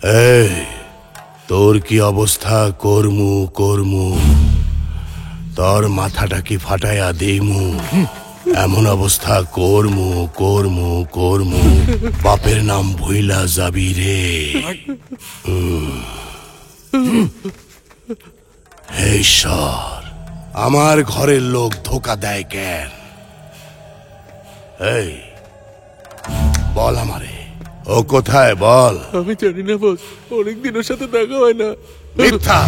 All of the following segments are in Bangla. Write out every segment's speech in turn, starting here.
এই তোর কি অবস্থা করমু করমু, তোর মাথাটা কি ফাটাইয়া দিমু, এমন অবস্থা করমু করমু করমু, বাপের নাম ভুইলা যাবি রে। হে ঈশ্বর, আমার ঘরের লোক ধোকা দেয় কেন? এই বল আমারে, ও কোথায় বল। আমি জানি না বস, অনেকদিন ওর সাথে দেখা হয় না। মিথ্যা,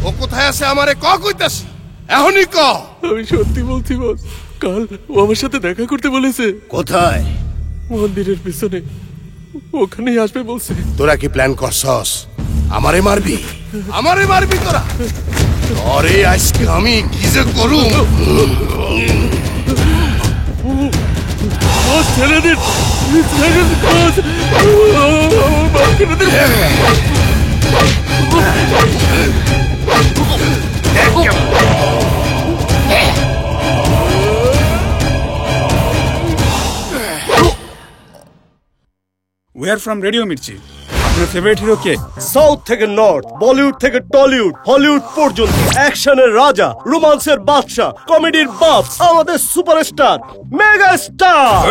ও কোথায় আছে আমারে ক কইতাস, এখনই ক। আমি সত্যি বলছি বস, কাল ও আমার সাথে দেখা করতে বলেছে। কোথায়? মন্দিরের পিছনে, ওখানেই আসবে বলছে। তোরা কি প্ল্যান করছস আমারে মারবি? আমারে মারবি তোরা? আরে আজকে আমি কি যে করুম। বস ছেড়ে দিন, ছেড়ে দিন বস, ছেড়ে দিন। We are from Radio Mirchi. আপনার ফেভারিট হিরো কে? সাউথ থেকে নর্থ, বলিউড থেকে টলিউড, হলিউড পর্যন্ত অ্যাকশনের রাজা, রোমান্সের বাদশা, কমেডির বাপ, আমাদের সুপারস্টার মেগা স্টার।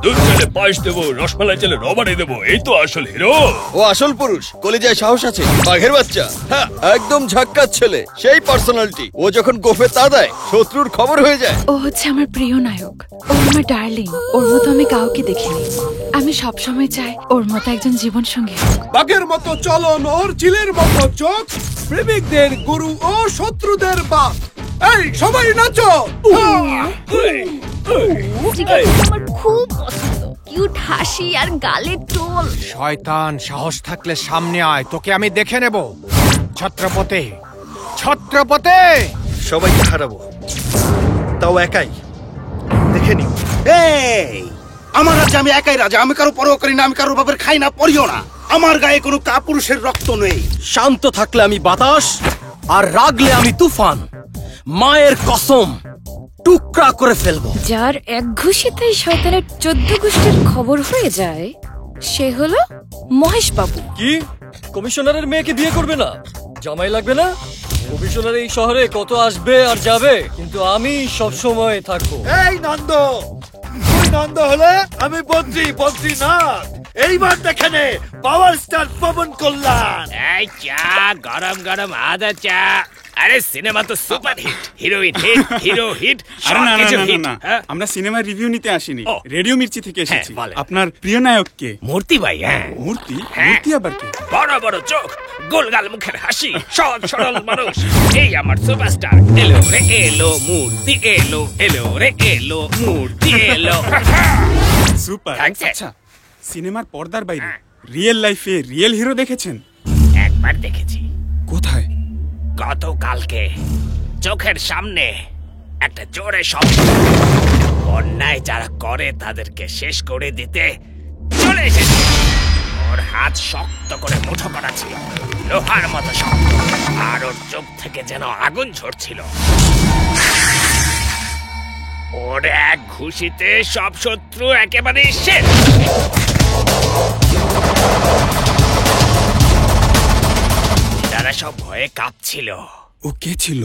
দুধ চালে পায়েস দেবো, রসমালাই চালে রবারি দেবো, এই তো আসল হিরো। ও আসল পুরুষ, কলিজায় সাহস আছে, বাঘের বাচ্চা। হ্যাঁ, একদম ঝাক্কাস ছেলে, সেই পার্সোনালিটি। ও যখন গোফে তা দেয়, শত্রুর খবর হয়ে যায়। ও হচ্ছে আমার প্রিয় নায়ক, ও আমার ডার্লিং। ওর মতো আমি কাউকে দেখিনি। আমি সবসময় চাই ওর মতো একজন জীবন সঙ্গী। বাঘের মতো চলন, ওর চিলের মতো চোখ, প্রেমিকদের গুরু ও শত্রুদের বাপ। এই সবাই নাচো। আমার খুব পছন্দ, কিউট হাসি আর গালের টোল। শয়তান, সাহস থাকলে সামনে আয়, তোকে আমি দেখে নেব। ছত্রপতি, ছত্রপতি। সবাইকে হারাবো, তাও একাই। দেখে নি। এই আমার রাজ্যে আমি একাই রাজা, আমি কারো পরোয়া করি না, আমি কারো বাপের খাই না, পড়িও না। আমার গায়ে কোনো কাপুরুষের রক্ত নেই। শান্ত থাকলে আমি বাতাস, আর রাগলে আমি তুফান। মায়ের কসম, টুকরা করে ফেলবো। যার এক ঘুষিতে শয়তানের 14 গোষ্ঠীর খবর হয়ে যায়, সে হলো মহেশ বাবু। কি কমিশনারের মেয়েকে বিয়ে করবে না? জামাই লাগবে না? কমিশনার এই শহরে কত আসবে আর যাবে, কিন্তু আমি সব সময় থাকবো। এই নন্দ, তুই নন্দ হলে আমি বদ্রি, বদ্রীনাথ। এইবার দেখে নে পাওয়ার স্টার পবন কল্যাণ। এই চা, গরম গরম আদা চা। আরে সিনেমা তো super hit, heroine hit, hero hit. আরে না না না না, আমরা সিনেমার রিভিউ নিতে আসিনি, রেডিও মির্চি থেকে এসেছি। আপনার প্রিয় নায়ক কে? মূর্তি ভাই। হ্যাঁ, মূর্তি? মূর্তি আবার কি? বড় বড় চোখ, গোলগাল মুখের হাসি, সহজ সরল মানুষ, এই আমার সুপারস্টার। এলো রে এলো মূর্তি, এলো এলো রে এলো মূর্তি, এলো। সুপার। আচ্ছা, সিনেমার পর্দার বাইরে রিয়েল লাইফে রিয়েল হিরো দেখেছেন? একবার দেখেছি। কোথায়? গতকালকে চোখের সামনে একটা জোরে শব্দ। অন্যায় যারা করে তাদেরকে শেষ করে দিতে চলে এসেছে। ওর হাত শক্ত করে মুঠো করা ছিল, লোহার মতো শক্ত, আর ওর চোখ থেকে যেন আগুন ঝরছিল। ওর এক ঘুষিতে সব শত্রু একেবারে শেষ। তারা সব ভয়ে কাঁপছিল। ও কে ছিল?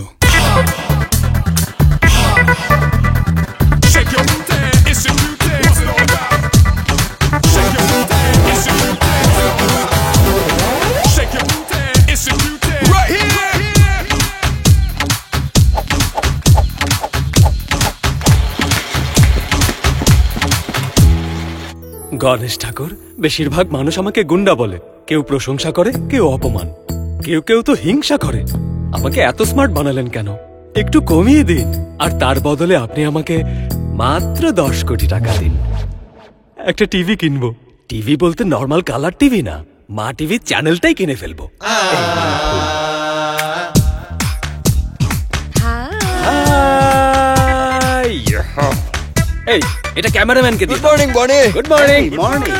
গণেশ ঠাকুর, বেশিরভাগ মানুষ আমাকে গুন্ডা বলে। কেউ প্রশংসা করে, কেউ অপমান, কেউ কেউ তো হিংসা করে। আমাকে এত স্মার্ট বানালেন কেন? একটু কমিয়ে দিন, আর তার বদলে আপনি আমাকে মাত্র 10 কোটি টাকা দিন। একটা টিভি কিনবো। টিভি বলতে নর্মাল কালার টিভি না, মা টিভি চ্যানেলটাই কিনে ফেলবো। এই, এটা ক্যামেরাম্যানকে দিন। Good morning Bonny. Good morning. Morning.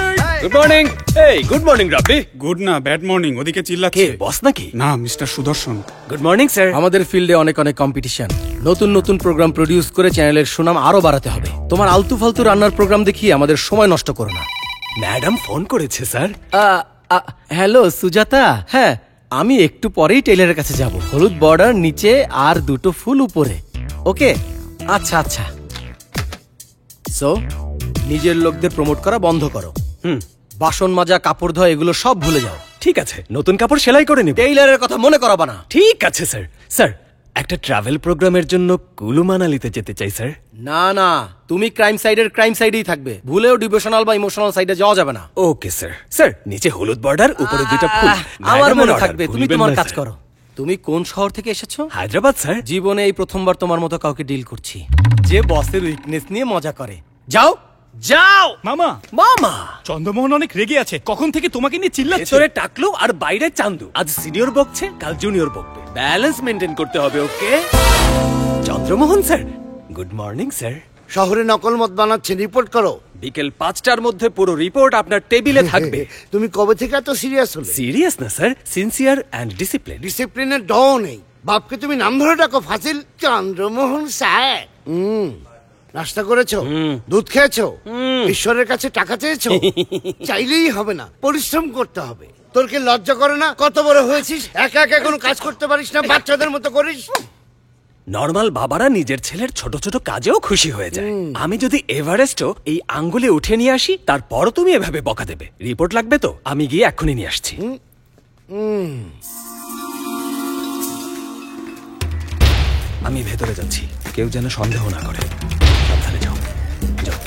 Good morning. এই, গুড মর্নিং রাব্বি। গুড না, ব্যাড মর্নিং। ওদিকে চিল্লাচ্ছে। কে, বস নাকি? না, mister Sudarshan. Good morning sir. আমাদের ফিল্ডে অনেক অনেক কম্পিটিশন। নতুন নতুন প্রোগ্রাম প্রডিউস করে চ্যানেলের সুনাম আরো বাড়াতে হবে। তোমার আলতু ফালতু রান্নার প্রোগ্রাম দেখিয়ে আমাদের সময় নষ্ট করো না। ম্যাডাম ফোন করেছে স্যার। হ্যালো সুজাতা, হ্যাঁ আমি একটু পরেই টেইলারের কাছে যাব। হলুদ বর্ডার নিচে আর দুটো ফুল উপরে। ওকে, আচ্ছা আচ্ছা। সো নিজের লোকদের প্রমোট করা বন্ধ করো। বাসন মাজা, কাপড় ধোয়া এগুলো সব ভুলে যাও। ঠিক আছে, নতুন কাপড় সেলাই করে নিব। টেইলারের কথা মনে করাবা না। ঠিক আছে স্যার। স্যার, একটা ট্রাভেল প্রোগ্রামের জন্য কুলু মানালিতে যেতে চাই স্যার। না না, তুমি ক্রাইম সাইডেই থাকবে। ভুলেও ডিভোশনাল বা ইমোশনাল সাইডে যাওয়া যাবে না। Okay sir. স্যার, নিচে হলুদ বর্ডার, উপরে দুটো ফুল। আমার ম্যাডামের মনে order, থাকবে। তুমি ভুলবেন তোমার না, কাজ স্যার। করো। তুমি কোন শহর থেকে এসেছো? হায়দ্রাবাদ স্যার। জীবনে এই প্রথমবার তোমার মতো কাউকে ডিল করছি যে বসের উইকনেস নিয়ে মজা করে। যাও যাও। মামা, মামা চন্দ্রমোহন অনেক রেগে আছে, কখন থেকে তোমাকে নিয়ে চিল্লাচ্ছে। ভেতরে টাকলু আর বাইরে চান্দু। আজ সিনিয়র বকছে, কাল জুনিয়র বকবে। ব্যালেন্স মেনটেন করতে হবে। Okay Chandramohan sir, good morning sir. শহরে নকল মদ বানাচ্ছেন, রিপোর্ট করো। বিকেল 5টার মধ্যে পুরো রিপোর্ট আপনার টেবিলে থাকবে। তুমি কবে থেকে এত সিরিয়াস হলে? সিরিয়াস না স্যার, সিনসিয়ার অ্যান্ড ডিসিপ্লিন। ডিসিপ্লিনের ড নেই। বাপকে তুমি নাম ধরে ডাকো ফাজিল চন্দ্রমোহন স্যার। নাস্তা করেছো? দুধ খেয়েছো? ঈশ্বরের কাছে টাকা চেয়েছো? চাইলেই হবে না, পরিশ্রম করতে হবে। তোর কি লজ্জা করে না? কত বড় হয়েছিস, একা একা কোনো কাজ করতে পারিস না, বাচ্চাদের মতো করিস। নর্মাল বাবারা নিজের ছেলের ছোট ছোট কাজেও খুশি হয়ে যায়। আমি যদি এভারেস্টও এই আঙ্গুলে উঠে নিয়ে আসি, তারপরও তুমি এভাবে বকা দেবে। রিপোর্ট লাগবে তো? আমি গিয়ে এক্ষুনি নিয়ে আসছি। আমি ভেতরে যাচ্ছি, কেউ যেন সন্দেহ না করে। সাবধানে যাও। যাও।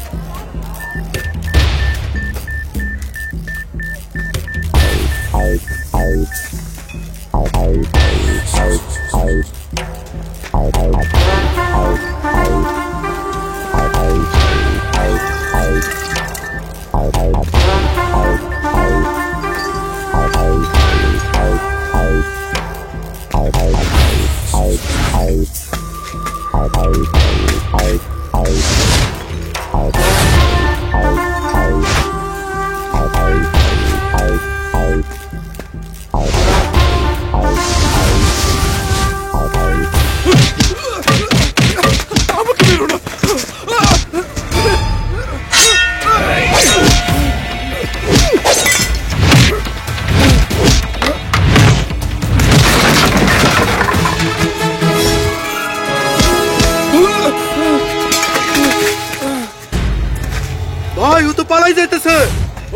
ভাই ও তো পালাই যাইতেছে।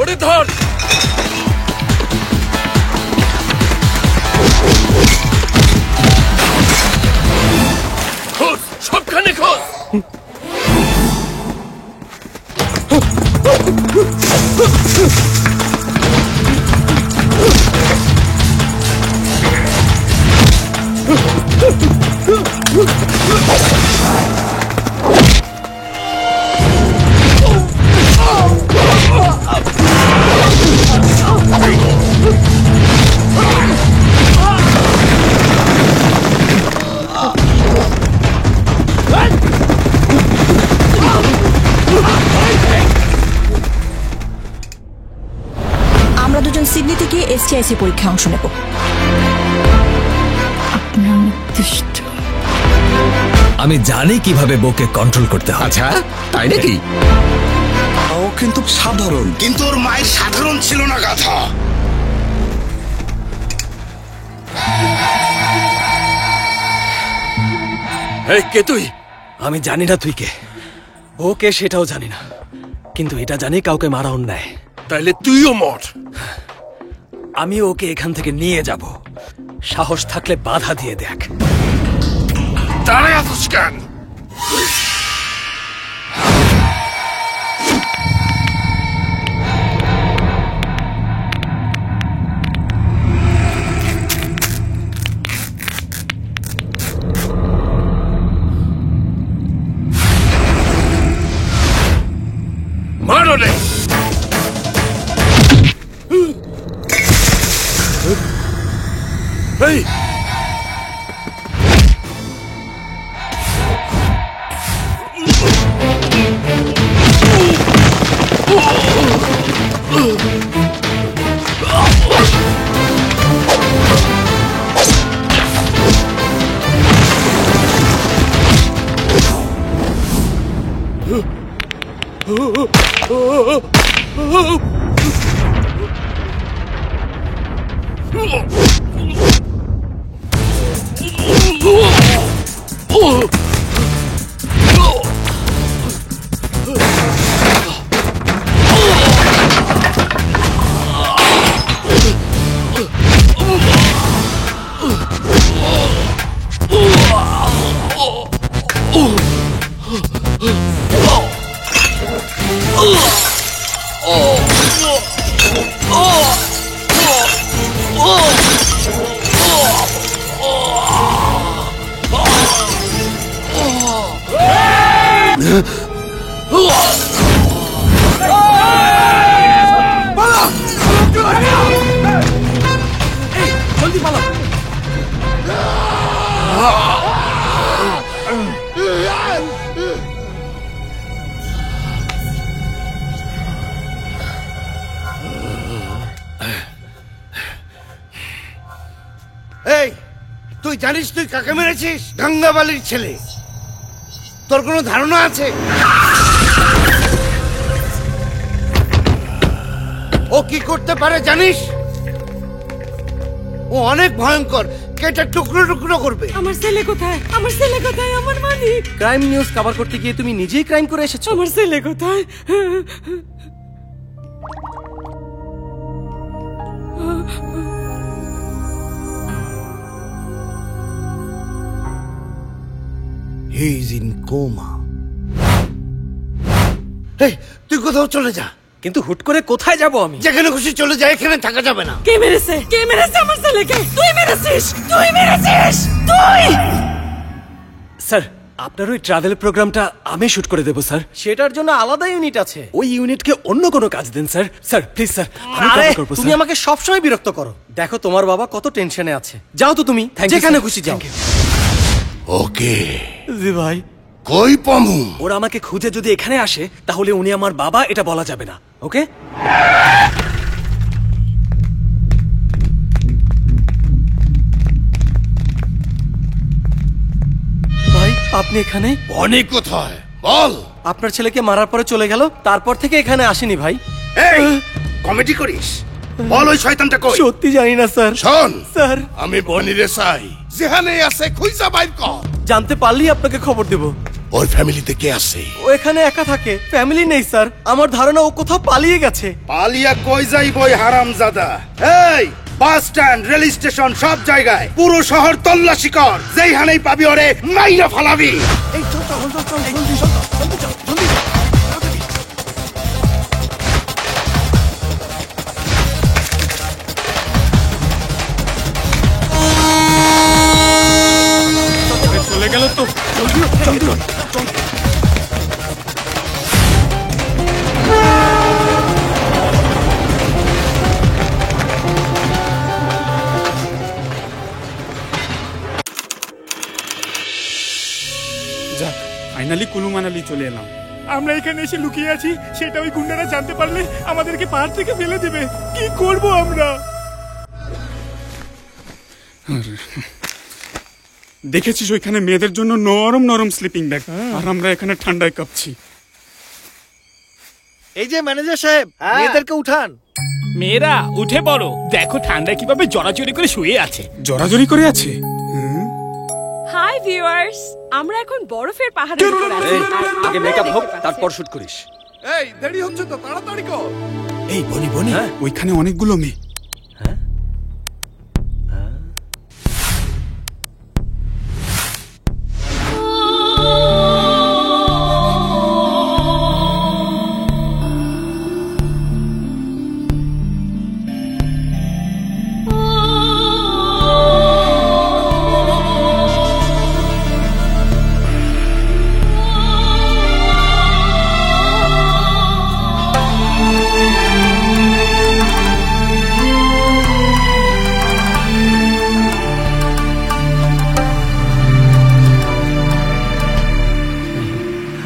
ওরে ধর। খোঁজ, সবখানে খোঁজ। আমরা দুজন সিডনি থেকে এসটিআইসি পরীক্ষায় অংশ নেব। আমি জানি কিভাবে বউকে কন্ট্রোল করতে হয়। আচ্ছা, তাই নাকি? ও কিন্তু সাধারণ, কিন্তু ওর মায়ের সাধারণ ছিল না গাধা। এই কে তুই? আমি জানি না তুই কে। ও কে সেটাও জানি না, কিন্তু এটা জানি কাউকে মারা অন্যায়। তাইলে তুইও মর। আমি ওকে এখান থেকে নিয়ে যাব। সাহস থাকলে বাধা দিয়ে দেখ। দাঁড়ায় আছিস কেন? মারো রে। এই এই তুই জানিস তুই কাকে মেরেছিস? গঙ্গাবালির ছেলে। তোর কোনো ধারণা আছে? ও কি করতে পারে জানিস? ও অনেক ভয়ঙ্কর, কেটে টুকরো টুকরো করবে। আমার ছেলে কোথায়? আমার ছেলে কোথায়? আমার মালিক। ক্রাইম নিউজ কভার করতে গিয়ে তুমি নিজেই ক্রাইম করে এসেছো। আমার ছেলে কোথায়? He is in coma. এই তুই কোথাও চলে যা। কিন্তু হুট করে কোথায় যাব আমি? যেখানে খুশি চলে যা, এখানে থাকা যাবে না। কে মেরেছে? কে মেরেছে আমার ছেলেকে? তুই মেরেছিস? তুই মেরেছিস? তুই! স্যার, আপনার ওই ট্রাভেল প্রোগ্রামটা আমি শুট করে দেবো স্যার। সেটার জন্য আলাদা ইউনিট আছে। ওই ইউনিটকে অন্য কোনো কাজ দেন স্যার। স্যার প্লিজ স্যার, আমি আরে কাজ করবো তুমি স্যার। আমাকে সবসময় বিরক্ত করো। দেখো তোমার বাবা কত টেনশনে আছে। যাও তো তুমি যেখানে খুশি যাও। ওকে জি ভাই। কই পামু? ওরা আমাকে খুঁজে যদি এখানে আসে তাহলে উনি আমার বাবা, এটা বলা যাবে না। ওকে? ভাই আপনি এখানে? অনেক কোথায় বল। আপনার ছেলেকে মারার পরে চলে গেল, তারপর থেকে এখানে আসেনি ভাই। এই কমেডি করিস? বল ওই শয়তানটা কই? সত্যি জানি না স্যার। শোন স্যার, আমি বনিরে চাই, যেখানে আছে খুঁজা বাইর কর। জানতে পারলেই আপনাকে খবর দেব। ওর ফ্যামিলিতে কে আছে? ও এখানে একা থাকে, ফ্যামিলি নেই স্যার। আমার ধারণা ও কোথাও পালিয়ে গেছে। পালিয়া কই যাইব ওই হারামজাদা? এই বাস স্ট্যান্ড, রেল স্টেশন, সব জায়গায় পুরো শহর তল্লাশি কর। যেইখানেই পাবি ওরে মাইরা ফালাবি। এই চল চল চল চল জলদি চল জলদি চল জলদি। চলে গেল তো। জলদি জলদি চল। যাক, ফাইনালি কুলু মানালি চলে এলাম। আমরা এখানে এসে লুকিয়ে আছি, সেটা ওই গুন্ডারা জানতে পারলে আমাদেরকে পাহাড় থেকে ফেলে দেবে। কি করব আমরা? দেখেছিস ওইখানে মেয়েদের জন্য নরম নরম স্লিপিং ব্যাগ, আর আমরা এখানে ঠান্ডায় কাঁপছি। এই যে ম্যানেজার সাহেব, মেয়েদেরকে উঠান। মেয়েরা উঠে পড়ো, দেখো ঠান্ডা কিভাবে জড়াজড়ি করে শুয়ে আছে। জড়াজড়ি করে আছে? হাই ভিউয়ার্স, আমরা এখন বরফের পাহাড়ের উপর আছি। আগে মেকআপ হোক, তারপর শুট করিস। এই দেরি হচ্ছে তো, তাড়াতাড়ি কর। এই বনি বনি, ওইখানে অনেকগুলো মেয়ে।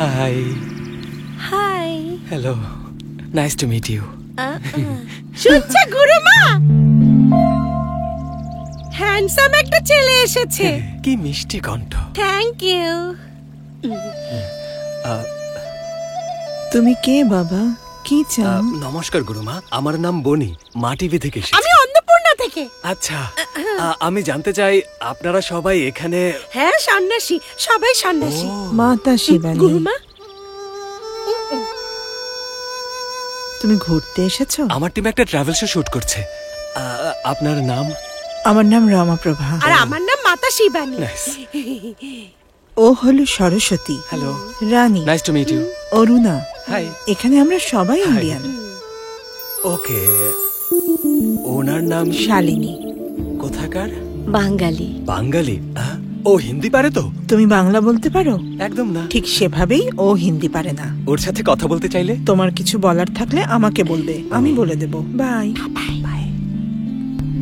Hi. Hi. Hello, nice to meet you. শুনছে গুরুমা, হ্যান্ডসাম একটা ছেলে এসেছে। কি মিষ্টি কণ্ঠ। Thank you. তুমি কে বাবা? কি চাও? নমস্কার গুরুমা, আমার নাম বনি, মা টিভি থেকে এসেছি। আমি অন্নপূর্ণা থেকে থেকে। আচ্ছা আমি জানতে চাই আপনারা সবাই এখানে হ্যাঁ সন্ন্যাসী, সবাই সন্ন্যাসী। মাতা শিবানী, গুরুমা তুমি ঘুরতে এসেছো? আমার টিম একটা ট্রাভেল শো শুট করছে। আপনার নাম? আমার নাম রমাপ্রভা। আর আমার নাম মাতা শিবানী। ও হলো Saraswati. Hello. Rani. Nice to meet you. Aruna. Hi. এখানে আমরা সবাই ইন্ডিয়ান। ওকে। ওনার নাম শালিনী। কোথাকার? বাঙালি। বাঙালি? ও হিন্দি পারে তো? তুমি বাংলা বলতে পারো? একদম না। ঠিক সেভাবেই ও হিন্দি পারে না। ওর সাথে কথা বলতে চাইলে? তোমার কিছু বলার থাকলে আমাকে বলবে, আমি বলে দেব। বাই।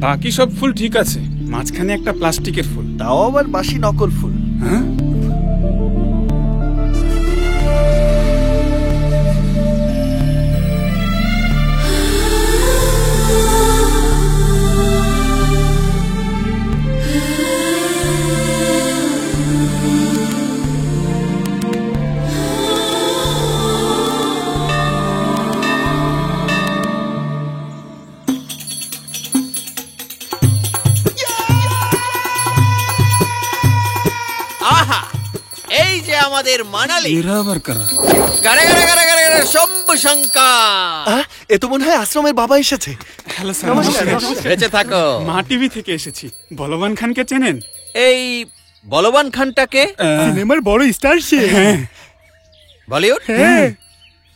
বাকি সব ফুল ঠিক আছে, মাঝখানে একটা প্লাস্টিকের ফুল। তাও আবার বাসি নকল ফুল। হ্যাঁ? আহা, এই যে আমাদের মানালি। এরা আবার কারা? গারে গারে গারে গারে গারে শম্ভু শঙ্কর। এ তো মনে হয় আশ্রমের বাবা এসেছে। হ্যালো স্যার, নমস্কার। বেঁচে থাকো। মা টিভি থেকে এসেছি। বলবান খানকে চেনেন? এই বলবান খানটাকে? সিনেমার বড় স্টার সে। বলিউড? হ্যাঁ।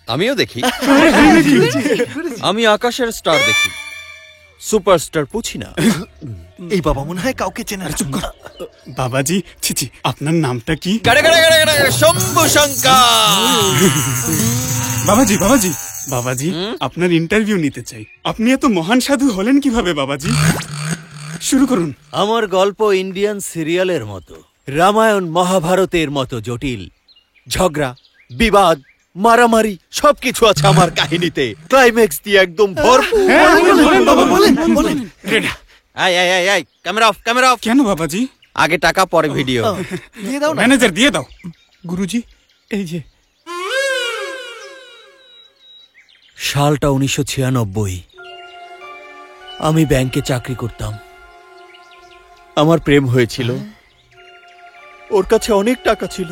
আমিও দেখি। আমি আকাশের স্টার দেখি, সুপারস্টার পুছি না। এই বাবা মনে হয় কাউকে চেনে না। চুপ কর। বাবাজি, ছিছি, আপনার নামটা কি? গারে গারে গারে গারে গারে শম্ভু শঙ্কর। বাবাজি বাবাজি বাবাজি, আপনার ইন্টারভিউ নিতে চাই। আপনি এত মহান সাধু হলেন কিভাবে বাবাজি? শুরু করুন। আমার গল্প ইন্ডিয়ান সিরিয়ালের মতো, রামায়ণ মহাভারতের মতো জটিল। ঝগড়া, বিবাদ, মারামারি সবকিছু আছে আমার কাহিনীতে। ক্লাইম্যাক্স দিয়ে একদম ভরপুর। I I I I, camera off, camera off. কেন বাবাজি? আগে টাকা পরে ভিডিও। দিয়ে দাও না। ম্যানেজার দিয়ে দাও। গুরুজি, এই যে। সালটা 1996। আমি ব্যাংকে চাকরি করতাম। আমার প্রেম হয়েছিল। ওর কাছে অনেক টাকা ছিল।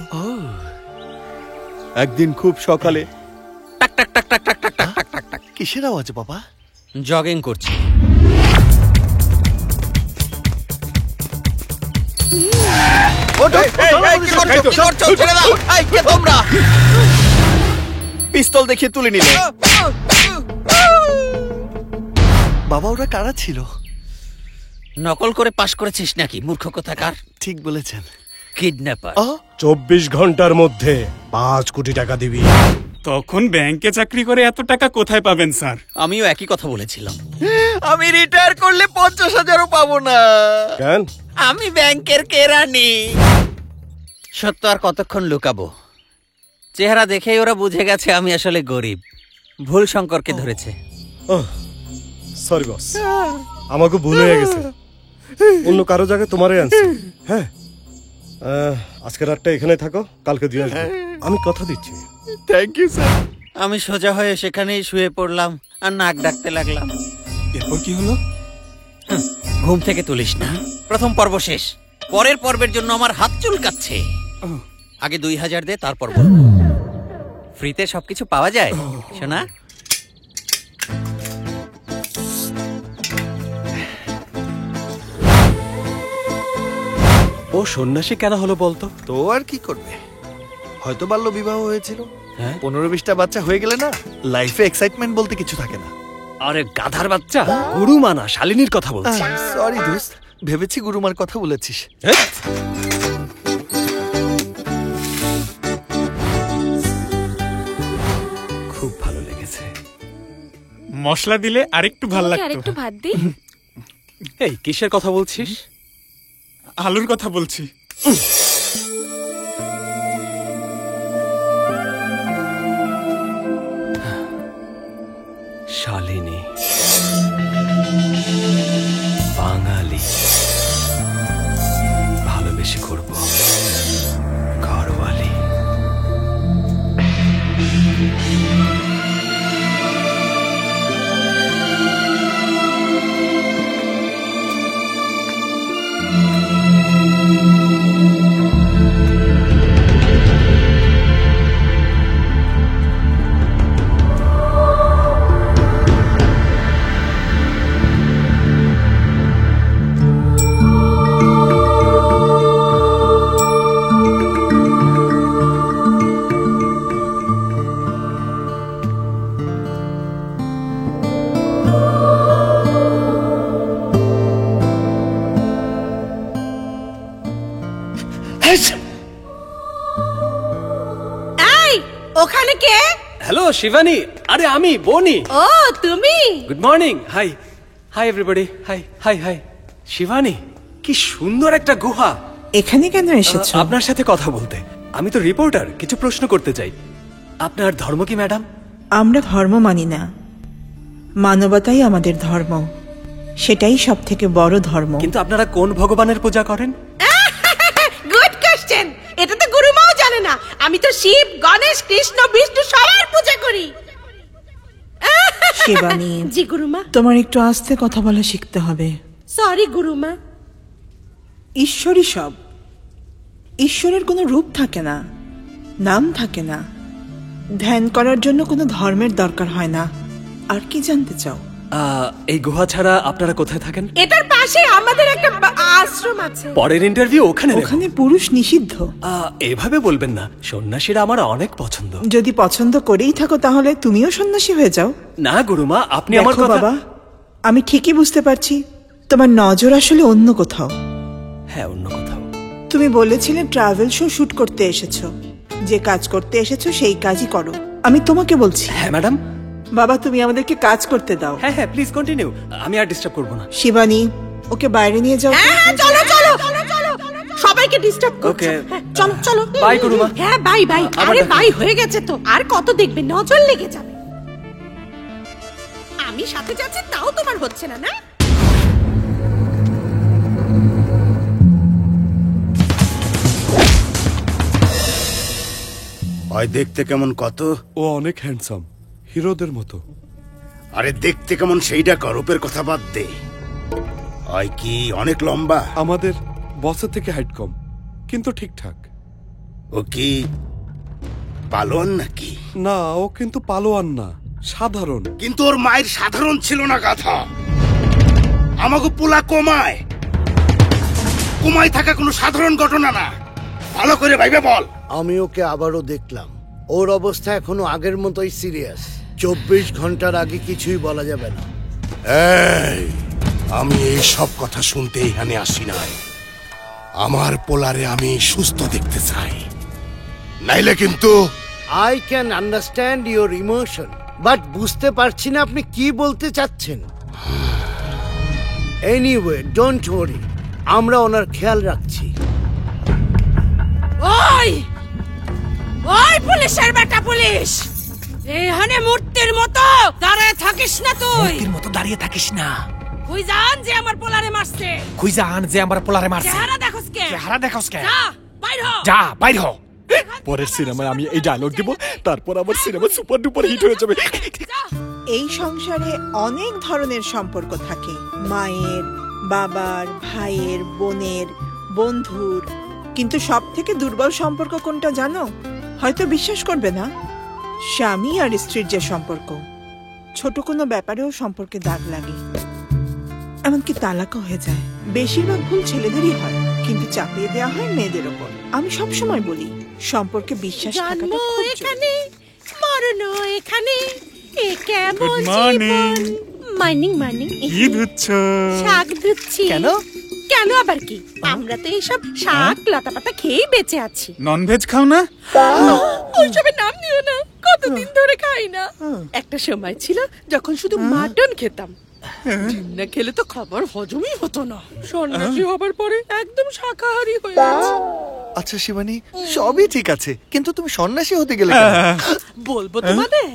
একদিন খুব সকালে টাক টাক টাক টাক টাক টাক টাক টাক টাক টাক। কিসের আওয়াজ বাবা? জগিং করছি। পিস্তল দেখিয়ে তুলে নিলে। বাবা ওরা কারা ছিল? নকল করে পাশ করেছিস নাকি মূর্খ কোথাকার? ঠিক বলেছেন। কিডন্যাপার। 24 ঘন্টার মধ্যে 5 কোটি টাকা দিবি। তখন ব্যাংকে চাকরি করে এত টাকা কোথায় পাবেন স্যার? আমিও একই কথা বলেছিলাম। আমি রিটায়ার করলে 50,000ও পাবো না। কেন? আমি ব্যাংকের কেরানি। সত্য আর কতক্ষণ লুকাবো? চেহারা দেখেই ওরা বুঝে গেছে আমি আসলে গরিব। ভুল শঙ্করকে ধরেছে। সরি বস, আমাকে ভুল হয়ে গেছে। অন্য কারো জায়গায় তোমারই আনছি। হ্যাঁ, আজকে রাতটা এখানে থাকো, কালকে দিয়ে আসবো। আমি কথা দিচ্ছি। Thank you sir. আমি সোজা হয়ে সেখানেই শুয়ে পড়লাম আর নাক ডাকতে লাগলাম। এরপর কি হলো? ঘুম থেকে তুলিস না, প্রথম পর্ব শেষ। পরের পর্বের জন্য আমার হাত চুলকাচ্ছে। আগে 2000 দে, তারপর বলবো। ফ্রিতে সবকিছু পাওয়া যায় শোনা। ও সন্ন্যাসী কেন হলো বলতো? তো আর কি করবে, হয়তো বাল্য বিবাহ হয়েছিল। 15-20টা বাচ্চা হয়ে গেলে না, লাইফে এক্সাইটমেন্ট বলতে কিছু থাকে না। আরে গাধার বাচ্চা, গুরু মানা শালিনীর কথা বলছি। সরি দোস্ত, ভেবেছি গুরুমার কথা বলেছিস। খুব ভালো লেগেছে। মশলা দিলে আরেকটু ভালো লাগতো। আরেকটু ভাত দি। এই কিসের কথা বলছিস? আলুর কথা বলছি। শালিনী, বাঙালি, ভালোবেসে করব, ঘরওয়ালি। কে? হ্যালো শিবানী, আরে আমি বনি। ও তুমি? Good morning. Hi hi everybody. Hi hi hi. Shivani, কি সুন্দর একটা গুহা। এখানে কেন এসেছো? আপনার সাথে কথা বলতে। আমি তো রিপোর্টার, কিছু প্রশ্ন করতে চাই। আপনার ধর্ম কি ম্যাডাম? আমরা ধর্ম মানি না, মানবতাই আমাদের ধর্ম, সেটাই সব থেকে বড় ধর্ম। কিন্তু আপনারা কোন ভগবানের পূজা করেন? Good question. এটা তো গুরুমাও জানে না। আমি তো শিব, গণেশ, কৃষ্ণ, বিষ্ণু সবার পূজা করি। শিবানী, জি গুরুমা। তোমার একটু আস্তে কথা বলা শিখতে হবে। সরি গুরুমা। ঈশ্বরই সব। ঈশ্বরের কোনো রূপ থাকে না, নাম থাকে না, ধ্যান করার জন্য কোনো ধর্মের দরকার হয় না। আর কি জানতে চাও? এই গুহা ছাড়া আপনারা কোথায় থাকেন? এটার পাশে আমাদের একটা আশ্রম আছে। পরের ইন্টারভিউ ওখানে নেব। ওখানে পুরুষ নিষিদ্ধ। এভাবে বলবেন না, সন্ন্যাসীরা আমার অনেক পছন্দ। যদি পছন্দ করেই থাকো তাহলে তুমিও সন্ন্যাসী হয়ে যাও। না গুরুমা, আপনি আমার দেখো কথা। বাবা, আমি ঠিকই বুঝতে পারছি তোমার নজর আসলে অন্য কোথাও। হ্যাঁ, অন্য কোথাও। তুমি বলেছিলে ট্রাভেল শো শুট করতে এসেছো, যে কাজ করতে এসেছো সেই কাজই করো। আমি তোমাকে বলছি। হ্যাঁ ম্যাডাম। বাবা, তুমি আমাদেরকে কাজ করতে দাও। হ্যাঁ হ্যাঁ, প্লিজ কন্টিনিউ, আমি আর ডিস্টার্ব করব না। শিবানী, ওকে বাইরে নিয়ে যাও। হ্যাঁ চলো চলো সবাইকে ডিস্টার্ব করছো। ওকে, চলো চলো। বাই গুরুমা। হ্যাঁ বাই বাই। আরে বাই হয়ে গেছে তো, আর কত দেখবে, নজর লেগে যাবে। আমি সাথে যাচ্ছি তাও তোমার হচ্ছে না, না? হয় দেখতে কেমন কত? ও অনেক হ্যান্ডসাম, হিরোদের মতো। আরে দেখতে কেমন সেইটা কর, রূপের কথা বাদ দে। হয় কি অনেক লম্বা? আমাদের বসের থেকে হাইট কম, কিন্তু ঠিকঠাক। ও কি পালোয়ান নাকি? না, ও কিন্তু পালোয়ান না, সাধারণ। কিন্তু ওর মায়ের সাধারণ ছিল না গাধা। আমাকে পোলা কমায় কমায় থাকা কোনো সাধারণ ঘটনা না। ভালো করে ভাইবে বল। আমি ওকে আবারও দেখলাম, ওর অবস্থা এখনো আগের মতোই সিরিয়াস। 24 ঘন্টার আগে কিছুই বলা যাবে না। এই, আমি এই সব কথা শুনতে এখানে আসি নাই। আমার পোলারে আমি সুস্থ দেখতে চাই, নাইলে কিন্তু। I can understand your emotion, but বুঝতে পারছি না আপনি কি বলতে চাচ্ছেন। এনিওয়ে, ডোন্ট ওয়ারি, আমরা ওনার খেয়াল রাখছি। ওই ওই পুলিশের বেটা পুলিশ, এখানে মূর্তির মতো দাঁড়ায় থাকিস না। তুই মূর্তির মতো দাঁড়িয়ে থাকিস না। কই জান যে আমার পোলারে মারছে? কই জান যে আমার পোলারে মারছে? চেহারা দেখোস কে? চেহারা দেখোস কে? যা বাইর হ। যা বাইর হ। পরের সিনেমায় আমি এই ডায়লগ দিব, তারপর আমার সিনেমা সুপার ডুপার হিট হয়ে যাবে। এই সংসারে অনেক ধরনের সম্পর্ক থাকে, মায়ের, বাবার, ভাইয়ের, বোনের, বন্ধুর। কিন্তু সব থেকে দুর্বল সম্পর্ক কোনটা জানো? হয়তো বিশ্বাস করবে না, স্বামী আর স্ত্রীর যে সম্পর্ক, ছোট কোনো ব্যাপারেও সম্পর্কে দাগ লাগে, এমনকি তালাকও হয়ে যায়। বেশিরভাগ ভুল ছেলেদেরই হয়, কিন্তু চাপিয়ে দেওয়া হয় মেয়েদের ওপর। আমি সবসময় বলি, সম্পর্কে বিশ্বাস থাকাটা খুব জরুরি। এখানে মরণ এখানে, এ কেমন গুড মর্নিং। Morning morning. কি ধুচ্ছো? শাক ধুচ্ছি। কেন? কেন আবার কি? আমরা তো এইসব শাক লতা পাতা খেয়েই বেঁচে আছি। ননভেজ খাও না? ওইসবের নাম নিও না, কতদিন ধরে খাই না। একটা সময় ছিল যখন শুধু মাটন খেতাম, ডিম না খেলে তো খাবার হজমই হতো না। সন্ন্যাসী হবার পরে একদম শাকাহারি হয়ে গেছি। আচ্ছা শিবানী, সবই ঠিক আছে, কিন্তু তুমি সন্ন্যাসী হতে গেলে বলবো তোমাদের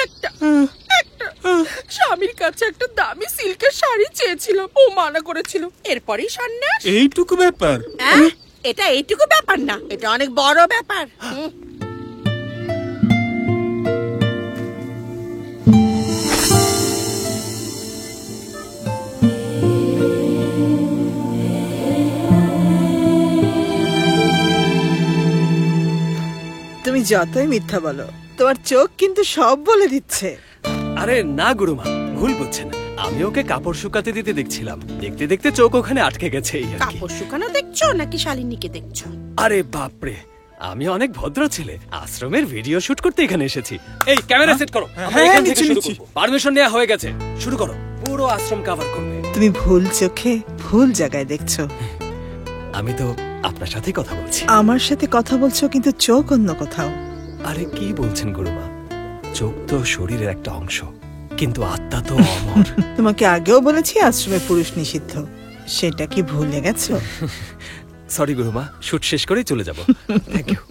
একটা স্বামীর কাছে একটা দামি সিল্কের শাড়ি চেয়েছিলাম, ও মানা করেছিল। এরপরই সন্ন্যাস। এইটুকু ব্যাপার? এটা এইটুকু ব্যাপার না, এটা অনেক বড় ব্যাপার। তুমি যতই মিথ্যা বলো, তোমার চোখ কিন্তু সব বলে দিচ্ছে। আরে না গুরুমা, ভুল বুঝছেন। আমি ওকে কাপড় শুকাতে দিতে দেখছিলাম, দেখতে দেখতে চোখ ওখানে আটকে গেছে। এই আর কি। কাপড় শুকানো দেখছো নাকি শালিনীকে দেখছো? আরে বাপরে, আমি অনেক ভদ্র ছেলে, আশ্রমের ভিডিও শুট করতে এখানে এসেছি। এই ক্যামেরা সেট করো, আমরা এখান থেকে শুরু করব। পারমিশন নেওয়া হয়ে গেছে, শুরু করো। পুরো আশ্রম কভার করবে। তুমি ভুল চোখে ভুল জায়গায় দেখছো। আমি তো আপনার সাথে কথা বলছি। আমার সাথে কথা বলছো, কিন্তু চোখ অন্য কোথাও। আরে কি বলছেন গুরুমা, চোখ তো শরীরের একটা অংশ, কিন্তু আত্মা তো অমর। তোমাকে আগেও বলেছি আশ্রমে পুরুষ নিষিদ্ধ, সেটা কি ভুলে গেছো? সরি গুরুমা, শুট শেষ করেই চলে যাব। Thank you.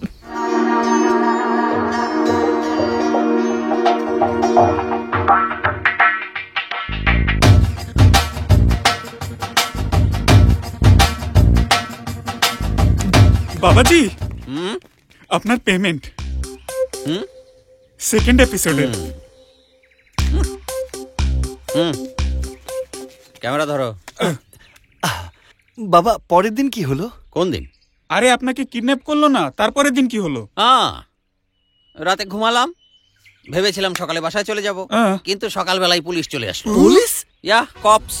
বাবাজি, আপনার পেমেন্ট সেকেন্ড এপিসোডের। ক্যামেরা ধরো। বাবা পরের দিন কি হলো? কোন দিন? আরে আপনাকে কিডন্যাপ করলো না, তারপরের দিন কি হলো? রাতে ঘুমালাম, ভেবেছিলাম সকালে বাসায় চলে যাব, কিন্তু সকালবেলায় পুলিশ চলে আসলো। পুলিশ? ইয়া, কপস।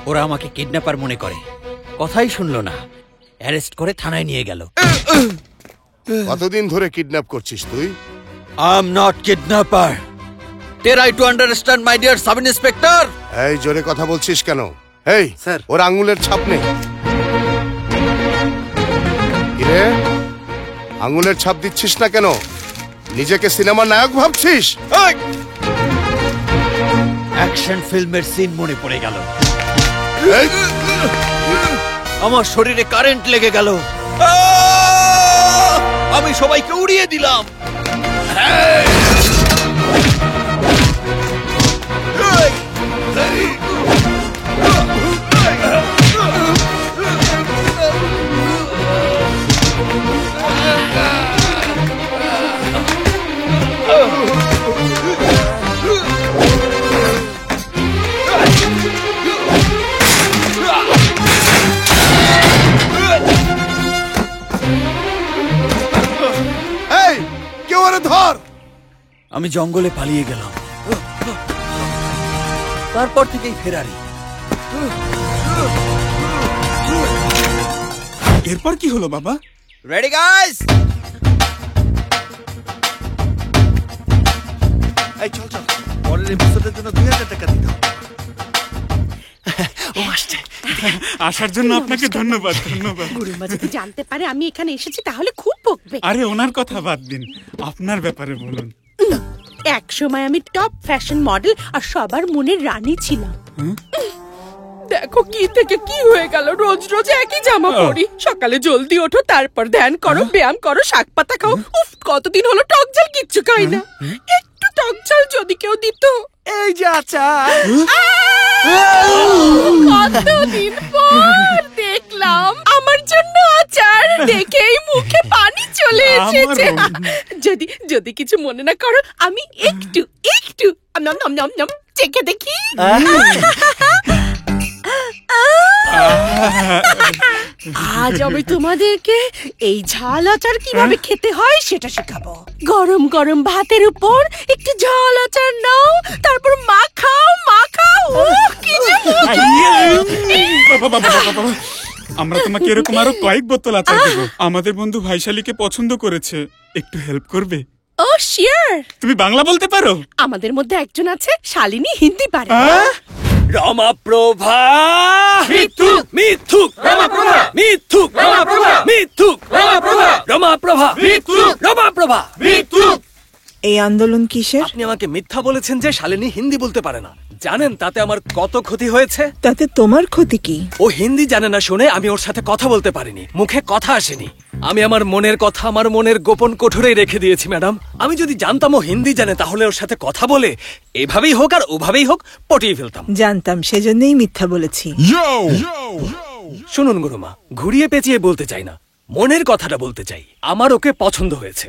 ওরা আমাকে কিডন্যাপার মনে করে, কথাই শুনলো না, অ্যারেস্ট করে থানায় নিয়ে গেল। কতদিন ধরে কিডন্যাপ করছিস তুই? I am not kidnapper. Try to understand my dear sub inspector. এই জোরে কথা বলছিস কেন? এই স্যার, ওর আঙ্গুলের ছাপ নেই। কিরে, আঙ্গুলের ছাপ দিচ্ছিস না কেন? নিজেকে সিনেমার নায়ক ভাবছিস? অ্যাকশন ফিল্মের সিন মনে পড়ে গেল। আমার শরীরে কারেন্ট লেগে গেল, আমি সবাইকে উড়িয়ে দিলাম। ধর। আমি জঙ্গলে পালিয়ে গেলাম, তারপর থেকেই ফেরারি। এরপর কি হলো বাবা? Ready guys? এই চল চল, পরের এপিসোডের জন্য 2000 টাকা দিতে হবে। ও আসছে। আসার জন্য আপনাকে ধন্যবাদ। ধন্যবাদ। গুরুমা যদি জানতে পারে আমি এখানে এসেছি তাহলে খুব বকবে। আরে ওনার কথা বাদ দিন, আপনার ব্যাপারে বলুন। এক সময় আমি টপ ফ্যাশন মডেল আর সবার মনের রানী ছিলাম। দেখো কি থেকে কি হয়ে গেল, রোজ রোজ একই জামা পরি। সকালে জলদি ওঠো, তারপর ধ্যান করো, ব্যায়াম করো, শাক পাতা খাও। উফ, কতদিন হলো টক ঝাল কিচ্ছু খাই না। একটু টক ঝাল যদি কেউ দিত। এই যে আচার। কতদিন পর দেখলাম আমার জন্য আচার, দেখেই মুখে পানি চলে এসেছে। যদি যদি কিছু মনে না করো, আমি একটু একটু নম নম নম নম চেখে দেখি। আজ আমি তোমাদেরকে এই ঝাল আচার কিভাবে খেতে হয় সেটা শেখাবো। গরম গরম ভাতের উপর একটু ঝাল আচার নাও, তারপর মাখাও মাখাও। কি যে আমরা তোমাকে এরকম আরো কয়েক বোতল আচার দেব। আমাদের বন্ধু ভাইশালীকে পছন্দ করেছে, একটু হেল্প করবে? ও শিওর। তুমি বাংলা বলতে পারো? আমাদের মধ্যে একজন আছে শালিনী হিন্দি পারে। রমাপ্রভা মিথুক মিথুক রমাপ্রভা মিথুক রমাপ্রভা মিথুক রমাপ্রভা রমাপ্রভা মিথুক রমাপ্রভা মিথুক। এই আন্দোলন কিসের? আপনি আমাকে মিথ্যা বলেছেন যে শালিনী হিন্দি বলতে পারে না। জানেন তাতে আমার কত ক্ষতি হয়েছে? তাতে তোমার ক্ষতি কি? ও হিন্দি জানে না শুনে আমি ওর সাথে কথা বলতে পারিনি, মুখে কথা আসেনি। আমি আমার মনের কথা আমার মনের গোপন কোঠরেই রেখে দিয়েছি ম্যাডাম। আমি যদি জানতাম ও হিন্দি জানে তাহলে ওর সাথে কথা বলে এভাবেই হোক আর ওভাবেই হোক পটিয়ে ফেলতাম। জানতাম, সেজন্যই মিথ্যা বলেছি। শুনুন গুরুমা, ঘুরিয়ে পেঁচিয়ে বলতে চাই না, মনের কথাটা বলতে চাই। আমার ওকে পছন্দ হয়েছে,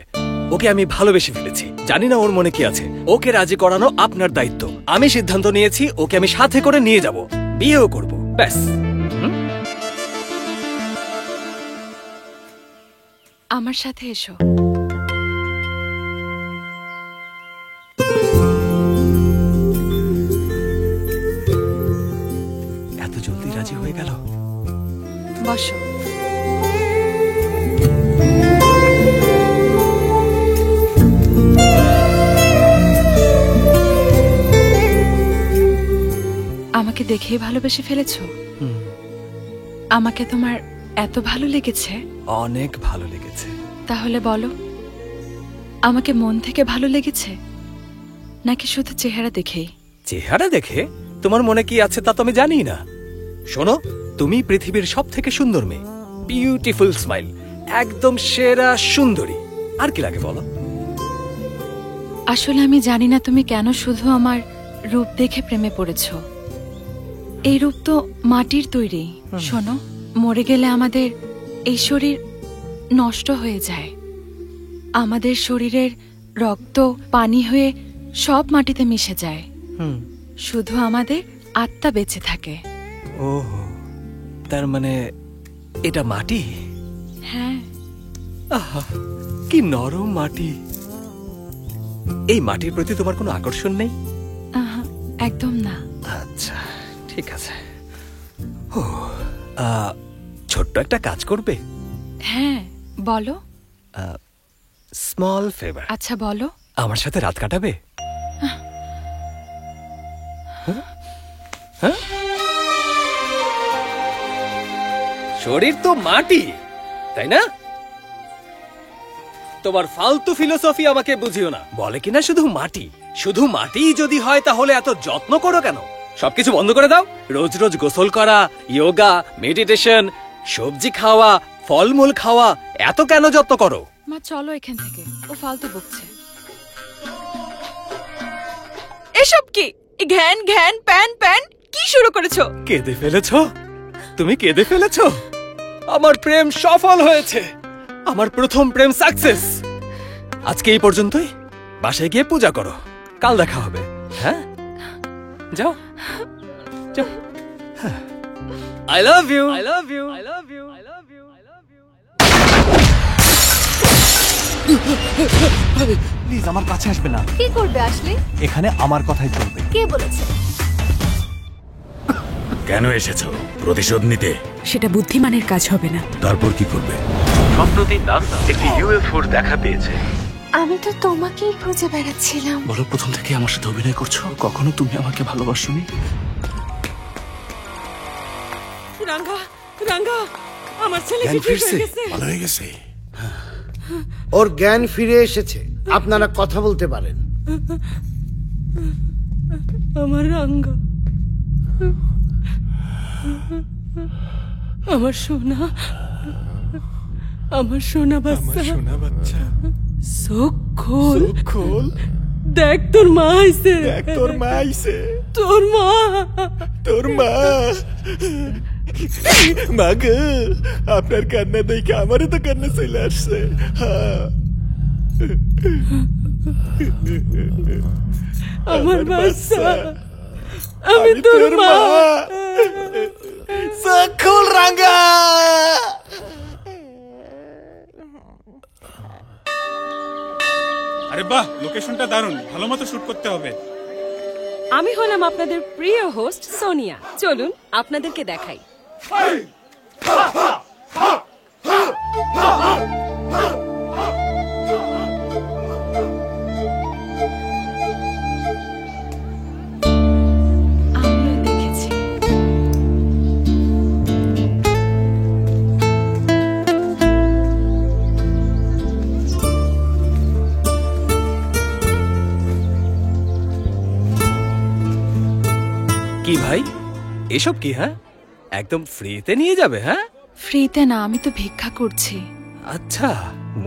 ওকে আমি ভালোবেসে ফেলেছি। জানি না ওর মনে কি আছে, ওকে রাজি করানো আপনার দায়িত্ব। আমি সিদ্ধান্ত নিয়েছি ওকে আমি সাথে করে নিয়ে যাব, বিয়েও করব, ব্যাস। আমার সাথে এসো। এত জলদি রাজি হয়ে গেল? বসো। আমাকে দেখেই ভালোবেসে ফেলেছো? আমাকে তোমার এত ভালো লেগেছে? অনেক ভালো লেগেছে। তাহলে বলো, আমাকে মন থেকে ভালো লেগেছে নাকি শুধু চেহারা দেখেই? চেহারা দেখে তোমার মনে কি আছে তা তো আমি জানি না। শোনো, তুমি পৃথিবীর সব থেকে সুন্দর মেয়ে, বিউটিফুল স্মাইল, একদম সেরা সুন্দরী। আর কি লাগে বলো? আসলে আমি জানি না তুমি কেন শুধু আমার রূপ দেখে প্রেমে পড়েছ। এই রূপ তো মাটির তৈরি। শোনো, মরে গেলে আমাদের এই শরীর নষ্ট হয়ে যায়। আমাদের শরীরের রক্ত পানি হয়ে সব মাটিতে মিশে যায়, শুধু আমাদের আত্মা বেঁচে থাকে। ও, তার মানে এটা মাটি? হ্যাঁ। আহা, কি নরম মাটি। এই মাটির প্রতি তোমার কোনো আকর্ষণ নেই? একদম না। আচ্ছা, ঠিক আছে। ও, ছোট্ট একটা কাজ করবে? হ্যাঁ, বলো। Small favour. আচ্ছা বলো। আমার সাথে রাত কাটাবে? শরীর তো মাটি, তাই না? তোমার ফালতু ফিলোসফি আমাকে বুঝিও না। বলে কিনা শুধু মাটি, শুধু মাটি যদি হয় তাহলে এত যত্ন করো কেন? সবকিছু বন্ধ করে দাও। রোজ রোজ গোসল করা, যোগা, মেডিটেশন, সবজি খাওয়া, ফলমূল খাওয়া, এত কেন যত্ন করো? মা চলো এখান থেকে, ও ফালতু বকছে। এসব কি? ঘ্যান ঘ্যান প্যান প্যান কি শুরু করেছো? কেঁদে ফেলেছো? তুমি কেঁদে ফেলেছো? আমার প্রেম সফল হয়েছে। আমার প্রথম প্রেম সাকসেস। আজকে এই পর্যন্তই। বাসায় গিয়ে পূজা করো, কাল দেখা হবে। হ্যাঁ, যাও যাও। I love you, I love you, I love you, I love you, I love you. Please আমার কাছে আসবে না। কি করবে আসলে? এখানে আমার কথাই চলবে। কে বলেছে? কেন এসেছো? প্রতিশোধ নিতে? সেটা বুদ্ধিমানের কাজ হবে না। তারপর কি করবে? সম্প্রতি নাসা একটি ইউএফওর দেখা পেয়েছে। আমি তো তোমাকেই খুঁজে বেড়াচ্ছিলাম। বলো, প্রথম থেকে আমার সাথে অভিনয় করছো? কখনো তুমি আমাকে ভালোবাসোনি? রাঙ্গা, রাঙ্গা, আমার ছেলে জ্ঞান ঠিক ফিরছে? হয়ে গেছে। ভালো হয়ে গেছে। ওর জ্ঞান ফিরে এসেছে, আপনারা কথা বলতে পারেন। আমার রাঙ্গা, আমার সোনা, আমার সোনা বাচ্চা, সোনা বাচ্চা। চোখ খোল, চোখ খোল। দেখ তোর মা আইছে, দেখ তোর মা আইছে। তোর মা, তোর মা। মা গো, আপনার কান্না দেখে আমারও তো কান্না চলে আসছে। আমার বাচ্চা, আমি তোর মা। চোখ খোল রাঙ্গা। আরে বাহ, লোকেশনটা দারুণ, ভালো মতো শুট করতে হবে। আমি হলাম আপনাদের প্রিয় হোস্ট সোনিয়া। চলুন আপনাদেরকে দেখাই। কি ভাই, এসব কি? হ্যাঁ, একদম ফ্রিতে নিয়ে যাবে? হ্যাঁ, ফ্রিতে না, আমি তো ভিক্ষা করছি। আচ্ছা,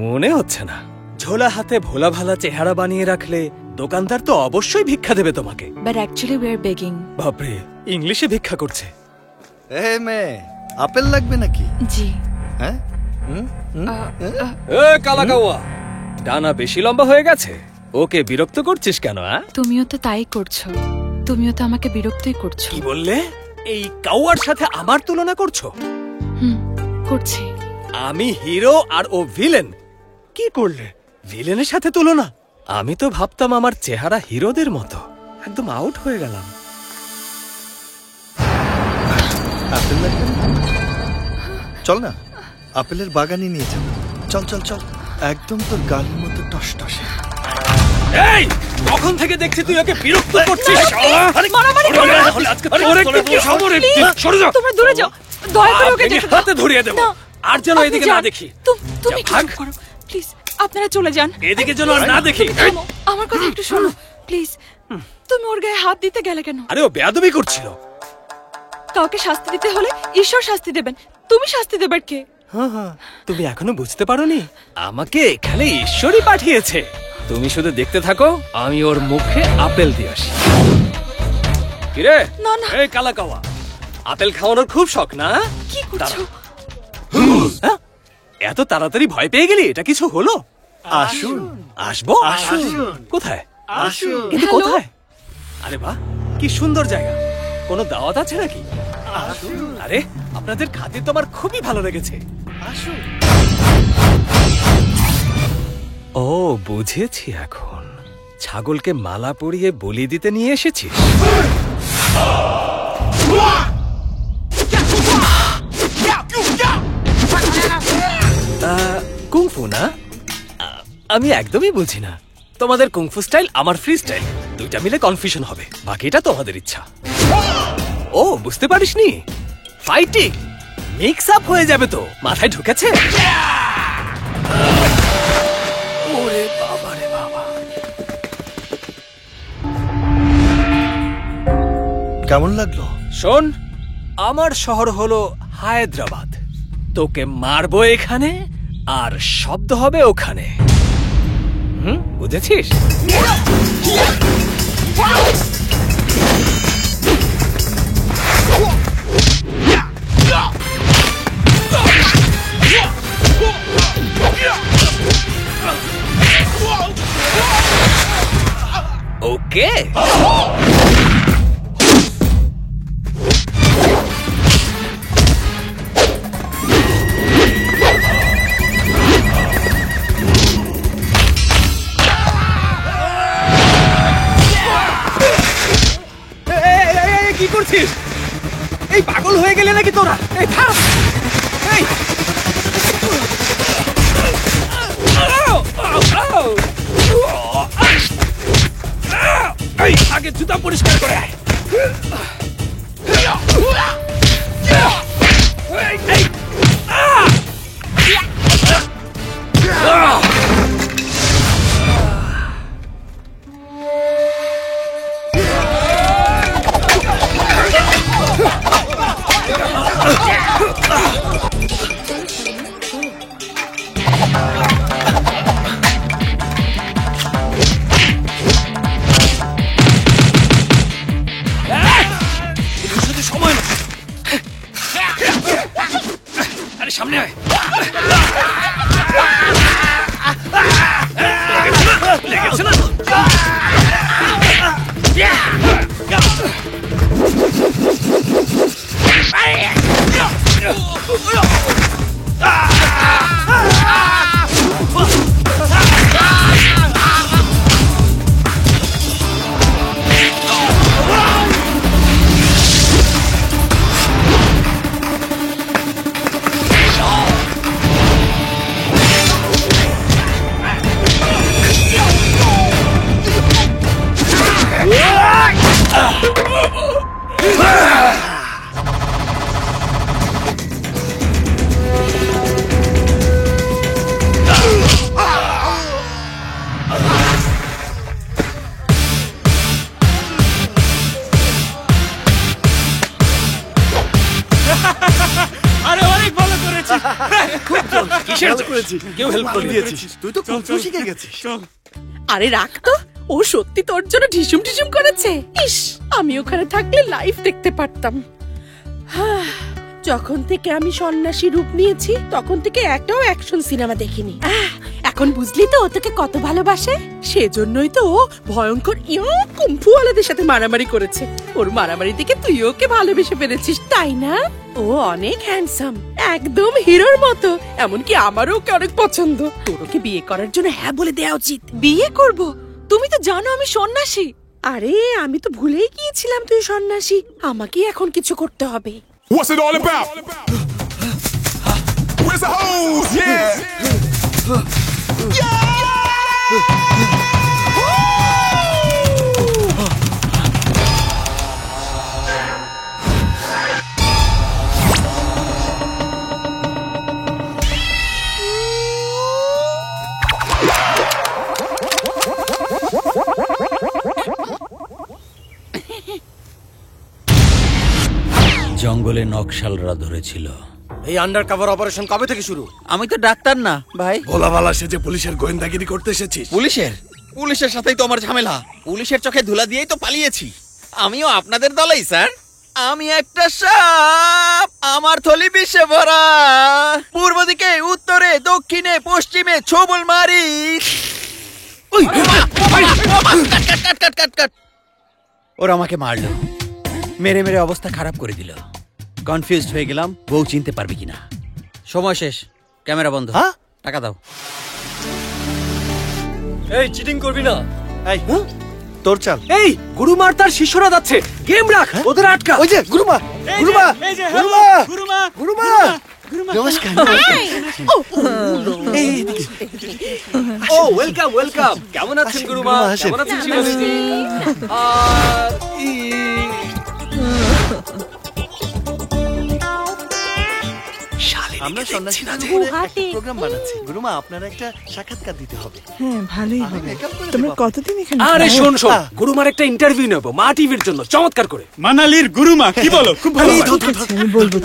মনে হচ্ছে না। ঝোলা হাতে ভোলা ভালা চেহারা বানিয়ে রাখলে দোকানদার তো অবশ্যই ভিক্ষা দেবে তোমাকে। But actually we are begging. বাপরে, ইংলিশে ভিক্ষা করছে। এ মেয়ে, আপেল লাগবে নাকি? জি। হ্যাঁ, এ কালাকাওয়া, ডানা বেশি লম্বা হয়ে গেছে। ওকে বিরক্ত করছিস কেন? তুমিও তো তাই করছো। তুমিও তো আমাকে বিরক্তই করছো। কি বললে? এই কাওয়ার সাথে আমার তুলনা করছো? করছি। আমি হিরো আর ও ভিলেন। কি করলে? ভিলেনের সাথে তুলনা? আমি তো ভাবতাম আমার চেহারা হিরোদের মতো। একদম আউট হয়ে গেলাম। আপেল লাগবে? চল না, আপেলের বাগানে নিয়ে যাব। চল চল চল, একদম তোর গালের মতো টসটসে। এই, কখন থেকে দেখছি তুই ওকে বিরক্ত করছিস? তোমরা দূরে যাও, দয়া করে ওকে যেতে দাও। হাতে ধরিয়ে দেব, আর যেন এদিকে না দেখি। তুমি একটু চুপ করো প্লিজ, আপনারা চলে যান। এদিকে যেন আর না দেখি। থামো, আমার কথা একটু শোনো প্লিজ। তুমি ওর গায়ে হাত দিতে গেলে কেন? আরে ও বেয়াদবি করছিল। কাউকে শাস্তি দিতে হলে ঈশ্বর শাস্তি দেবেন, তুমি শাস্তি দেবার কে? হ্যাঁ, তুমি এখনো বুঝতে পারোনি? আমাকে এখানে ঈশ্বরই পাঠিয়েছে। তুমি শুধু দেখতে থাকো, আমি ওর মুখে আপেল দিয়ে আসি। কিরে? না না, এই কালাকাওয়া, আপেল খাওয়ানোর খুব শখ না? কি করছো? এত তাড়াতাড়ি ভয় পেয়ে গেলি? এটা কিছু হলো? আসুন। আসবো? আসুন। কোথায়? আসুন। কিন্তু কোথায়? আরে বাহ, কি সুন্দর জায়গা। কোনো দাওয়াত আছে নাকি? আরে আপনাদের খাতির তো আমার খুবই ভালো লেগেছে। আসুন। ও বুঝেছি এখন, ছাগলকে মালা পরিয়ে বলি দিতে নিয়ে এসেছিস। কুংফু না? আমি একদমই বুঝি না। তোমাদের কুংফু স্টাইল, আমার ফ্রি স্টাইল, দুইটা মিলে কনফিউশন হবে। বাকিটা তোমাদের ইচ্ছা। ও বুঝতে পারিসনি? ফাইটিং মিক্স আপ হয়ে যাবে তো। মাথায় ঢুকেছে? ওরে বাবা রে বাবা। কেমন লাগলো? শোন, আমার শহর হলো হায়দ্রাবাদ। তোকে মারবো এখানে, আর শব্দ হবে ওখানে। বুঝেছিস? ওকে। কি করছিস? এই পাগল হয়ে গেলে নাকি তোরা? এই থাম! এই আগে জুতা পরিষ্কার করে আয়। সামনে আয়। লেগেছে না? আরে অনেক ভালো করেছিস। খুব কিসের করেছি? কেউ হেল্প করে দিয়েছিস? তুই তো কুংফু শিখে গেছিস। আরে রাখ তো, ও সত্যি তোর জন্য ঢিসুম ঢিসুম করেছে। ইস, আমি ওখানে থাকলে লাইভ দেখতে পারতাম। যখন থেকে আমি সন্ন্যাসী রূপ নিয়েছি তখন থেকে একটাও অ্যাকশন সিনেমা দেখিনি। এখন বুঝলি তো ও তোকে কত ভালোবাসে। সেজন্যই তো ও ভয়ঙ্কর কুম্ফুওয়ালাদের সাথে মারামারি করেছে। ওর মারামারি দেখে তুই ওকে ভালোবেসে পেরেছিস, তাই না? ও অনেক হ্যান্ডসাম, একদম হিরোর মতো। এমনকি আমারও ওকে অনেক পছন্দ। তোর ওকে বিয়ে করার জন্য হ্যাঁ বলে দেওয়া উচিত। বিয়ে করব? তুমি তো জানো আমি সন্ন্যাসী। আরে আমি তো ভুলেই গিয়েছিলাম তুই সন্ন্যাসী। আমাকে এখন কিছু করতে হবে। What's it all about? Where's the hose? Yeah! জঙ্গলে নকশালরা ধরেছিল। এই আন্ডার কভার অপারেশন কবে থেকে শুরু? আমি তো ডাক্তার না ভাই। ভোলাভালা সেজে পুলিশের গোয়েন্দাগিরি করতে এসেছিস? পুলিশের সাথেই তো আমার ঝামেলা। পুলিশের চোখে ধুলা দিয়েই তো পালিয়েছি। আমিও আপনাদের দলেই স্যার। আমি একটা সাপ, আমার থলি বিষে ভরা। পূর্ব দিকে, উত্তরে, দক্ষিণে, পশ্চিমে ছোবল মারি। ওরা আমাকে মারলো, মেরে মেরে অবস্থা খারাপ করে দিল। কনফিউজড হয়ে গেলাম, বউ চিনতে পারবে কিনা। সময় শেষ, ক্যামেরা বন্ধ। টাকা দাও। এই চিটিং করবি না। এই তোর চাল। এই গুরুমার তার শিষ্যরা যাচ্ছে, গেম রাখ, ওদের আটকা। ওই যে গুরুমা, গুরুমা, গুরুমা, গুরুমা, গুরুমা। নমস্কার। ও ওয়েলকাম ওয়েলকাম। কেমন আছেন গুরুমা? কেমন আছেন শিবাজি? আমরা সন্ন্যাসী প্রোগ্রাম বানাচ্ছি। গুরুমা আপনার একটা সাক্ষাৎকার দিতে হবে। হ্যাঁ ভালোই হবে। তোমরা কতদিন এখানে? আরে শোন শোন, গুরুমার একটা ইন্টারভিউ নেব মা টিভির জন্য, চমৎকার করে। মানালির গুরুমা, কি বলো? খুব ভালো। আমি বলবো।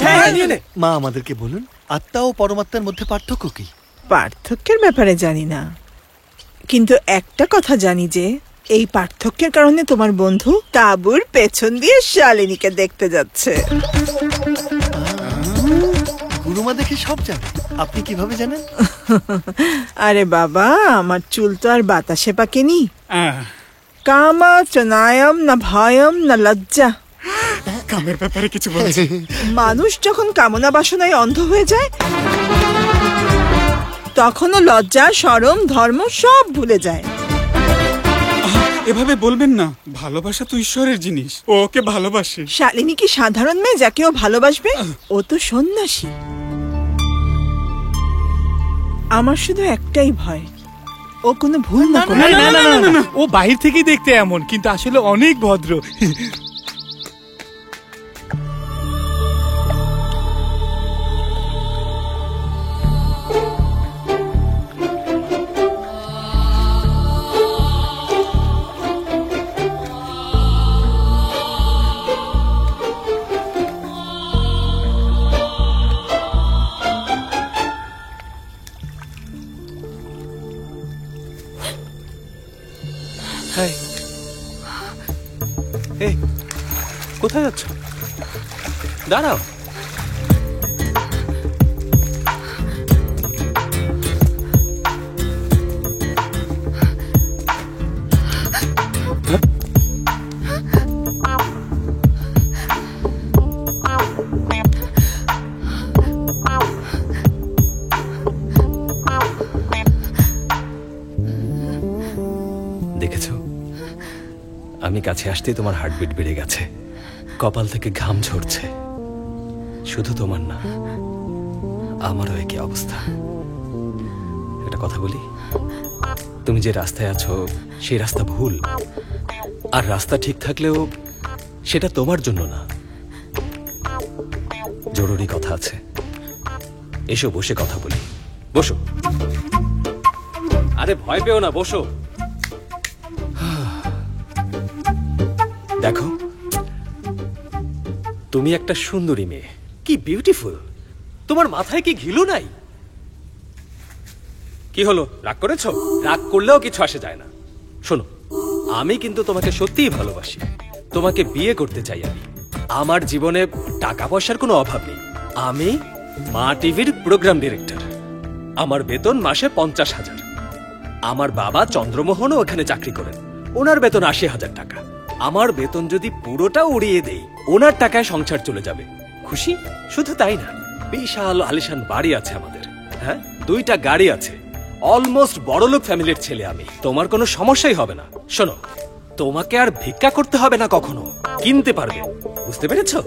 মা আমাদেরকে বলুন, আত্মা ও পরমাত্মার মধ্যে পার্থক্য কি? পার্থক্যের ব্যাপারে জানি না, কিন্তু একটা কথা জানি যে এই পার্থক্যের কারণে তোমার বন্ধু তাঁবুর পেছন দিয়ে শালিনীকে দেখতে যাচ্ছে। গুরুমা দেখে সব জানে। আপনি কিভাবে জানেন? আরে বাবা, আমার চুল তো আর বাতাসে পাকেনি। কামা চনায়ম না ভয়ম না লজ্জা। কামের ব্যাপারে কিছু বলছি। মানুষ যখন কামনা বাসনায় অন্ধ হয়ে যায়, তখনও লজ্জা, শরম, ধর্ম সব ভুলে যায়। এভাবে বলবেন না, ভালোবাসা তো ঈশ্বরের জিনিস, ও ওকে ভালোবাসে। শালিনী কি সাধারণ মেয়ে যাকে ও ভালোবাসবে? ও তো সন্ন্যাসী। আমার শুধু একটাই ভয়, ও কোনো ভুল না করে। না, ও বাহির থেকেই দেখতে এমন, কিন্তু আসলে অনেক ভদ্র। এই কোথায় যাচ্ছ? দাঁড়াও। দেখেছো, আমি কাছে আসতেই তোমার হার্টবিট বেড়ে গেছে, কপাল থেকে ঘাম ঝরছে। শুধু তোমার না, আমারও একই অবস্থা। একটা কথা বলি, তুমি যে রাস্তায় আছো সেই রাস্তা ভুল, আর রাস্তা ঠিক থাকলেও সেটা তোমার জন্য না। জরুরি কথা আছে, এসো বসে কথা বলি। বসো। আরে ভয় পেও না, বসো। দেখো, তুমি একটা সুন্দরী মেয়ে, কি বিউটিফুল। তোমার মাথায় কি ঘিলু নাই? কি হলো, রাগ করেছো? রাগ করলেও কিছু আসে যায় না। শোনো, আমি কিন্তু তোমাকে সত্যিই ভালোবাসি, তোমাকে বিয়ে করতে চাই আমি। আমার জীবনে টাকা পয়সার কোনো অভাব নেই। আমি মা টিভির প্রোগ্রাম ডিরেক্টর, আমার বেতন মাসে 50,000। আমার বাবা চন্দ্রমোহনও ওখানে চাকরি করেন, ওনার বেতন 80,000 টাকা। আমার বেতন যদি পুরোটা উড়িয়ে দেই, ওনার টাকায় সংসার চলে যাবে। খুশি? শুধু তাই না, বিশাল আলিশান বাড়ি আছে আমাদের, হ্যাঁ, 2টা গাড়ি আছে। অলমোস্ট বড়লোক ফ্যামিলির ছেলে আমি, তোমার কোনো সমস্যাই হবে না। শোনো, তোমাকে আর ভিক্ষা করতে হবে না, কখনো কিনতে পারবে। বুঝতে পেরেছো?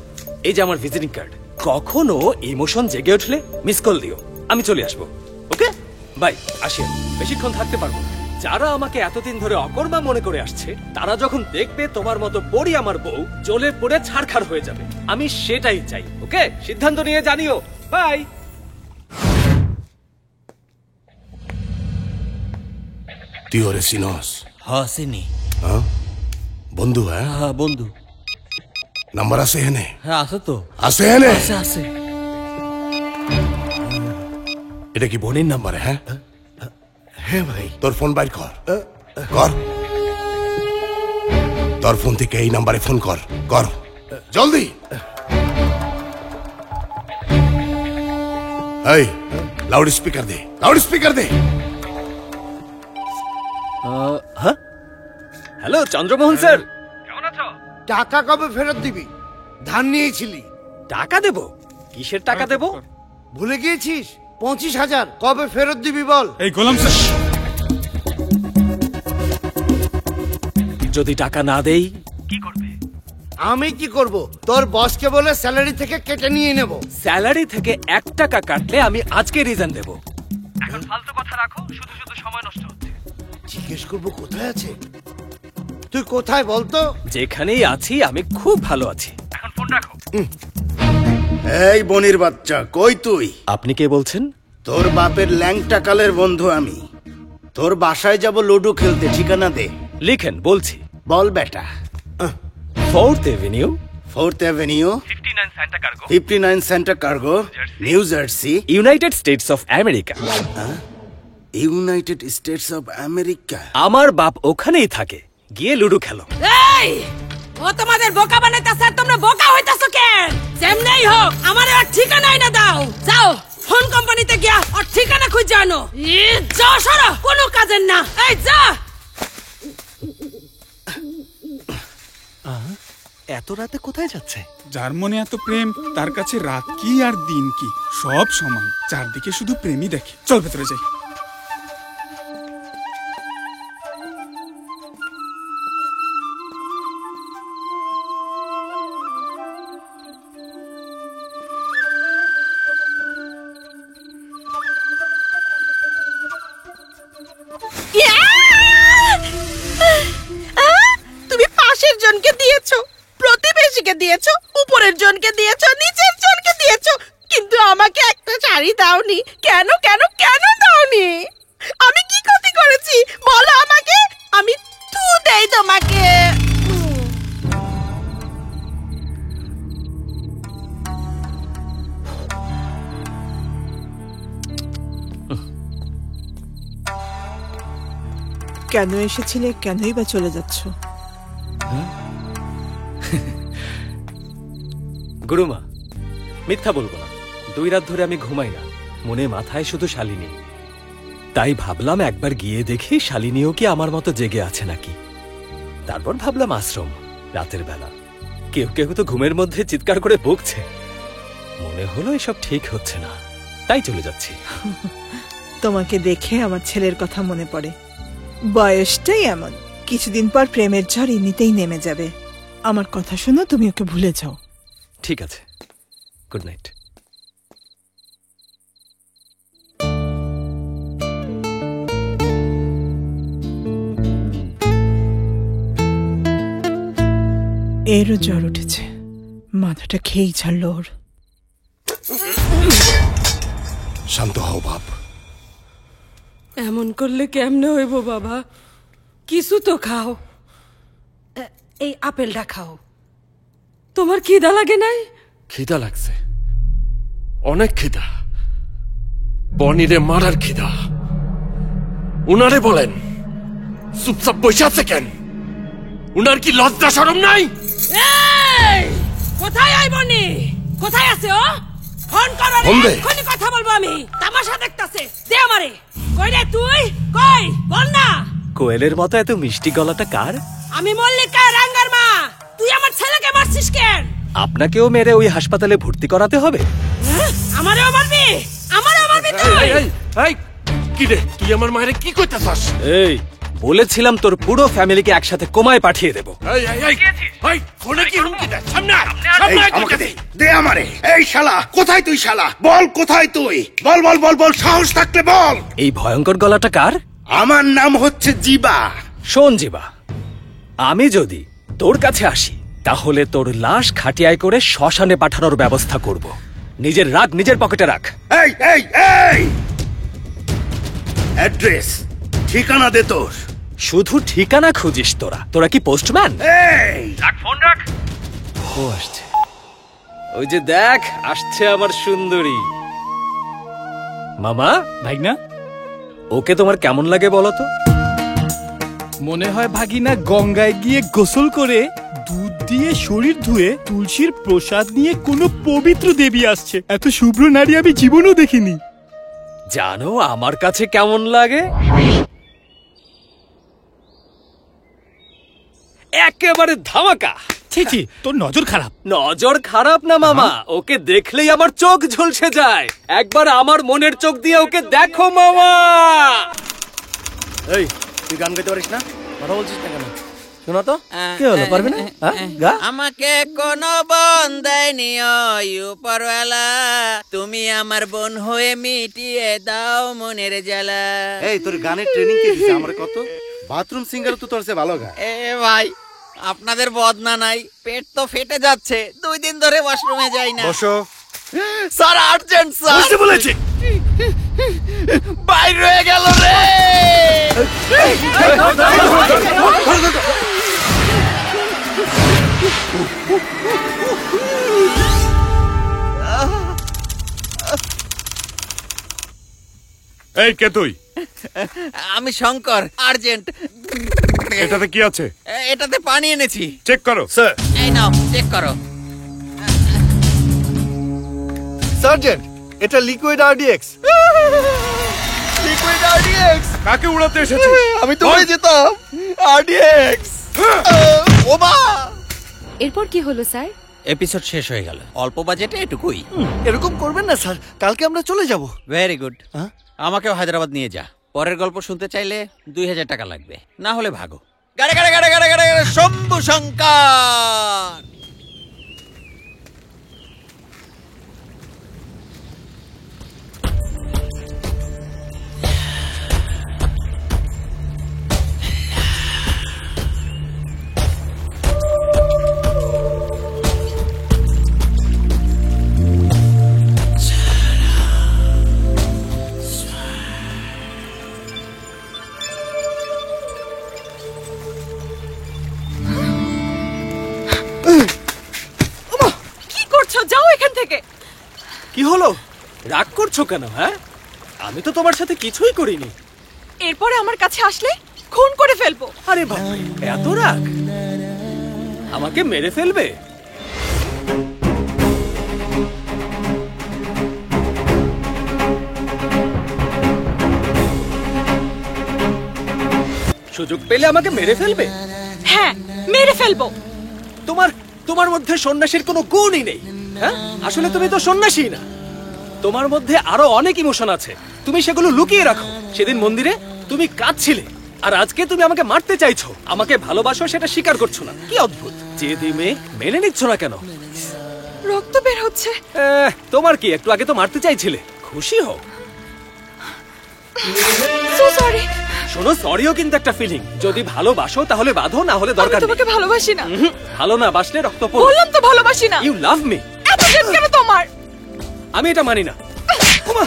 এই যে আমার ভিজিটিং কার্ড, কখনো ইমোশন জেগে উঠলে মিস কল দিও, আমি চলে আসবো। ওকে, বাই। আসি, বেশিক্ষণ থাকতে পারবো না। যারা আমাকে এতদিন ধরে অকর্মা মনে করে আসছে, তারা যখন দেখবে তোমার মতো পড়ি আমার বউ, জ্বলে পড়ে ছাড়খাড় হয়ে যাবে। আমি সেটাই চাই। ওকে, সিদ্ধান্ত নিয়ে জানিও। বাই। তুই ওরে চিনস? হ্যাঁ চিনি। বন্ধু? হ্যাঁ হ্যাঁ বন্ধু। নাম্বার আছে এখানে? হ্যাঁ আছে তো। আছে এখানে? আছে আছে। এটা কি বোনের নাম্বার? হ্যাঁ হ্যাঁ ভাই। তোর ফোন বাইর কর। কর, তোর ফোন থেকে এই নাম্বারে ফোন কর। কর জলদি। এই লাউড স্পিকার দে, লাউড স্পিকার দে। হ্যাঁ হ্যালো চন্দ্রমোহন স্যার, টাকা কবে ফেরত দিবি? ধার নিয়েছিলি। টাকা দেব? কিসের টাকা দেব? ভুলে গিয়েছিস? 25,000 কবে ফেরত দিবি বল? এই গোলাম স্যার, যদি টাকা না দেই? আমি কি করব? তোর বসকে বলে স্যালারি থেকে কেটে নিয়ে নেব। স্যালারি থেকে 1 টাকা কাটলে আমি আজকে রিজাইন দেব। এখন ফালতু কথা রাখো, শুধু শুধু সময় নষ্ট হচ্ছে। জিজ্ঞেস করবো কোথায় আছে? তুই কোথায় বলতো? যেখানেই আছি আমি খুব ভালো আছি। এখন ফোন রাখো। এই বনির বাচ্চা, কই তুই? আপনি কে বলছেন? তোর বাপের ল্যাংটা কালের বন্ধু আমি। তোর বাসায় যাব লুডো খেলতে, ঠিকানা দে। লিখেন, বলছি। বল বেটা। 4th এভিনিউ, 4th এভিনিউ, 59 সেন্টা কার্গো, New Jersey, United States of America. United States of America. আমার বাপ ওখানেই থাকে, গিয়ে লুডো খেলো। এই ও তোমাদের বোকা বানাইতাছে আর তোমরা বোকা হইতাছো কেন? যেমনেই হোক আমারে আর ঠিকানা না দাও। যাও ফোন কোম্পানিতে গিয়া আর ঠিকানা খুঁজে আনো। যাও সরো, কোনো কাজের না। এই যা। এত রাতে কোথায় যাচ্ছে? যার মনে এত প্রেম তার কাছে রাত কি আর দিন কি সব সমান। চারদিকে শুধু প্রেমই দেখে। চল ভেতরে যাই। তুমি পাশের জনকে দিয়েছো, প্রতিবেশীকে দিয়েছো, উপরের জনকে দিয়েছো, নিচের জনকে দিয়েছো, কিন্তু আমাকে একটা শাড়ি দাওনি। কেন কেন কেন দাওনি? আমি কি ক্ষতি করেছি বলো আমাকে? আমি তু দেই তোমাকে। কেন এসেছিলে, কেনই বা চলে যাচ্ছ? গুরুমা, মিথ্যা বলবো না, 2 রাত ধরে আমি ঘুমাই না, মনে মাথায় শুধু শালিনী। তাই ভাবলাম একবার গিয়ে দেখি শালিনীও কি আমার মতো জেগে আছে নাকি। তারপর ভাবলাম আশ্রম, রাতের বেলা কেউ কেউ তো ঘুমের মধ্যে চিৎকার করে বকছে। মনে হলো এসব ঠিক হচ্ছে না, তাই চলে যাচ্ছি। তোমাকে দেখে আমার ছেলের কথা মনে পড়ে। বয়সটাই এমন, কিছুদিন পর প্রেমের ঝড় এমনিতেই নেমে যাবে। আমার কথা শোনো, তুমি ওকে ভুলে যাও। ঠিক আছে, গুড নাইট। এরও জ্বর উঠেছে, মাথাটা খেয়েই ছাড়ল ওর। শান্ত হও বাপ। এমন করলে কেমনে হইব বাবা? কিছু তো খাও। এই আপেলটা খাও। তোমার খিদা লাগে নাই? খিদা লাগছে, অনেক খিদা। বনিরে মারার খিদা। উনারে বলেন চুপচাপ বসে আছে কেন? উনার কি লজ্জা শরম নাই? এই কোথায় আইবনি? কোথায় আছে ও? ফোন করো, এক্ষুনি কথা বলবো আমি। তামাশা দেখতাছে, দে আমারে। কই রে তুই? কই বল না। কোয়েলের মতো এত মিষ্টি গলাটা কার? আমি মল্লিকা রাঙ্গার মা। তুই আমার ছেলেকে মারছিস কেন? আপনাকেও মেরে ওই হাসপাতালে ভর্তি করাতে হবে? আমারেও মারবি? আমারেও মারবি তুই? এই কি রে, তুই আমার মায়েরে কি কইতাছস? এই বলেছিলাম তোর পুরো ফ্যামিলিকে একসাথে কোমায় পাঠিয়ে দেব। এই এই এই এই ফোনে কি হুমকি দেয়? সামনে আয়, সামনে আয়, আমাকে দে, দে আমারে। এই শালা, কোথায় তুই শালা? বল কোথায় তুই? বল বল বল বল, সাহস থাকলে বল। এই ভয়ঙ্কর গলাটা কার? আমার নাম হচ্ছে জিবা। শোন জিবা, আমি যদি তোর কাছে আসি তাহলে তোর লাশ খাটিয়ায় করে শ্মশানে পাঠানোর ব্যবস্থা করব। নিজের রাগ নিজের পকেটে রাখ। এই এই এই অ্যাড্রেস, ঠিকানা দে তোর। শুধু ঠিকানা খুঁজিস তোরা? তোরা কি পোস্টম্যান? এই রাখ ফোন রাখ। ও আসছে, ওই যে দেখ আসছে আমার সুন্দরী। মামা ভাই না, ওকে তোমার কেমন লাগে বলো তো? মনে হয় ভাগিনা গঙ্গায় গিয়ে গোসল করে দুধ দিয়ে শরীর ধুয়ে তুলসীর প্রসাদ নিয়ে কোনো পবিত্র দেবী আসছে। এত শুভ্র নারী আমি জীবনেও দেখিনি। জানো আমার কাছে কেমন লাগে? একেবারে ধামাকা। ছি, তোর নজর খারাপ। নজর খারাপ না মামা, ওকে দেখলেই আমার চোখ ঝলসে যায়। একবার আমার মনের চোখ দিয়ে ওকে দেখো মামা। এই তুই গান গাইতে পারিস না? কথা বলছিস না কেন? শোনা তো কি হলো, পারবি না? গা। আমাকে কোনো বোন দেয়নি ওই উপরওয়ালা, তুমি আমার বোন হয়ে মিটিয়ে দাও মনের জ্বালা। এই তোর গানের ট্রেনিং কে দিছে? আমার কত বাথরুম সিঙ্গার তো তোর চেয়ে ভালো গা। এ ভাই আপনাদের বদনা নাই, পেট তো ফেটে যাচ্ছে, 2 দিন ধরে ওয়াশরুমে যাই না। বসো। Sir urgent sir. বুঝতে বলেছি। বাইরে হয়ে গেল রে। এই কে তুই? আমি শঙ্কর, আর্জেন্ট। এটাতে কি আছে? এটাতে পানি এনেছি। চেক করো। স্যার। এই নাও চেক করো। সার্জেন্ট, এটা লিকুইড আরডিএক্স। Liquid RDX. কাকে উড়াতে এসেছিস? আমি তো হয়ে যেতাম আরডিএক্স। ওমা! এরপর কি হলো স্যার? এপিসোড শেষ হয়ে গেল। অল্প বাজেটে এটুকুই। এরকম করবেন না স্যার, কালকে আমরা চলে যাব। Very good. আমাকেও হায়দ্রাবাদ নিয়ে যা। পরের গল্প শুনতে চাইলে 2000 টাকা লাগবে, না হলে ভাগো। গাড়ে গাড়ে গাড়ে গাড়ে গাড়ে শম্ভু শঙ্কর। যাও এখান থেকে। কি হলো, রাগ করছো কেন? হ্যাঁ, আমি তো তোমার সাথে কিছুই করিনি। এরপরে আমার কাছে আসলে খুন করে ফেলবো। আরে বাবা, এত রাগ? আমাকে মেরে ফেলবে? সুযোগ পেলে আমাকে মেরে ফেলবে? হ্যাঁ, মেরে ফেলবো। তোমার মধ্যে সন্ন্যাসীর কোনো গুণই নেই। হ্যাঁ, আসলে তুমি তো সন্ন্যাসী না। তোমার মধ্যে আরো অনেক ইমোশন আছে, তুমি সেগুলো লুকিয়ে রাখো। সেদিন মন্দিরে তুমি কাঁদছিলে, আর আজকে তুমি আমাকে মারতে চাইছো। আমাকে ভালোবাসো সেটা স্বীকার করছো না। কি অদ্ভুত! যে মেয়ে মেনে নিচ্ছ না কেন? রক্ত বের হচ্ছে। তোমার কি, একটু আগে তো মারতে চাইছিলে। খুশি হও। So sorry. শোনো, সরিও কিন্তু একটা ফিলিং। যদি ভালোবাসো তাহলে বাঁধো, না হলে দরকার নেই। আমি তোমাকে ভালোবাসি না। ভালো না বাসলে রক্ত পড়ে। বললাম তো ভালোবাসি না। You love me. এত জেদ কেন তোমার? আমি এটা মানি না। ওমা,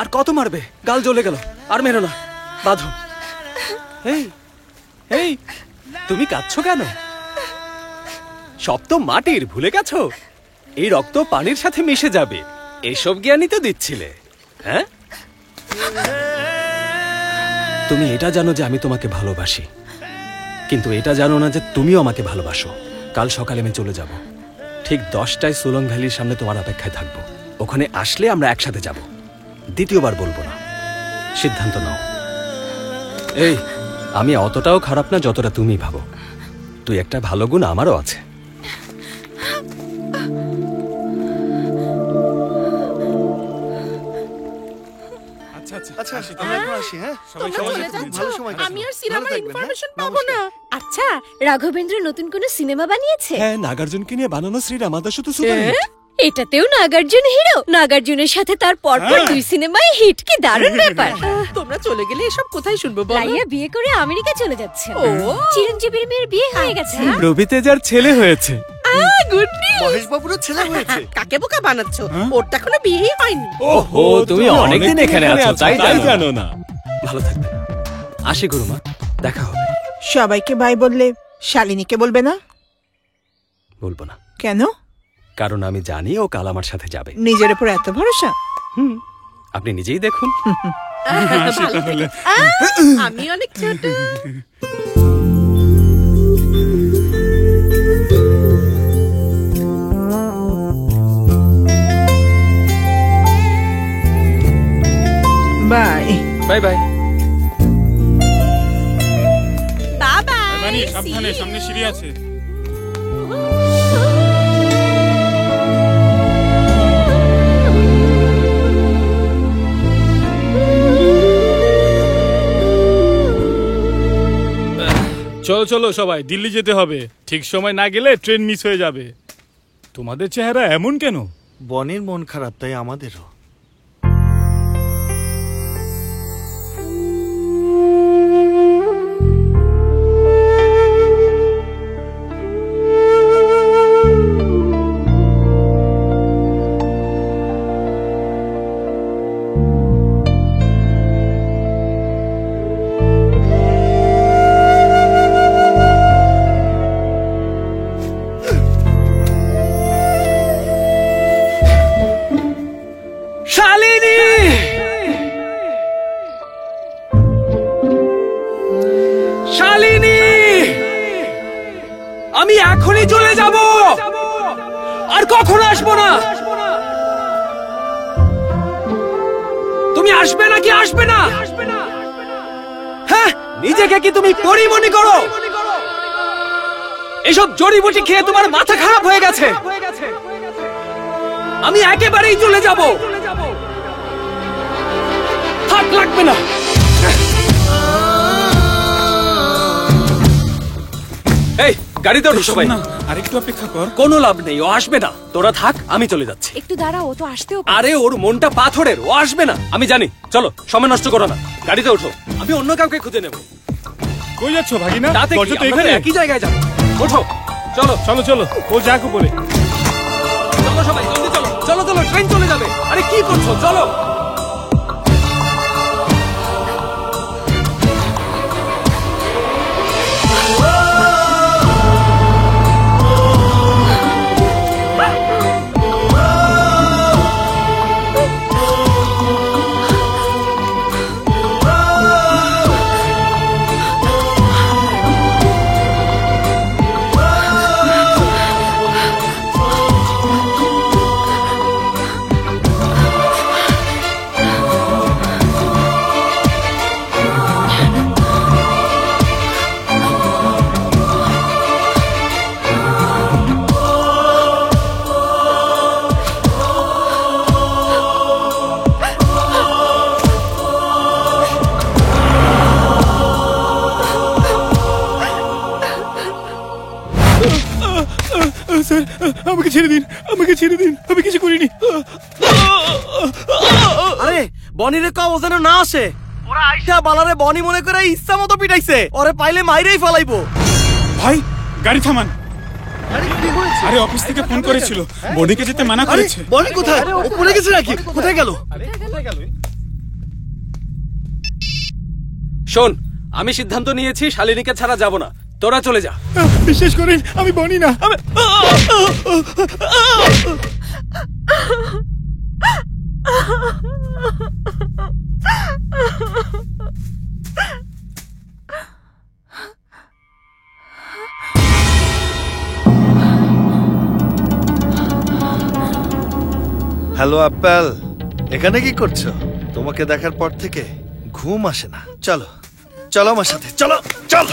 আর কত মারবে? গাল জ্বলে গেল। আর মেরো না, বাঁধো। এই এই, তুমি কাঁদছো কেন? সব তো মাটির, ভুলে গেছো? এই রক্ত পানির সাথে মিশে যাবে, এসব জ্ঞানই তো দিচ্ছিলে। হ্যাঁ, তুমি এটা জানো যে আমি তোমাকে ভালোবাসি, কিন্তু এটা জানো না যে তুমিও আমাকে ভালোবাসো। কাল সকালে আমি চলে যাব। ঠিক 10টায় সুলং ভ্যালির সামনে তোমার অপেক্ষায় থাকবো। ওখানে আসলে আমরা একসাথে যাব। দ্বিতীয়বার বলবো না। সিদ্ধান্ত নাও। এই, আমি অতটাও খারাপ না যতটা তুমি ভাবো। তুই একটা ভালো গুণ আমারও আছে। আচ্ছা, রাঘবেন্দ্র নতুন কোন সিনেমা বানিয়েছে? হ্যাঁ, নাগার্জুনকে নিয়ে বানানো শ্রী রামাদাসও তো সুপারহিট। এটাতেও নাগার্জুন হিরো। নাগার্জুনের সাথে তার পরপর 2 সিনেমায় হিট। কি দারুণ ব্যাপার। তোমরা চলে গেলে এসব কোথায় শুনবো বলো? লাইয়া বিয়ে করে আমেরিকা চলে যাচ্ছে। ও, চিরঞ্জীবীর মেয়ের বিয়ে হয়ে গেছে। রবি তেজার ছেলে হয়েছে। Good news. মহেশ বাবুরও ছেলে হয়েছে। কাকে বোকা বানাচ্ছো? ওর তো এখনো বিয়েই হয়নি। ওহো, তুমি অনেকদিন এখানে আছো, তাই জানো না। ভালো থাকবে। আসি গুরুমা, দেখা হবে। সবাইকে বাই বললে শালিনীকে বলবে না? বলবো না। কেন? কারণ আমি জানি ও কাল আমার সাথে যাবে। নিজের উপর এত ভরসা? আপনি নিজেই দেখুন। আমি অনেক ছোট। Bye bye bye. বাবা সাবধানে, সামনে সিঁড়ি আছে। চলো চলো সবাই, দিল্লি যেতে হবে। ঠিক সময় না গেলে ট্রেন মিস হয়ে যাবে। তোমাদের চেহারা এমন কেন? বনির মন খারাপ, তাই আমাদেরও। শালিনী! শালিনী! আমি এখনই চলে যাব, আর কখনো আসবো না। তুমি আসবে নাকি আসবে না? হ্যাঁ, নিজেকে কি তুমি পরী মনে করো? এসব জড়িবুটি খেয়ে তোমার মাথা খারাপ হয়ে গেছে। আমি একেবারেই চলে যাব। থাক, লাগবে না। এই গাড়িতে ওঠো সবাই। আরেকটু অপেক্ষা কর। কোনো লাভ নেই, ও আসবে না। তোরা থাক, আমি চলে যাচ্ছি। একটু দাঁড়াও, ও তো আসতেও পারে। আরে ওর মনটা পাথরের, ও আসবে না। আমি জানি। চলো, সময় নষ্ট করো না, গাড়িতে ওঠো। আমি অন্য কাউকে খুঁজে নেব। কই যাচ্ছ ভাগিনা? তাতে কি, দরজা তো আমরা এখানে। একই জায়গায় যাবো। ওঠো, চলো চলো চলো, ও যাক উপরে। চলো সবাই, জলদি চলো। চলো চলো, ট্রেন চলে যাবে। আরে কি করছো? চলো। স্যার, আমাকে ছেড়ে দিন, আমাকে ছেড়ে দিন, আমি কিছু করিনি। আরে বনির কবজ যেন না আসে। ওরা আইসা বালারে বনি মনে করে ইচ্ছা মতো পিটাইছে। ওরে পাইলে মাইরেই ফেলাইবো। ভাই, গাড়ি থামান। আরে অফিস থেকে ফোন করেছিল, বনিকে যেতে মানা করেছে। বনি কোথায়? ও পড়ে গেছে নাকি? কোথায় গেল? শোন, আমি সিদ্ধান্ত নিয়েছি, শালিনীকে ছাড়া যাব না। তোরা চলে যা। বিশ্বাস করেন, আমি বনি না। হ্যালো অ্যাপেল, এখানে কি করছো? তোমাকে দেখার পর থেকে ঘুম আসে না। চলো চলো আমার সাথে, চলো চলো।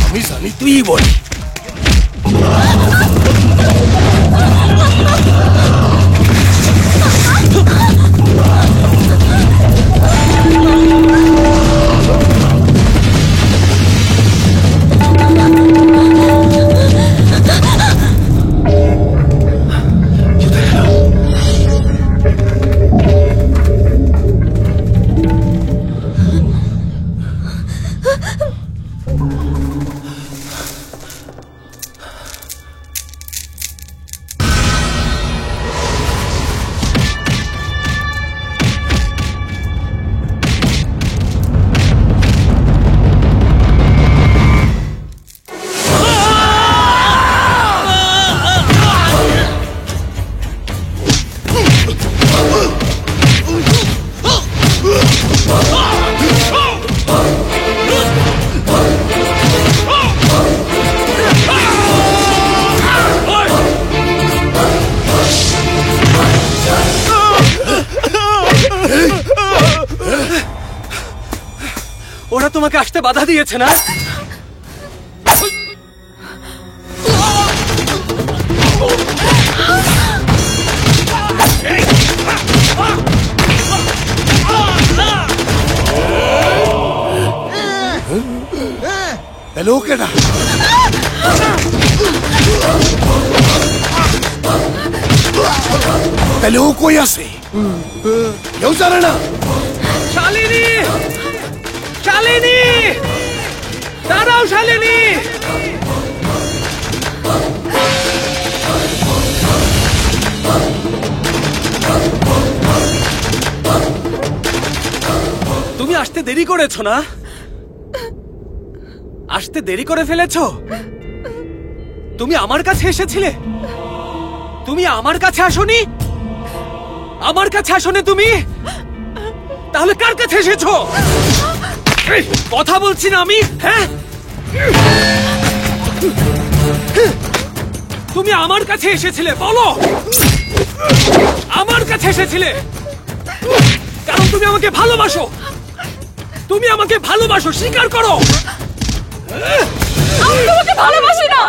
আমি জানি তুই বলি। তোমাকে আসতে বাধা দিয়েছে না? তাহলে ওকে না, তাহলে ও কই আছে কেউ জানে না। শালিনী, শালিনী, দাঁড়াও শালিনী। তুমি আসতে দেরি করেছো না? আসতে দেরি করে ফেলেছো? তুমি আমার কাছে এসেছিলে? তুমি আমার কাছে আসোনি? আমার কাছে আসোনি তুমি? তাহলে কার কাছে এসেছো? কথা বলছি না আমি? হ্যাঁ, তুমি আমার কাছে এসেছিলে, বলো আমার কাছে এসেছিলে কারণ তুমি আমাকে ভালোবাসো। তুমি আমাকে ভালোবাসো, স্বীকার করো। আমি তোমাকে ভালোবাসি না।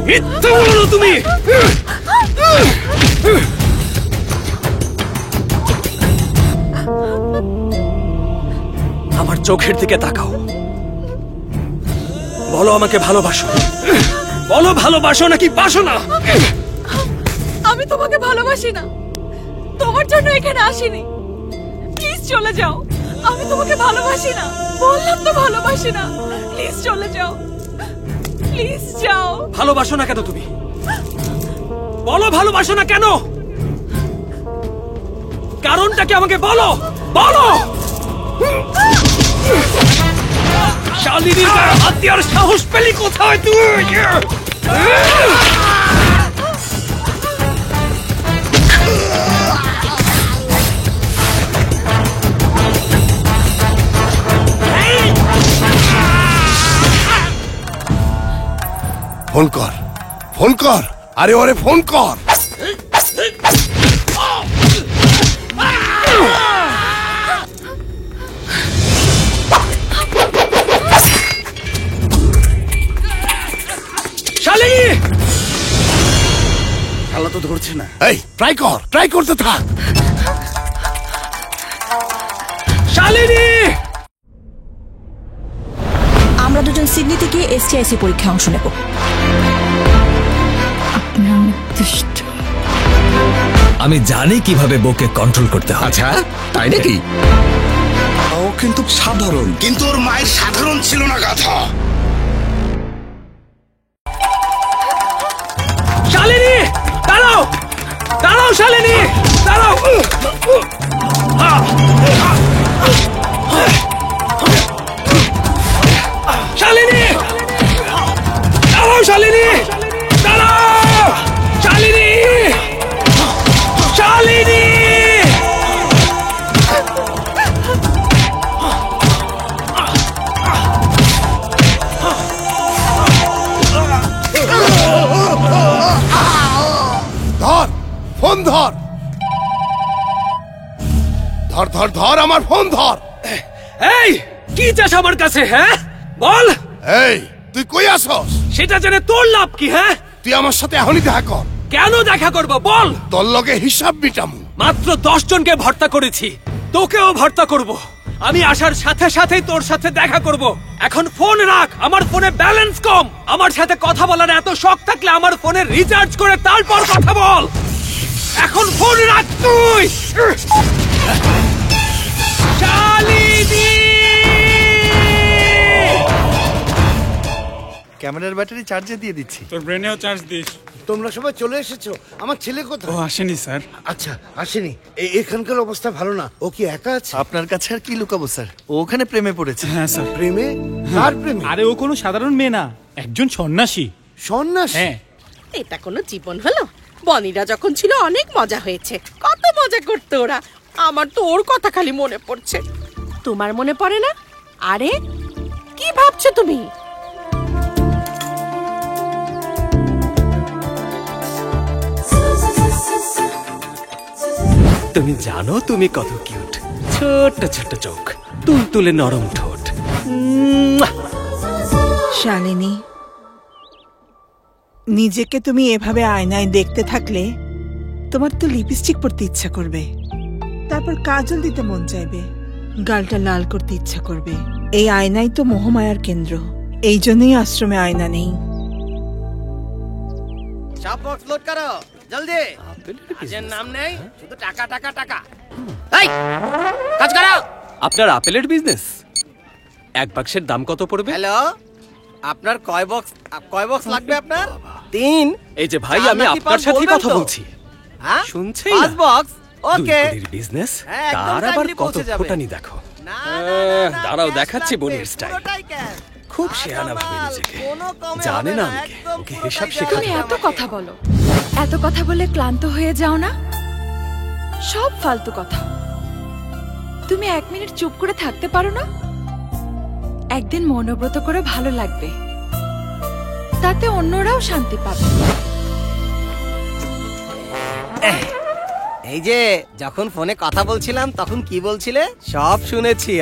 মিথ্যা বলো তুমি। আমার চোখের দিকে তাকাও, বলো আমাকে ভালোবাসো। বলো ভালোবাসো নাকি বাসো না? আমি তোমাকে ভালোবাসি না, তোমার জন্য এখানে আসিনি। প্লিজ চলে যাও। আমি তোমাকে ভালোবাসি না, বললাম তো ভালোবাসি না। প্লিজ চলে যাও, প্লিজ যাও। ভালোবাসো না কেন তুমি? বলো ভালোবাসো না কেন? কারণটা কি আমাকে বলো, বলো। শালিনীর গায়ে হাত দেওয়ার সাহস পেলি কোথায় তুই? ফোন কর, ফোন কর, আরে ওরে ফোন কর। শালিনী! শালা তো ধরছে না। এই ট্রাই কর, ট্রাই করতে থাক। শালিনী! আমরা দুজন সিডনিতে গিয়ে এসটিআইসি পরীক্ষায় অংশ নেব। আমি জানি কিভাবে বউকে কন্ট্রোল করতে হয়। আচ্ছা, তাই নাকি? ও কিন্তু সাধারণ, কিন্তু ওর মায়ের সাধারণ ছিল না গাধা। শালিনী দাঁড়াও, দাঁড়াও শালিনী দাঁড়াও। শালিনী দাঁড়াও, শালিনী দাঁড়াও, শালিনী, শালিনী। ধর ফোন, ধর ধর ধর ধর, আমার ফোন ধর। এই কি চাস আমার কাছে? হ্যাঁ বল। এই তুই কই আসস? সেটা জেনে তোর লাভ কি? হ্যাঁ, তুই আমার সাথে এখনই দেখা কর। কেন দেখা করবো বল? তোর লগে হিসাব মিটামু। মাত্র 10 জনকে ভর্তা করেছি, তোকেও ভর্তা করব। আমি আসার সাথে সাথেই তোর সাথে দেখা করব। এখন ফোন রাখ, আমার ফোনে ব্যালেন্স কম। আমার সাথে কথা বলার এত শখ থাকলে আমার ফোনে রিচার্জ করে তারপর কথা বল। এখন ফোন রাখ তুই। শালিনী! ক্যামেরার ব্যাটারি চার্জে দিয়ে দিচ্ছি। তোর ব্রেনেও চার্জ দিস। তোমরা সবাই চলে এসেছো। আমার ছেলে কোথায়? ও আসেনি স্যার। আচ্ছা, আসেনি। এখানকার অবস্থা ভালো না। ও কি একা আছে? আপনার কাছে আর কি লুকাবো স্যার, ও ওখানে প্রেমে পড়েছে। হ্যাঁ স্যার। প্রেমে? কার প্রেমে? আরে ও কোনো সাধারণ মেয়ে না, একজন সন্ন্যাসী। সন্ন্যাসী? হ্যাঁ। এটা কোনো জীবন হলো? বনিরা যখন ছিল অনেক মজা হয়েছে, কত মজা করতো ওরা। আমার তো ওর কথা খালি মনে পড়ছে। তোমার মনে পড়ে না? আরে কি ভাবছো তুমি? তুমি জানো তুমি কত কিউট, ছোট্ট ছোট্ট চোখ, তুলতুলে নরম ঠোঁট। শালিনী, নিজেকে তুমি এভাবে আয়নায় দেখতে থাকলে তোমার তো লিপস্টিক পরতে ইচ্ছা করবে, তারপর কাজল দিতে মন চাইবে, গালটা লাল করতে ইচ্ছা করবে। এই আয়নাই তো মোহমায়ার কেন্দ্র, এই জন্যই আশ্রমে আয়না নেই। সব বক্স লোড করো জলদি। কাজের নাম নেই, শুধু টাকা টাকা টাকা। এই কাজ করো। আপনার আপেলের বিজনেস? এক বাক্সের দাম কত পড়বে? হ্যালো, আপনার কয় বক্স লাগবে আপনার? 3। এই যে ভাই, আমি আপনার সাথে কথা বলছি, শুনছেই না? 5 বক্স। ওকে, বিজনেস তার আবার কত ফোটানি দেখো। দাঁড়াও দেখাচ্ছি বোনের স্টাইল। খুব শেয়ানা ভাবে নিজেকে, জানে না আমি কে, ওকে হিসাব শেখাতে। তুমি এত কথা বলো, এত কথা বলে ক্লান্ত হয়ে যাও না? সব ফালতু কথা। তুমি 1 মিনিট চুপ করে থাকতে পারো না? একদিন মনোব্রত করে ভালো লাগবে, তাতে অন্যরাও শান্তি পাবে। এই যে যখন ফোনে কথা বলছিলাম তখন কি বলছিলে সব শুনেছি।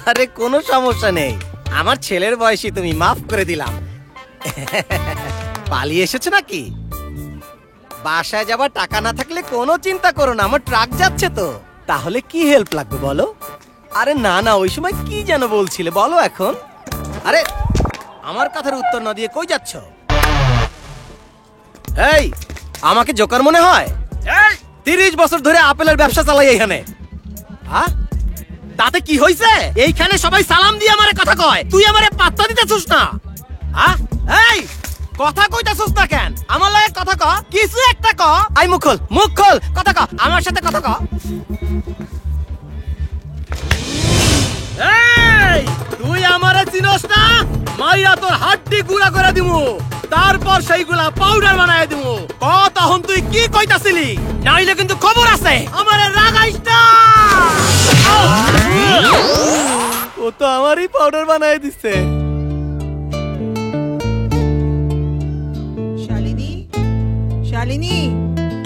আরে কোনো সমস্যা নেই, আমার ছেলের বয়সী তুমি, মাফ করে দিলাম। পালিয়ে এসেছো নাকি? বাসায় যাবার টাকা না থাকলে কোনো চিন্তা করো না, আমার ট্রাক যাচ্ছে তো। তাহলে কি হেল্প লাগবে বলো? আরে না না, ওই সময় কি যেন বলছিলে বলো এখন। আরে আমার কথার উত্তর না দিয়ে কই যাচ্ছ? এই আমাকে জোকার মনে হয়? 30 বছর ধরে আপেলের ব্যবসা চালাই এখানে। তাতে কি হইছে? এইখানে সবাই সালাম দিয়ে আমারে কথা কয়, তুই আমারে পাত্তা দিতেছস না। এই কথা কইতাছস না কেন? আমার লাগে কথা ক, কিছু একটা ক। আই মুখ খোল, কথা ক, আমার সাথে কথা ক। এই তুই আমারে চিনস না? মাইয়া তোর হাড্ডি গুঁড়া করে দিমু, তারপর সেইগুলা পাউডার বানায় দিমু। তখন তুই কি কইতাছিলি? নাইলে কিন্তু খবর আছে, আমারে রাগাইস না। ও তো আমারই পাউডার বানায় দিচ্ছে। শালিনী,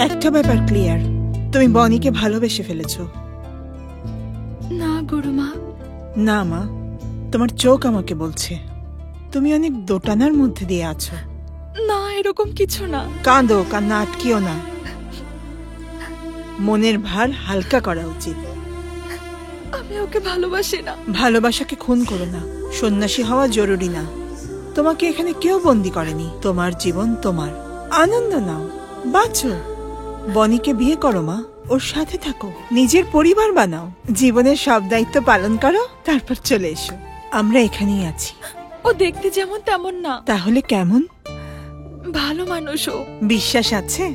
একটা ব্যাপার ক্লিয়ার, তুমি বনিকে ভালোবেসে ফেলেছো। না গুরুমা। না মা, তোমার চোখ আমাকে বলছে তুমি অনেক দোটানার মধ্যে দিয়ে আছো। না, এরকম কিছু না। কাঁদো, কান্না আটকিও না, মনের ভার হালকা করা উচিত। আমি ওকে ভালোবাসি না। ভালোবাসাকে খুন করো না, সন্ন্যাসী হওয়া জরুরি না। তোমাকে এখানে কেউ বন্দি করেনি, তোমার জীবন তোমার, আনন্দ নাও, বাঁচো। বনিকে বিয়ে করো মা, ওর সাথে থাকো, নিজের পরিবার বানাও, জীবনের সব দায়িত্ব পালন করো, তারপর চলে এসো। আমরা এখানেই আছি। ও দেখতে যেমন তেমন না। তাহলে কেমন? ভালো মানুষ ও। বিশ্বাস আছে?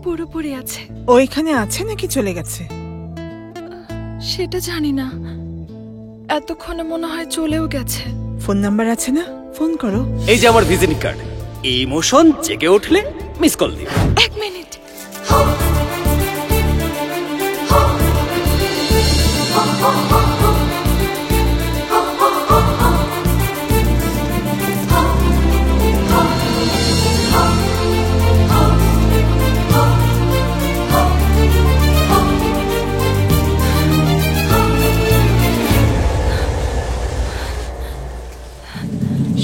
পুরোপুরি আছে। ও এখানে আছে নাকি চলে গেছে? সেটা জানি না, এতক্ষণে মনে হয় চলেও গেছে। ফোন নাম্বার আছে না? ফোন করো। এই যে আমার ভিজিটিং কার্ড, ইমোশন জেগে উঠলে মিস কল দিও। 1 মিনিট।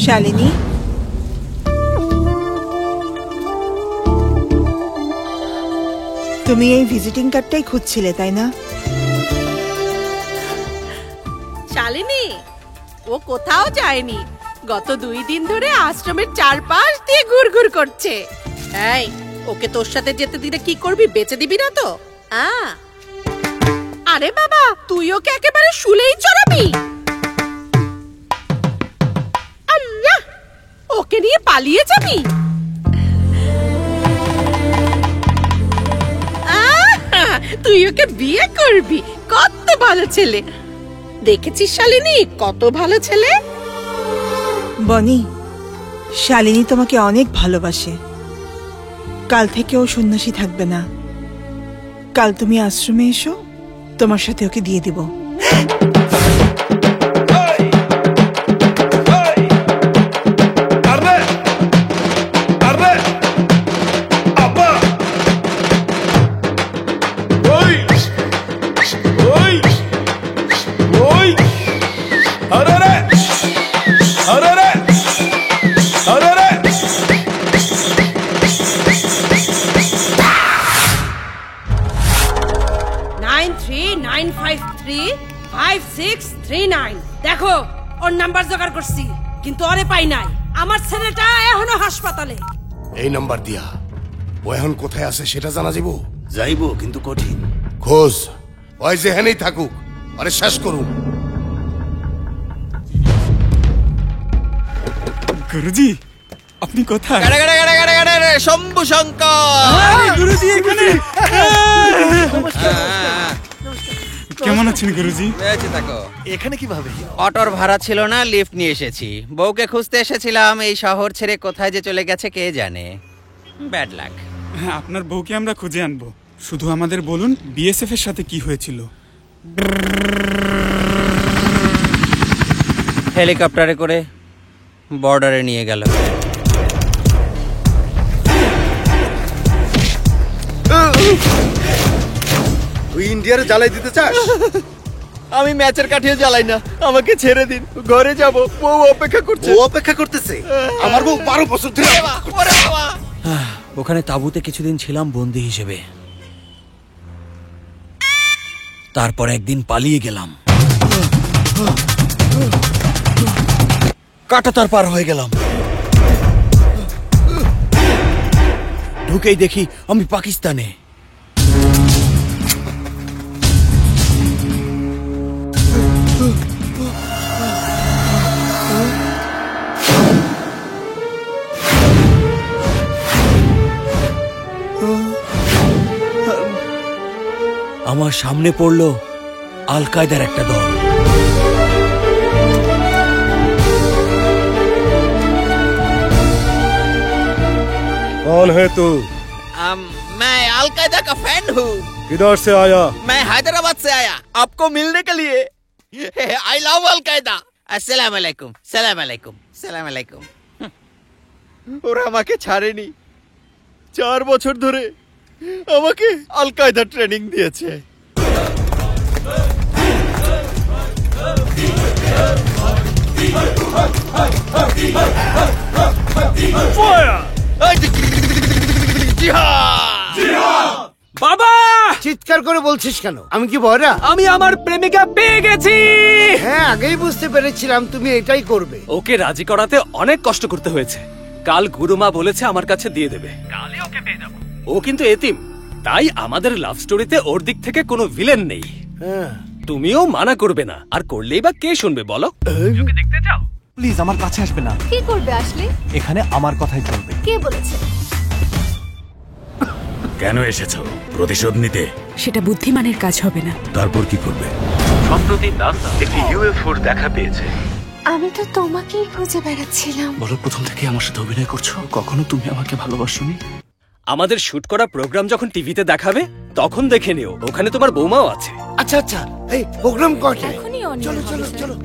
শালিনী, তুমি এই ভিজিটিং কার্ডটাই খুঁজছিলে তাই না? শালিনী, ও কোথাও যায়নি, গত 2 দিন ধরে আশ্রমের চারপাশ দিয়ে ঘুরঘুর করছে। এই ওকে তোর সাথে যেতে দিলে কি করবি? বেচে দিবি না তো? আরে বাবা, তুই ওকে একেবারে শুলেই চড়াবি? আল্লাহ, ওকে নিয়ে পালিয়ে যাবি? তুই ওকে বিয়ে করবি? কত ভালো ছেলে, দেখেছিস শালিনী, কত ভালো ছেলে। বনি, শালিনী তোমাকে অনেক ভালোবাসে। কাল থেকে ও সন্ন্যাসী থাকবে না, কাল তুমি আশ্রমে এসো, তোমার সাথে ওকে দিয়ে দিব। 9535639। দেখো ওর নাম্বার জোগাড় করছি, কিন্তু ওরে পাই নাই। আমার ছেলেটা এখনো হাসপাতালে। এই নাম্বার দিয়া ও এখন কোথায় আছে সেটা জানা যাবো? যাইবো, কিন্তু কঠিন। খোঁজ, ওই যেখানেই থাকুক আরে শেষ করুন। গুরুজি আপনি কোথায়? শম্ভু শঙ্কর। গুরুজি এখানে। কেমন আছেন গুরুজি? বেঁচে থাকো। এখানে কিভাবে? অটোর ভাড়া ছিল না, লিফট নিয়ে এসেছি। বউকে খুঁজতে এসেছিলাম, এই শহর ছেড়ে কোথায় যে চলে গেছে কে জানে। Bad luck. হ্যাঁ, আপনার বউকে আমরা খুঁজে আনবো। শুধু আমাদের বলুন বিএসএফ এর সাথে কি হয়েছিল। হেলিকপ্টারে করে বর্ডারে নিয়ে গেল। তুই ইন্ডিয়ারে জ্বালাই দিতে চাস? আমি ম্যাচের কাঠিয়ে জ্বালাই না, আমাকে ছেড়ে দিন, ঘরে যাব। বউ অপেক্ষা করছে। ও অপেক্ষা করতেছে? আমার বউ 12 বছর ধরে। ওখানে তাঁবুতে কিছুদিন ছিলাম বন্দী হিসেবে। তারপর একদিন পালিয়ে গেলাম, কাঁটাতার পার হয়ে গেলাম। ঢুকেই দেখি আমি পাকিস্তানে। আমার সামনে পড়ল আল কায়দার একটা দল। कौन है तू? मैं अल कायदा का फैन हूँ। किधर से आया? मैं हैदराबाद से आया आपको मिलने के लिए। आई लव अल कायदा। अस्सलाम वालेकुम, सलाम वालेकुम, सलाम वालेकुम। ওরা আমাকে ছাড়েনি, 4 বছর ধরে আমাকে আল কায়দা ট্রেনিং দিয়েছে। বাবা চিৎকার করে বলছিস কেন? আমি কি বড়া? আমি আমার প্রেমিকা পেয়ে গেছি। হ্যাঁ, আগেই বুঝতে পেরেছিলাম তুমি এটাই করবে। ওকে রাজি করাতে অনেক কষ্ট করতে হয়েছে। কাল গুরুমা বলেছে আমার কাছে দিয়ে দেবে। কালই ওকে পেয়ে যাব। ও কিন্তু এতিম, তাই আমাদের লাভ স্টোরিতে ওর দিক থেকে কোনো ভিলেন নেই। তুমিও মানা করবে না, আর করলেই বা কে শুনবে বলো? ওকে দেখতে চাও? প্লিজ আমার কাছে আসবে না। কি করবে আসলে? এখানে আমার কথাই চলবে। কে বলেছে? কেন এসেছো? প্রতিশোধ নিতে? সেটা বুদ্ধিমানের কাজ হবে না। তারপর কি করবে? সম্প্রতি নাসা একটি ইউএফওর দেখা পেয়েছে। আমি তো তোমাকেই খুঁজে বেড়াচ্ছিলাম। বলো, প্রথম থেকে আমার সাথে অভিনয় করছো? কখনো তুমি আমাকে ভালোবাসোনি? আমাদের শুট করা প্রোগ্রাম যখন টিভিতে দেখাবে তখন দেখে নিও, ওখানে তোমার বৌমাও আছে। আচ্ছা আচ্ছা, এই প্রোগ্রাম কয়টায়? চলো চলো চলো।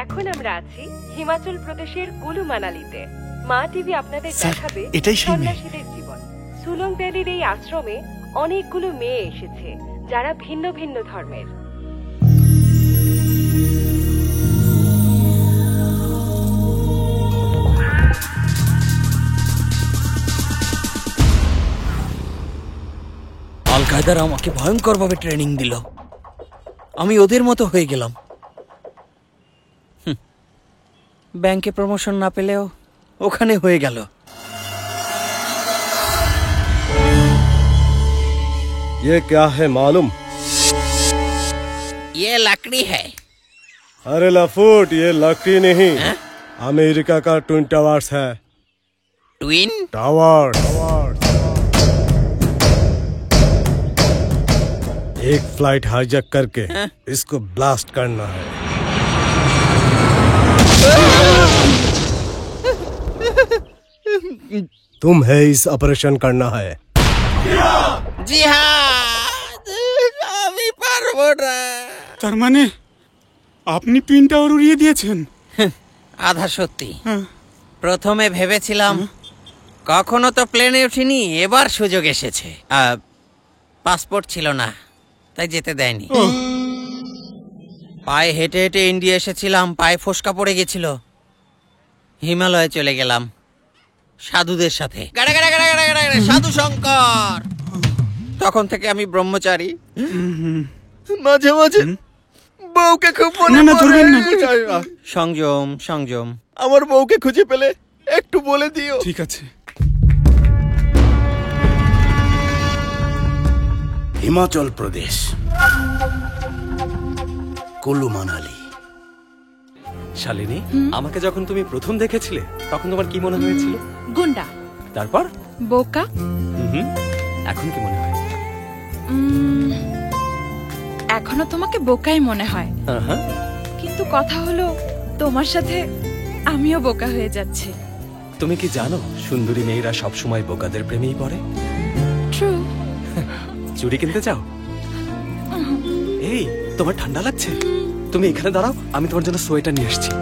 এখন আমরা আছি হিমাচল প্রদেশের কুলু মানালিতে। মা টিভি আপনাদের স্যার, দেখাবে এটাই সেই মেয়ে। সন্ন্যাসীদের জীবন। সুলং ভ্যালির এই আশ্রমে অনেকগুলো মেয়ে এসেছে যারা ভিন্ন ভিন্ন ধর্মের। আল কায়দার আমাকে ভয়ঙ্কর ভাবে ট্রেনিং দিল, আমি ওদের মতো হয়ে গেলাম। ব্যাংকে প্রমোশন না পেলেও ওখানে হয়ে গেল। ये क्या है मालूम? ये लकड़ी है। अरे लफूट, ये लकड़ी नहीं, अमेरिका का ट्विन टावर्स है। Twin tower. एक फ्लाइट हाईजैक करके इसको ब्लास्ट करना है। तुम्हें इस ऑपरेशन करना है। জি হ্যাঁ, আমি পারবো না। তার মানে আপনি টুইন টাওয়ার উড়িয়ে দিয়েছেন? আধা সত্যি। প্রথমে ভেবেছিলাম কখনো তো প্লেনে উঠিনি, এবার সুযোগ এসেছে। পাসপোর্ট ছিল না, তাই যেতে দেয়নি। পায়ে হেঁটে হেঁটে ইন্ডিয়া এসেছিলাম, পায়ে ফোসকা পড়ে গেছিল। হিমালয়ে চলে গেলাম সাধুদের সাথে। সাধু শঙ্কর। তখন থেকে আমি ব্রহ্মচারী। মাঝে মাঝে বউকে খুব মনে পড়ে। সংযম সংযম। আমার বউকে খুঁজে পেলে একটু বলে দিও। ঠিক আছে। হিমাচল প্রদেশ, কুলু মানালি। শালিনী, আমাকে যখন তুমি প্রথম দেখেছিলে তখন তোমার কি মনে হয়েছিল? গুন্ডা। তারপর? বোকা। এখন কি মনে হয়? এখনো তোমাকে বোকাই মনে হয়, কিন্তু কথা হলো তোমার সাথে আমিও বোকা হয়ে যাচ্ছি। তুমি কি জানো সুন্দরী মেয়েরা সব সময় বোকাদের প্রেমেই পড়ে? ট্রু। চুড়ি কিনতে চাও? এই, তোমার ঠান্ডা লাগছে? তুমি এখানে দাঁড়াও, আমি তোমার জন্য সোয়েটার নিয়ে আসছি।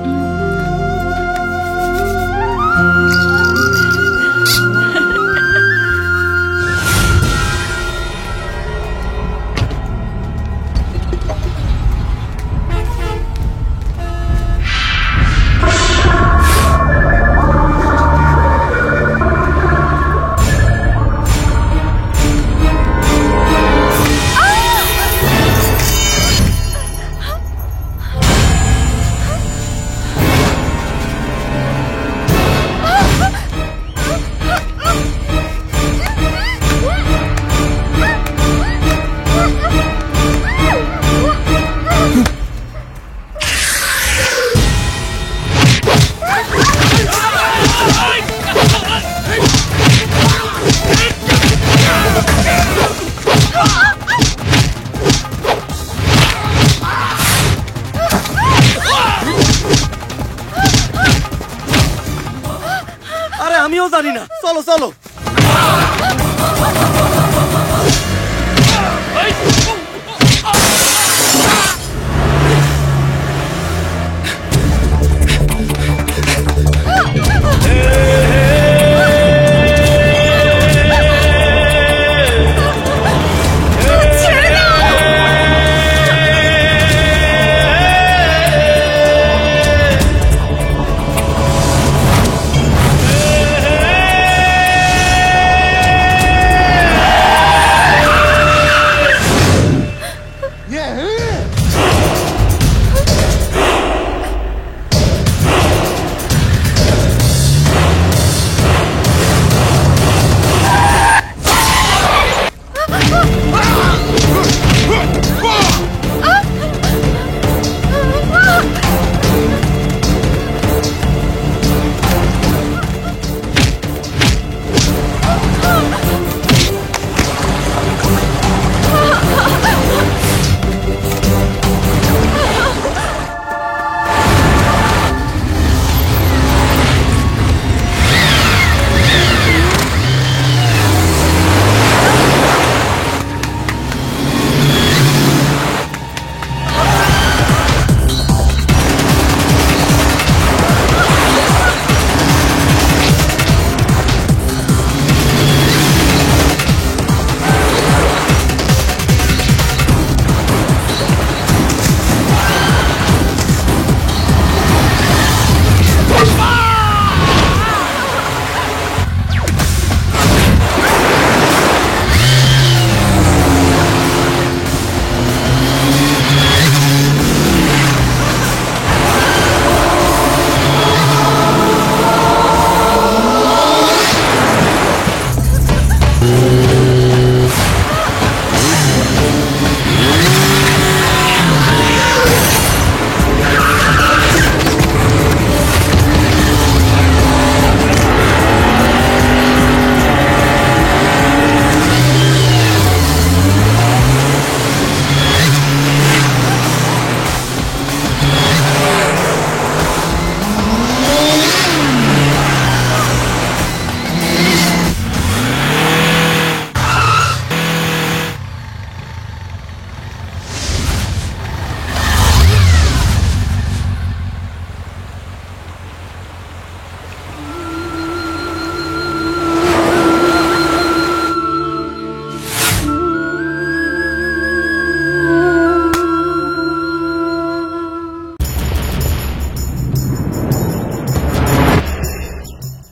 আমিও জানি না, চলো চলো।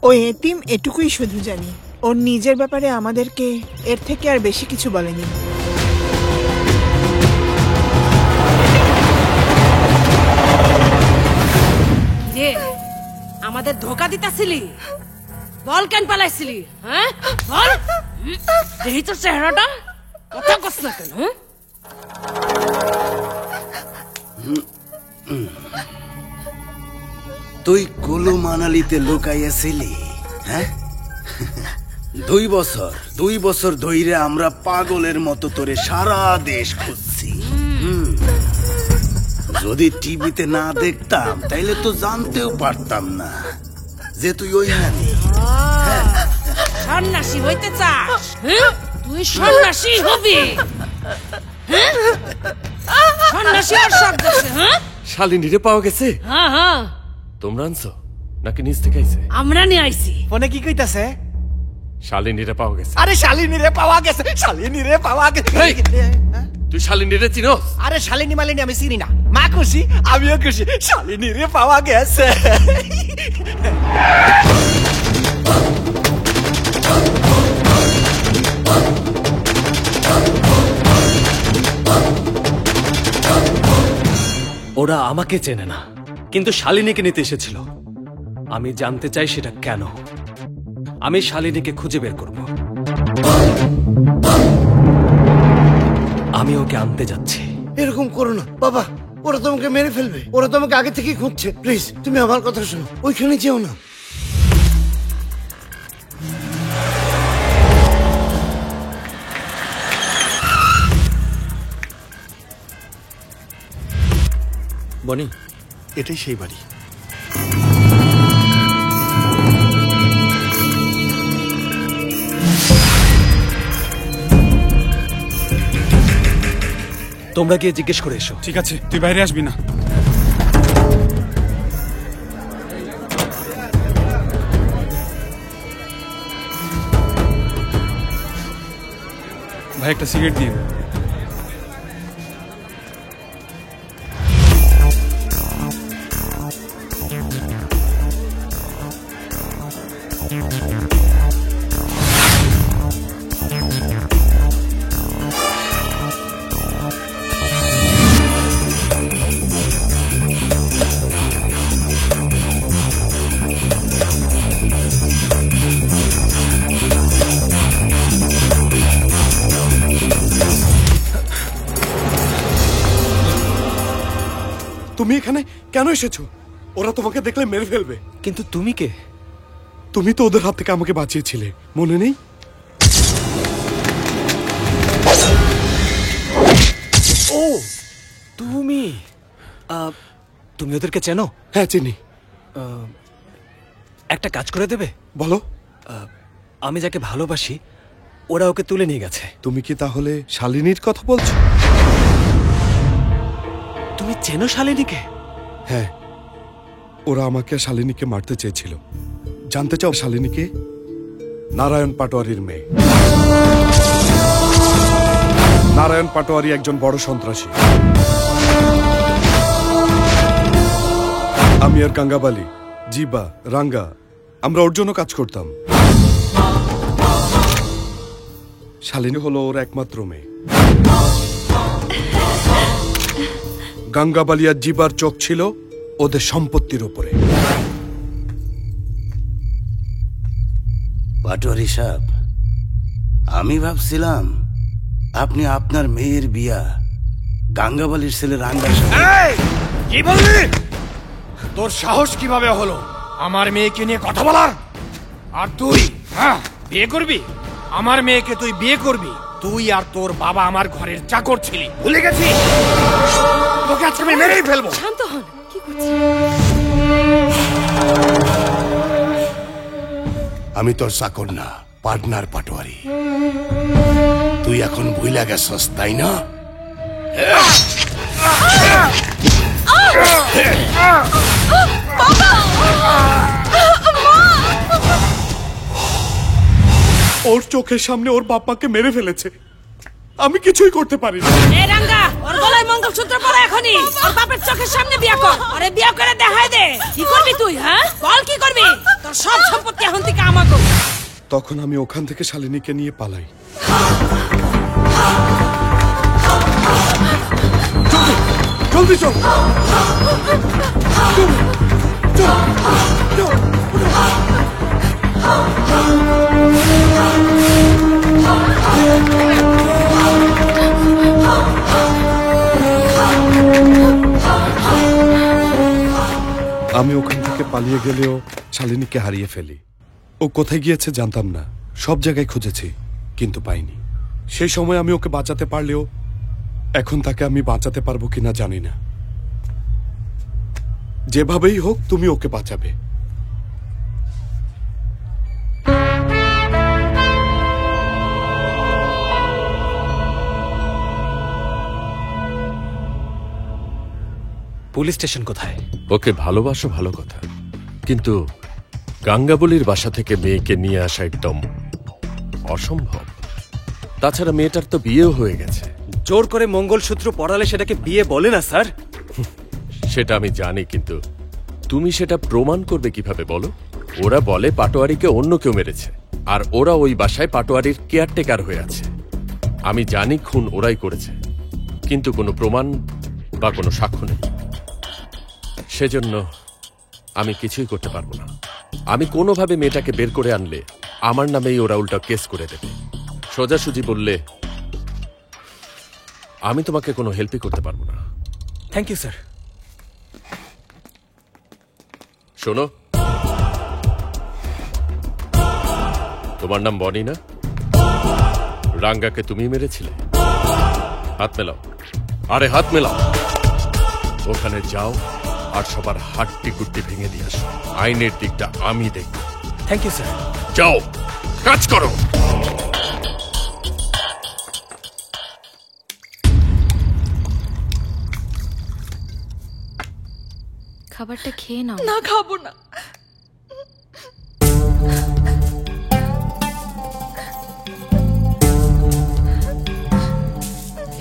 ও এতিম এটুকুই শুধু জানি, ওর নিজের ব্যাপারে আমাদেরকে এর থেকে আর বেশি কিছু বলেনি। রে আমাদের ধোকা দিতাছিলি, বল কেন পালাইছিলি? হ্যাঁ বল, দেখি তোর চেহারাটা, কথা কস না কেন? তুই কুলু মানালিতে লুকাইয়াছিলি, হ্যাঁ? 2 বছর ধইরে আমরা পাগলের মতো তোরে সারা দেশ খুঁজছি। যদি টিভিতে না দেখতাম তাইলে তো জানতেও পারতাম না যে তুই ওইখানে। সন্ন্যাসী হইতে চাস? তুই সন্ন্যাসী হবি? সন্ন্যাসী আর সব দেশে, হ্যাঁ? শালিনীরে পাওয়া গেছে? হ্যাঁ হ্যাঁ। তোমরা আনছো নাকি নিজ থেকে আইছে? আমরা নিয়ে আইছি। ফোনে কি কইতাছে? শালিনীরে পাওয়া গেছে। আরে শালিনীরে পাওয়া গেছে, শালিনীরে পাওয়া গেছে। তুই শালিনীরে চিনোস? আরে শালিনী মালিনী আমি চিনি না। মা খুশি, আমিও খুশি, শালিনীরে পাওয়া গেছে। ওরা আমাকে চেনে না, কিন্তু শালিনীকে নিতে এসেছিল। আমি জানতে চাই সেটা কেন। আমি শালিনীকে খুঁজে বের করব। আমি ওকে আনতে যাচ্ছি। এরকম করো না বাবা, ওরা তোমাকে মেরে ফেলবে। ওরা তোমাকে আগে থেকেই খুঁজছে। প্লিজ তুমি আমার কথা শোনো, ওইখানে যেও না। বনি, এটাই সেই বাড়ি। তোমরা গিয়ে জিজ্ঞেস করে এসো। ঠিক আছে, তুই বাইরে আসবি না। ভাই একটা সিগারেট দিন। তুমি এখানে কেন এসেছো? ওরা তোমাকে দেখলে মেরে ফেলবে। কিন্তু তুমি কে? তুমি তো ওদের হাত থেকে আমাকে বাঁচিয়েছিলে, মনে নেই? ও তুমি তুমি ওদেরকে চেনো? হ্যাঁ চিনি। একটা কাজ করে দেবে? বলো। আমি যাকে ভালোবাসি ওরা ওকে তুলে নিয়ে গেছে। তুমি কি তাহলে শালিনীর কথা বলছো? তুমি চেনো শালিনীকে? হ্যাঁ, ওরা আমাকে শালিনীকে মারতে চেয়েছিল। জানতে চাও শালিনীকে? নারায়ণ পাটোয়ারির মেয়ে। নারায়ণ পাটোয়ারি একজন বড় সন্ত্রাসী। আমি আর গাঙ্গাবালি, জিবা, রাঙ্গা আমরা ওর জন্য কাজ করতাম। শালিনী হলো ওর একমাত্র মেয়ে। গাঙ্গাবালি আর জিবার চোখ ছিল ওদের সম্পত্তির উপরে। পাটোয়ারি সাহেব, আমি ভাবছিলাম আপনি আপনার মেয়ের বিয়া গাঙ্গাবালির ছেলে রাঙ্গার সাথে। কি বললি? তোর সাহস কিভাবে হলো আমার মেয়েকে নিয়ে কথা বলার? আর তুই বিয়ে করবি? আমার মেয়েকে তুই বিয়ে করবি? তুই আর তোর বাবা আমার ঘরের চাকর ছিলি, ভুলে গেছি? তোকে আজকে আমি মেরেই ফেলবো। শান্ত হন। কি করছিস? আমি তোর চাকর না, পার্টনার পাটোয়ারি। তুই এখন ভুইলা গেছস, তাই না? ওর চোখের সামনে ওর বাপ্পাকে মেরে ফেলেছে। আমি কিছুই করতে পারি না। এ রাঙ্গা, ওর গলায় মঙ্গলসূত্র পরা এখনি। ওর বাপের চোখের সামনে বিয়ে কর। আরে বিয়ে করে দেখাই দে। কি করবি তুই? হ্যাঁ বল কি করবি? তোর সব সম্পত্তি এখন থেকে আমাকে। তখন আমি ওখান থেকে শালিনীকে নিয়ে পালাই। জলদি চল, আমি ওখান থেকে পালিয়ে গেলেও শালিনীকে হারিয়ে ফেলি। ও কোথায় গিয়েছে জানতাম না, সব জায়গায় খুঁজেছি কিন্তু পাইনি। সেই সময় আমি ওকে বাঁচাতে পারলেও এখন তাকে আমি বাঁচাতে পারবো কিনা জানি না। যেভাবেই হোক তুমি ওকে বাঁচাবে। পুলিশ স্টেশন কোথায়? ওকে ভালোবাসো ভালো কথা, কিন্তু গাঙ্গাবলীর বাসা থেকে মেয়েকে নিয়ে আসা একদম অসম্ভব। তাছাড়া মেয়েটার তো বিয়েও হয়ে গেছে। জোর করে মঙ্গলসূত্র পরালে সেটাকে বিয়ে বলে না স্যার। সেটা আমি জানি, কিন্তু তুমি সেটা প্রমাণ করবে কিভাবে বলো? ওরা বলে পাটোয়ারিকে অন্য কেউ মেরেছে, আর ওরা ওই বাসায় পাটোয়ারির কেয়ারটেকার হয়ে আছে। আমি জানি খুন ওরাই করেছে, কিন্তু কোনো প্রমাণ বা কোনো সাক্ষ্য নেই। সেজন্য আমি কিছুই করতে পারবো না। আমি কোনোভাবে মেয়েটাকে বের করে আনলে আমার নামেই ওরা উল্টা কেস করে দেবে। সোজাসুজি বললে আমি তোমাকে কোনো হেল্পই করতে পারবো না। Thank you sir. শোনো, তোমার নাম বনি না? রাঙ্গাকে তুমি মেরেছিলে? হাত মেলাও। আরে হাত মেলাও। ওখানে যাও আর সবার হাড্ডি গুড্ডি ভেঙে দিয়ে আসো। আইনের দিকটা আমি দেখব। Thank you sir. যাও, কাজ করো। খাবারটা খেয়ে নাও। না, খাবো না।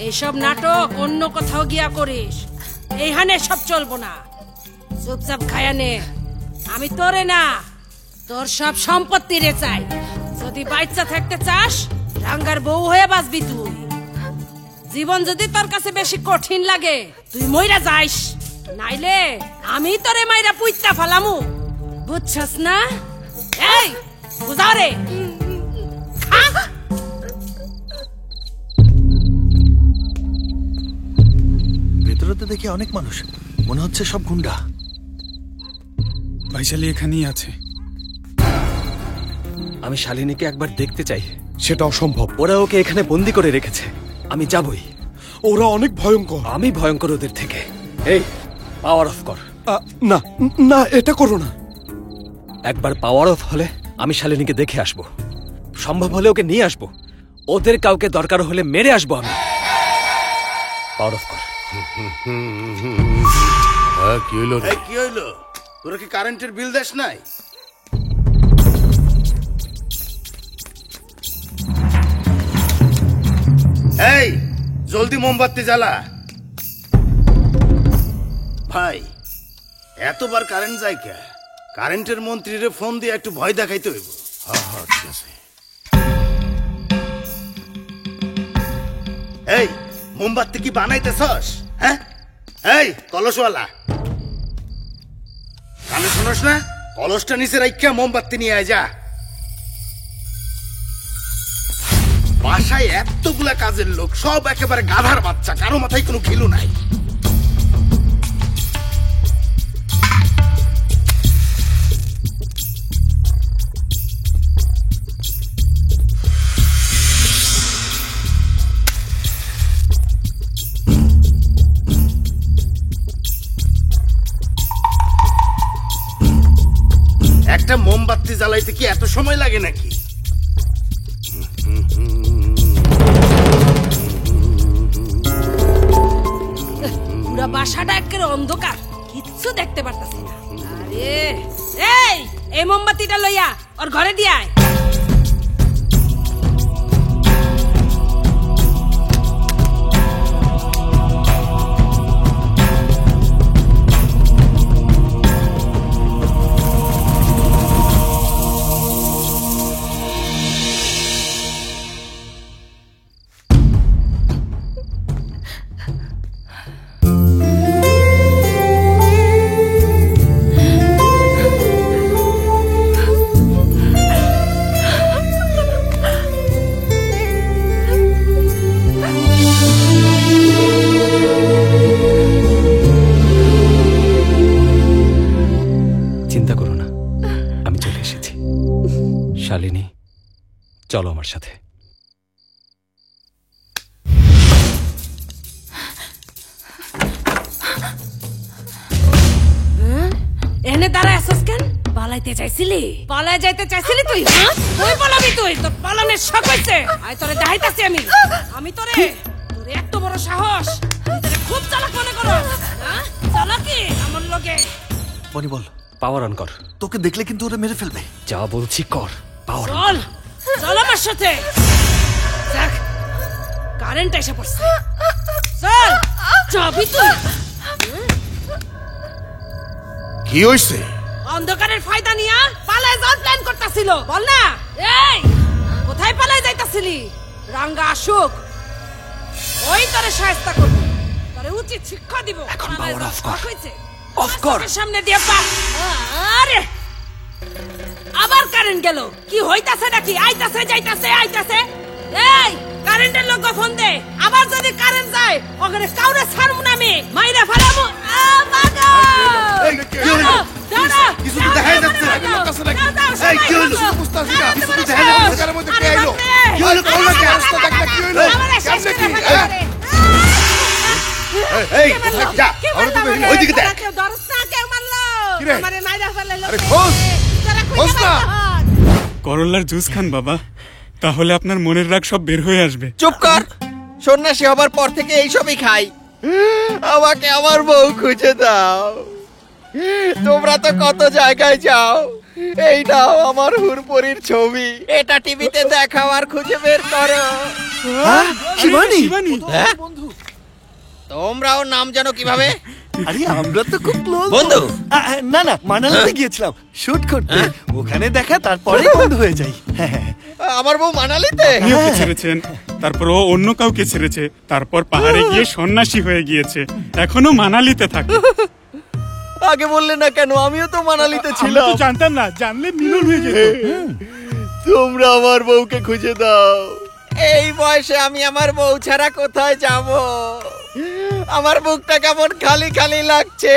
এইসব নাটক অন্য কোথাও গিয়া করিস, এইখানে সব চলবো না। চুপচাপ খায়া নে। আমি তোরে না, তোর সব সম্পত্তি রে চাই। যদি বাচ্চা থাকতে চাস, রাঙ্গার বউ হয়ে বাঁচবি তুই। জীবন যদি তোর কাছে বেশি কঠিন লাগে, তুই মইরা যাইস, নাইলে আমি তোরে মাইরা পুইত্তা ফালামু। বুঝছস না? এই বুঝাও রে। ভেতরে তো দেখি অনেক মানুষ, মনে হচ্ছে সব গুন্ডা। ভাইশালী এখানেই আছে। আমি শালিনীকে একবার দেখতে চাই। সেটা অসম্ভব। ওরা ওকে এখানে বন্দি করে রেখেছে। আমি যাবই। ওরা অনেক ভয়ঙ্কর। আমি ভয়ঙ্কর ওদের থেকে। এই পাওয়ার অফ কর। না না, এটা করো না। একবার পাওয়ার অফ হলে আমি শালিনীকে দেখে আসব, সম্ভব হলে ওকে নিয়ে আসব। ওদের কাউকে দরকার হলে মেরে আসবো আমি। পাওয়ার অফ কর। কি হইলো? কি হইলো? তোরা কি কারেন্টের বিল দেশ নাই? এই জলদি মোমবাতি জ্বালা। ভাই এতবার কারেন্ট যায় কে? কারেন্টের মন্ত্রীরে ফোন দিয়ে একটু ভয় দেখাইতে হইব। হ্যাঁ ঠিক আছে। এই মোমবাতি কি বানাইতেছস? হ্যাঁ এই কলসওয়ালা, কানে শুনস না? কলসটা নিচে রাইখা মোমবাতি নিয়ে আয় যা। বাসায় এতগুলা কাজের লোক, সব একেবারে গাধার বাচ্চা, কারো মাথায় কোনো ঘিলু নাই। একটা মোমবাতি জ্বালাইতে কি এত সময় লাগে নাকি? পুরা বাসাটা একেবারে অন্ধকার, কিচ্ছু দেখতে পারতাছি না। আরে এই মোমবাতিটা লইয়া ওর ঘরে দিয়ে আয়। চলো আমার সাথে। এনে দাঁড়ায় আসস কেন? পালাইতে চাইছিলি? পালাই যাইতে চাইছিলি তুই? হ্যাঁ, তুই পালাবি, তুই তোর পালানের শখ হইছে। আয় তোরে দেখাইতাছি আমি তোরে এত বড় সাহস, তুই তোরে খুব চালাক মনে করস। হ্যাঁ, চালাকি আমার লগে। বনি বল, পাওয়ার অন কর। তোকে দেখলে কিন্তু ওরা মেরে ফেলবে। যা বলছি কর, পাওয়ার অন চল চল আমার সাথে। দেখ কারেন্ট এসে পড়ছে, চল যাবি তুই। কি হইছে? অন্ধকারের ফায়দা নিয়া পালায় যাওয়ার প্ল্যান করতেছিল, বল না। এই কোথায় পালায় যাইতাছিলি? রাঙ্গা আসুক, ওই তোরে শায়েস্তা করব, তোরে উচিত শিক্ষা দিব। এখন পাওয়ার অফ কর, অফ কর। সামনে দিয়ে পা। আরে আবার কারেন্ট গেল, কি হইতাছে নাকি? আইতাছে যাইতাছে আইতাছে। এই কারেন্টের লোক ফোন দে, আবার যদি কারেন্ট যায় ওখানে কাউরে ছাড়ব না আমি, মাইরা ফেলাবো। কিছু তো দেখা যাচ্ছে না, লোক আছে নাকি? এই কি হলো? বুঝতাছি না, কিছু তো দেখা যাচ্ছে, কার মধ্যে কে আইলো? কি হলো? কোন লোক রাস্তা দেখতে কি হলো? কেমনে কি? এই যা, আর তুমি ওইদিকে দেখ। কেউ ধরছ না, কেউ মারলো, আমারে মাইরা ফেলাইলো। আরে খোঁজ খোঁজ না। করল্লার জুস খান বাবা, তাহলে আপনার মনের রাগ সব বের হয়ে আসবে। চুপ কর, সন্ন্যাসী হবার পর থেকে এইসবই খাই। আমাকে আমার বউ খুঁজে দাও। তোমরা তো কত জায়গায় যাও, এই নাও আমার হুরপরির ছবি, এটা টিভিতে দেখাও আর খুঁজে বের করো। শিবানী, হ্যাঁ? তোমরাও নাম জানো কিভাবে? আরে আমরা তো খুব ক্লোজ বন্ধু। না না, মানালিতে গিয়েছিলাম শুট করতে, ওখানে দেখা, তারপরে বন্ধু হয়ে যাই। আমার বউ মানালিতে? আপনিও কে ছেড়েছেন, তারপর ও অন্য কাউকে ছেড়েছে, তারপর পাহাড়ে গিয়ে সন্ন্যাসী হয়ে গিয়েছে, এখনো মানালিতে থাকে। আগে বললে না কেন? আমিও তো মানালিতে আমরা ছিলাম। তো জানতাম না, জানলে মিলন হয়ে যেত। তোমরা আমার বউকে খুঁজে দাও। এই বয়সে আমি আমার বউ ছাড়া কোথায় যাব? আমার বুকটা কেমন খালি খালি লাগছে।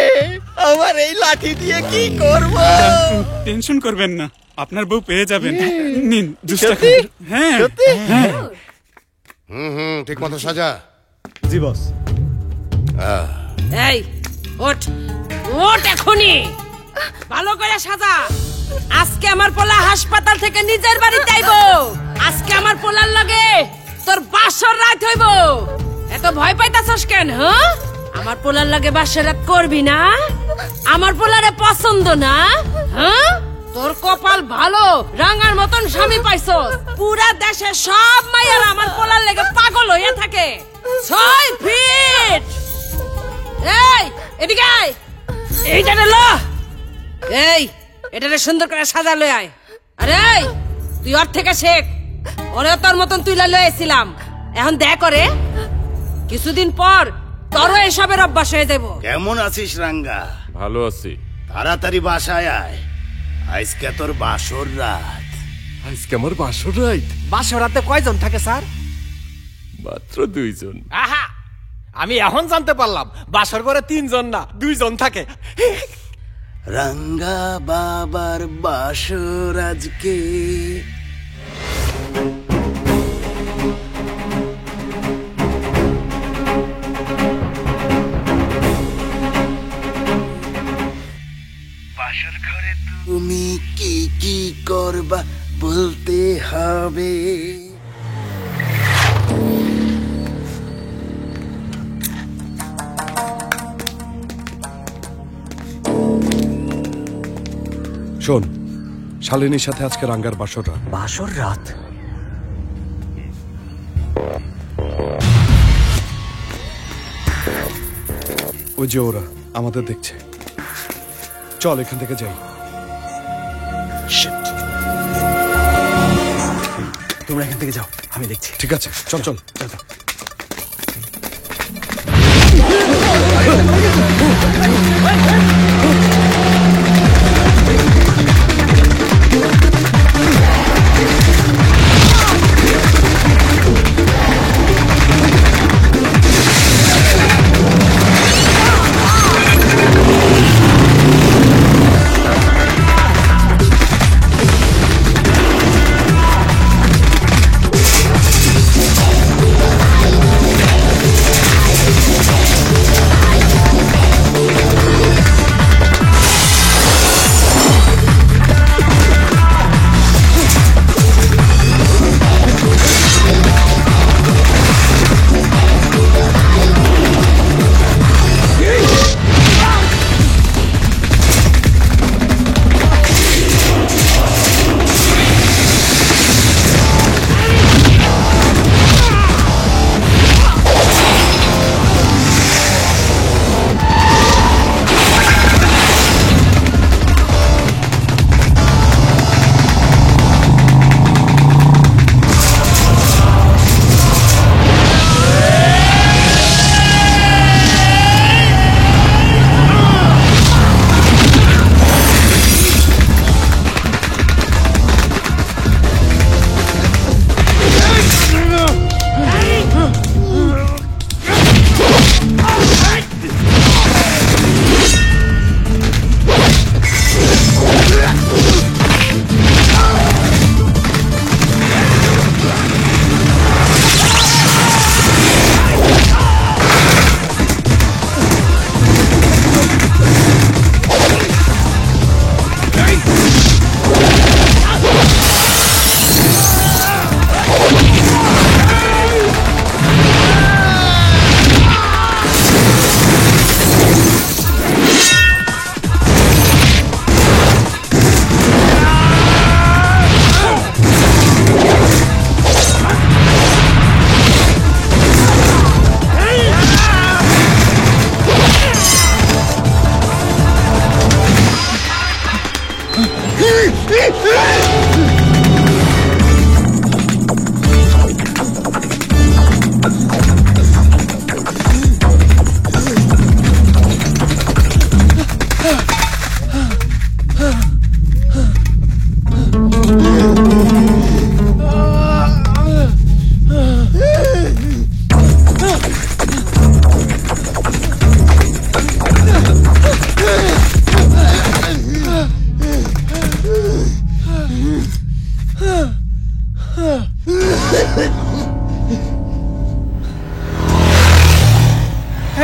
আমার এই লাঠি দিয়ে কি করব? টেনশন করবেন না, আপনার বউ পেয়ে যাবেন। নিন জুসটা সত্যি? খান। হ্যাঁ সত্যি? হ্যাঁ। ঠিক মতো সাজা। জি বস। এই ওঠ ওঠ এখনই, ভালো করে সাজা। আজকে আমার পোলা হাসপাতাল থেকে নিজের বাড়িতে আইবো। আজকে আমার পোলার লগে তোর বাসর রাত হইব। এত ভয় পাইতাছস কেন? হ্যাঁ, আমার পোলার লগে বাসর রাত করবি না? আমার পোলারে পছন্দ না? হ্যাঁ, তোর কপাল ভালো, রাঙার মতন স্বামী পাইছস। পুরা দেশে সব মাইয়ারা আমার পোলার লেগে পাগল হইয়া থাকে। 6 ফিট। এই এদিকে আয়, এইটা ল। এই এটারে সুন্দর করে সাজা লই আয়। আরে তুই ওর থেকে শেখ, ওরেও তোর মতন তুইলা লয়েছিলাম। এখন দেখ করে কিছুদিন পর তোরও এসবের অভ্যাস হয়ে যাবো। কেমন আছিস রাঙ্গা? ভালো আছি। তাড়াতাড়ি বাসায় আয়, আজকে তোর বাসর রাত। আজকে আমার বাসর রাত? বাসর রাতে কয়জন থাকে স্যার? মাত্র 2 জন। আহা, আমি এখন জানতে পারলাম বাসর ঘরে 3 জন না 2 জন থাকে। রাঙ্গা বাবার বাসর আজকে। বাসর ঘরে তুমি কি কি করবা বলতে হবে। শোন, শালিনীর সাথে আজকে রাঙ্গার বাসর রাত। বাসর রাত? ওই যে ওরা আমাদের দেখছে, চল এখান থেকে যাই। তোমরা এখান থেকে যাও, আমি দেখছি। ঠিক আছে, চল চল।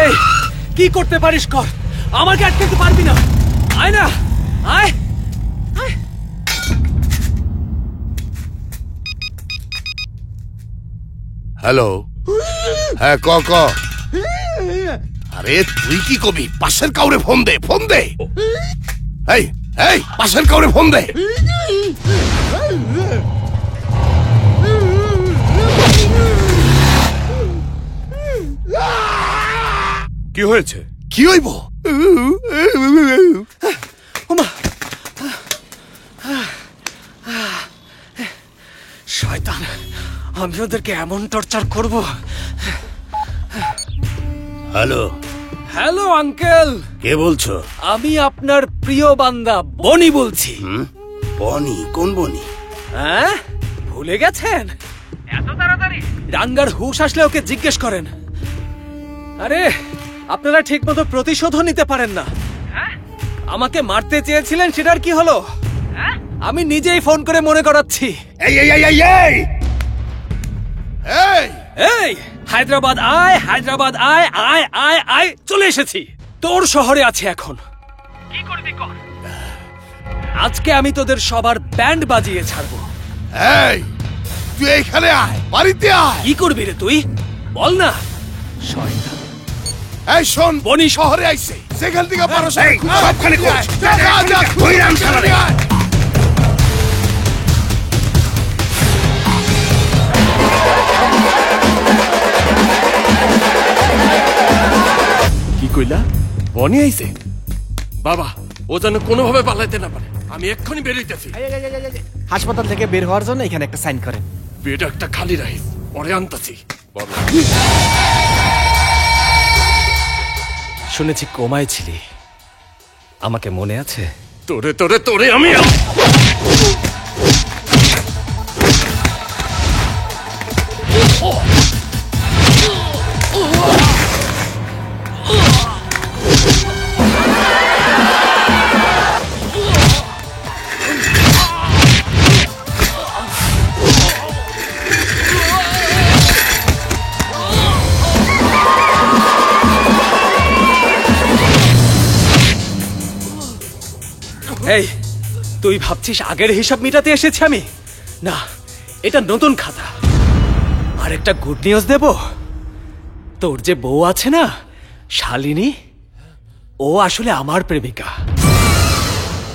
এই, কি করতে পারিস কর, আমাকে আটকাতে পারবি না। আয় না, আয়। হ্যালো, হ্যাঁ ক ক। আরে তুই কি কবি? পাশের কাউরে ফোন দে, ফোন দে। এই এই, পাশের কাউরে ফোন দে। কি হয়েছে? কি হইব? শয়তান, আমি ওদেরকে এমন টর্চার করব। Hello, hello uncle. কে বলছো? আমি আপনার প্রিয় বান্দা বনি বলছি। বনি? কোন বনি? হ্যাঁ, ভুলে গেছেন? এত তাড়াতাড়ি? রাঙ্গার হুশ আসলে ওকে জিজ্ঞেস করেন। আরে, আপনারা ঠিক মতো প্রতিশোধও নিতে পারেন না। আমাকে মারতে চেয়েছিলেন, সেটার কি হলো? আমি নিজেই ফোন করে মনে করাচ্ছি। এই এই এই এই এই এই এই, হায়দ্রাবাদ আয়, হায়দ্রাবাদ আয়, আয় আয় আয়, চলে এসেছি। তোর শহরে আছে এখন। কি করবি কর। আজকে আমি তোদের সবার ব্যান্ড বাজিয়ে ছাড়বো। এই, তুই এইখানে আয়, বাড়িতে আয়। কি করবি রে তুই? বল না। শয়তান। এই শোন, বনি শহরে আইছে, সেখান থেকে পারো সবখানে খোঁজ। যা যা যা, হইরাম শালারে। কি কইলা? বনি আইছে? বাবা, ও যেন কোনোভাবে পালাইতে না পারে। আমি এক্ষুনি বেরোইতেছি। হাসপাতাল থেকে বের হওয়ার জন্য এখানে একটা সাইন করেন। বেড একটা খালি রাখিস, পরে আনতাছি। বাবা, শুনেছি কোমায় ছিলি, আমাকে মনে আছে? তোরে তোরে তোরে আমি এই, তুই ভাবছিস আগের হিসাব মিটাতে এসেছি আমি? না, এটা নতুন খাতা। আর একটা গুড নিউজ দেব। তোর যে বউ আছে না, শালিনী, ও আসলে আমার প্রেমিকা।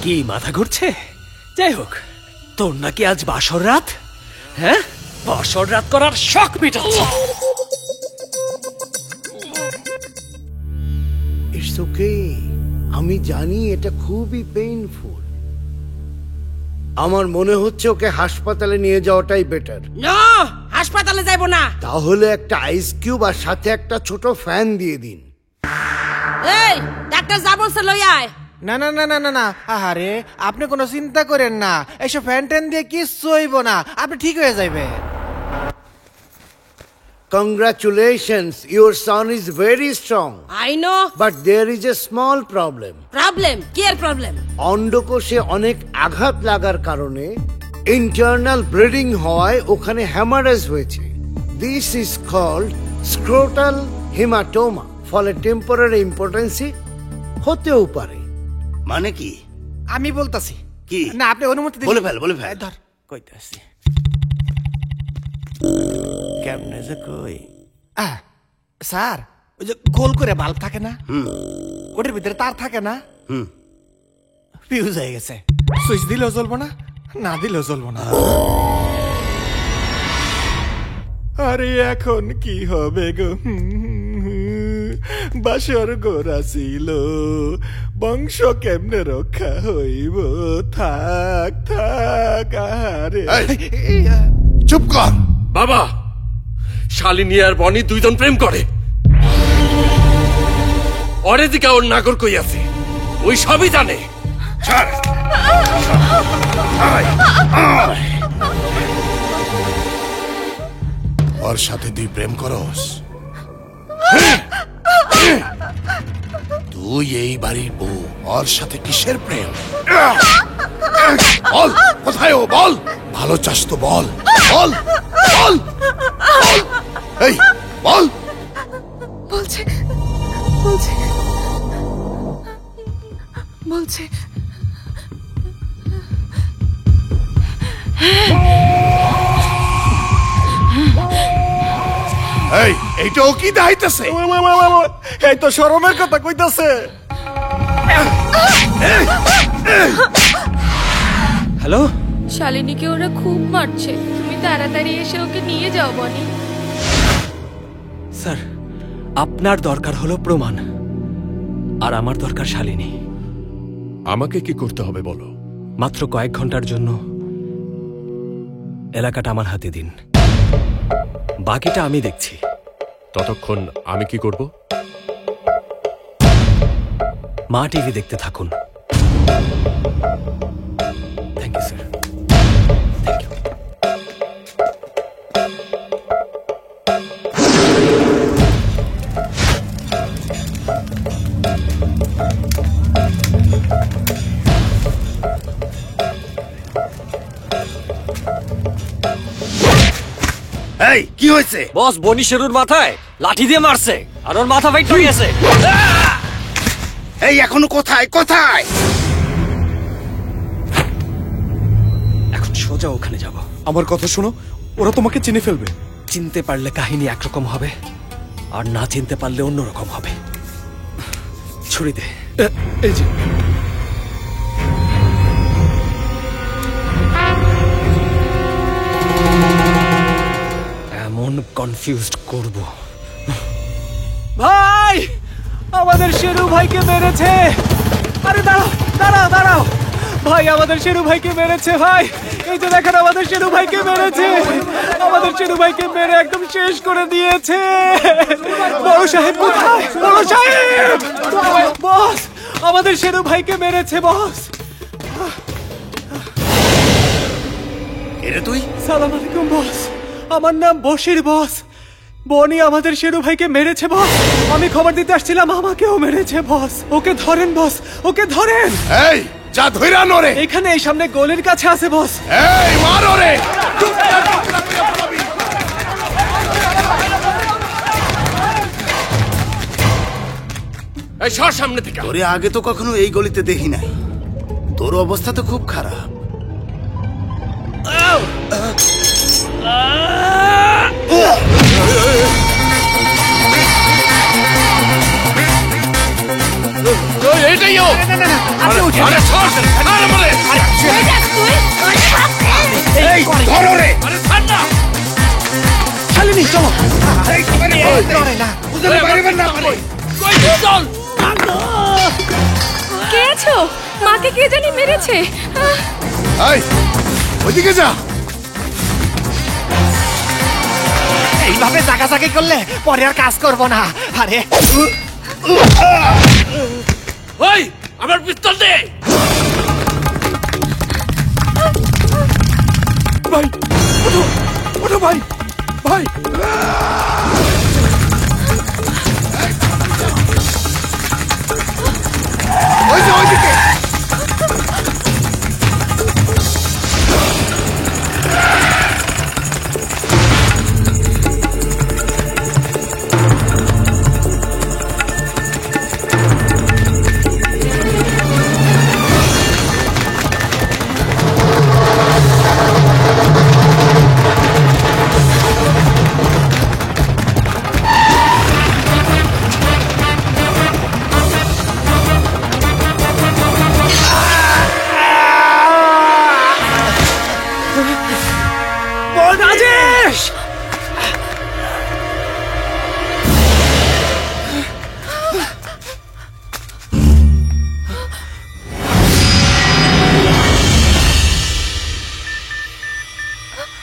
কি মাথা ঘুরছে? যাই হোক, তোর নাকি আজ বাসর রাত। হ্যাঁ, বাসর রাত করার শখ মিটাচ্ছে। ইটস ওকে, আমি জানি এটা খুবই পেইনফুল। আমার মনে হচ্ছে ওকে হাসপাতালে নিয়ে যাওয়াটাই বেটার। না, হাসপাতালে যাইব না। তাহলে একটা আইস কিউব আর সাথে একটা ছোট ফ্যান দিয়ে দিন। এই, ডাক্তার যা বলছে লই আয়। না না না না না না, আরে আপনি কোনো চিন্তা করেন না, এসব ফ্যান ট্যান দিয়ে কিচ্ছু হইব না, আপনি ঠিক হয়ে যাইবে। Congratulations, your son is very strong. I know. But there is a small problem. Problem? কি এর প্রবলেম? অন্ডকোষে অনেক আঘাত লাগার কারণে ইন্টারনাল ব্লিডিং হওয়ায় ওখানে হ্যামারেজ হয়েছে। This is called scrotal haematoma. ফলে টেম্পোরারি ইম্পোর্টেন্সি হতেও পারে। মানে কি? আমি বলতাছি। কি? না, আপনি অনুমতি দিন। বলে ফেল, বলে ফেল। ধর, কইতাছি। কেমনে যে কই। স্যার, ওই যে গোল করে বাল্ব থাকে না, ওটার ভিতরে তার থাকে না, ফিউজ হয়ে গেছে। সুইচ দিলেও জ্বলবো না, না দিলেও জ্বলবো না। আরে এখন কি হবে গো? বাসর গোরা ছিল, বংশ কেমনে রক্ষা হইব? থাক থাক, আরে চুপ কর। বাবা, শালিনী আর বনি দুইজন প্রেম করে। ওরে দিকে ওর নাগর কই আছে, ওই সবই জানে। ছাড়। ওর সাথে তুই প্রেম করস? তুই এই বাড়ির বউ, ওর সাথে কিসের প্রেম? বল, কোথায় ও? বল, ভালো চাস তো বল, বল বল। এই এইটাও কি দাইতেছে? এই তো শরমের কথা কইতাছে। হ্যালো, শালিনীকে ওরা খুব মারছে, তুমি তাড়াতাড়ি এসে ওকে নিয়ে যাও বনি। স্যার আপনার দরকার হলো প্রমাণ, আর আমার দরকার শালিনী। আমাকে কি করতে হবে বলো? মাত্র কয়েক ঘন্টার জন্য এলাকাটা আমার হাতে দিন, বাকিটা আমি দেখছি। ততক্ষণ আমি কি করব? মা টিভি দেখতে থাকুন। Thank you sir. এই কি হয়েছে? বস, বনি শেরুর মাথায় লাঠি দিয়ে মারছে, আর ওর মাথা ফাইট হয়ে গেছে। এই এখনো কোথায় কোথায়? এখন সোজা ওখানে যাব। আমার কথা শোনো, ওরা তোমাকে চিনে ফেলবে। চিনতে পারলে কাহিনী একরকম হবে, আর না চিনতে পারলে অন্যরকম হবে। ছুরি দে। এই যে এমন কনফিউজড করব। ভাই, আমাদের শেরু ভাইকে মেরেছে। আরে দাঁড়াও দাঁড়াও দাঁড়াও, ভাই আমাদের শেরু ভাইকে মেরেছে। ভাই এই যে দেখেন, আমাদের শেরু ভাইকে মেরেছে। আমাদের শেরু ভাইকে মেরে একদম শেষ করে দিয়েছে। বড় সাহেব কোথায়? বড় সাহেব! বস, আমাদের শেরু ভাইকে মেরেছে বস। এরে তুই? সালাম আলাইকুম বস, আমার নাম বশির বস। বনি আমাদের শেরু ভাইকে মেরেছে বস। আমি খবর দিতে আসছিলাম, আমাকেও মেরেছে বস। ওকে ধরেন বস, ওকে ধরেন। এই যা ধইরা নরে। এখানে এই সামনে গলির কাছে আছে বস। এই মার ওরে। এই সর সামনে থেকে। তোরে আগে তো কখনো এই গলিতে দেখি নাই, তোর অবস্থা তো খুব খারাপ। এইটাই ও। আরে সর, আরে বলে। এই ধর ওরে। আরে ছাড় না। শালিনী চলো। এই সবাই ধরে না, বুঝলে বাইরে না পারে। কই চল। কে আছো? মাকে কে জানি মেরেছে। এই ওইদিকে যা। এইভাবে জাগাজাগি করলে পরে আর কাজ করব না। আরে ওই আমার পিস্তল দে। ভাই ওঠো, ওঠো ভাই, ভাই। ওই যে ওইদিকে। রাজেশ!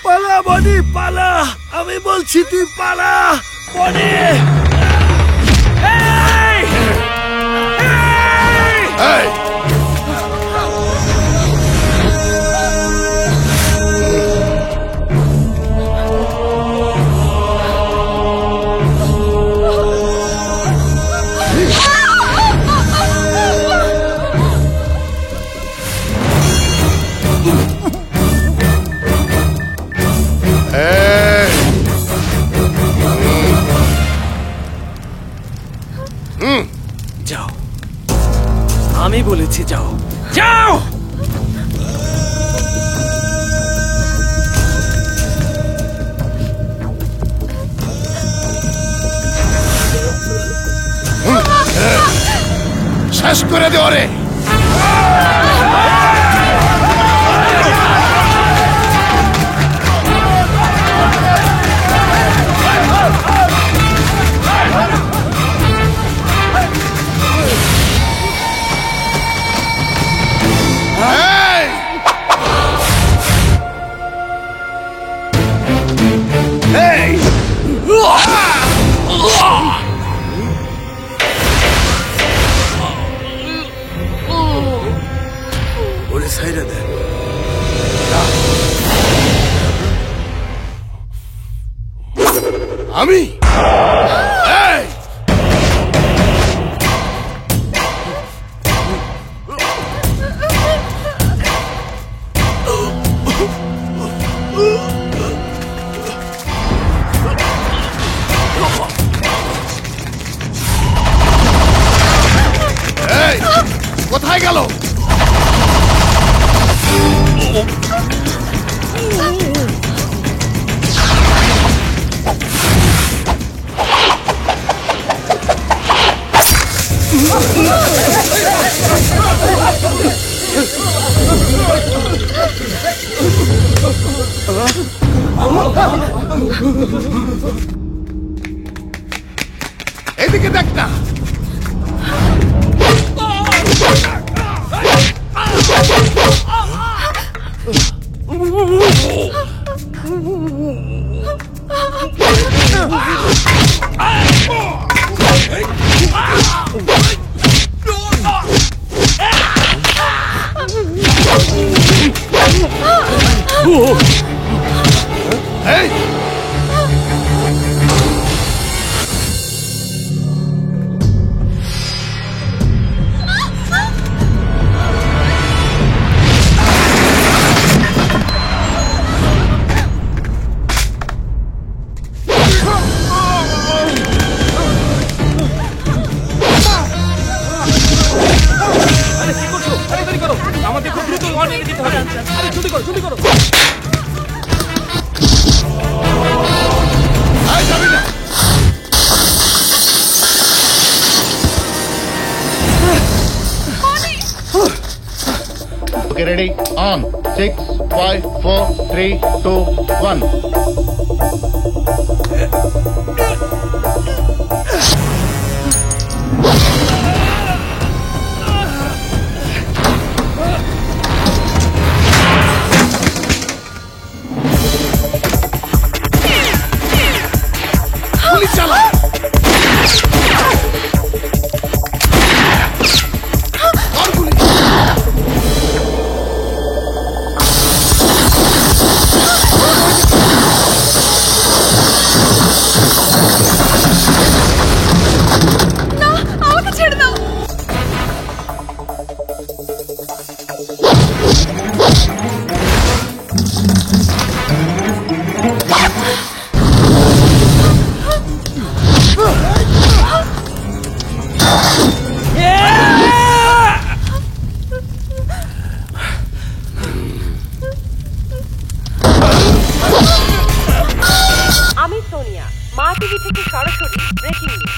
পালা বনি পালা, আমি বলছি তুই পালা বনি। এই যাও, আমি বলেছি শেষ করে দে ওরে। ওরে সাইরা দেন। আমি কোথায় গেল? এদিকে দেখ না। Okay, ready? On. 6, 5, 4, 3, 2, 1. আমি সোনিয়া, মা টিভি থেকে সরাসরি ব্রেকিং নিউজ।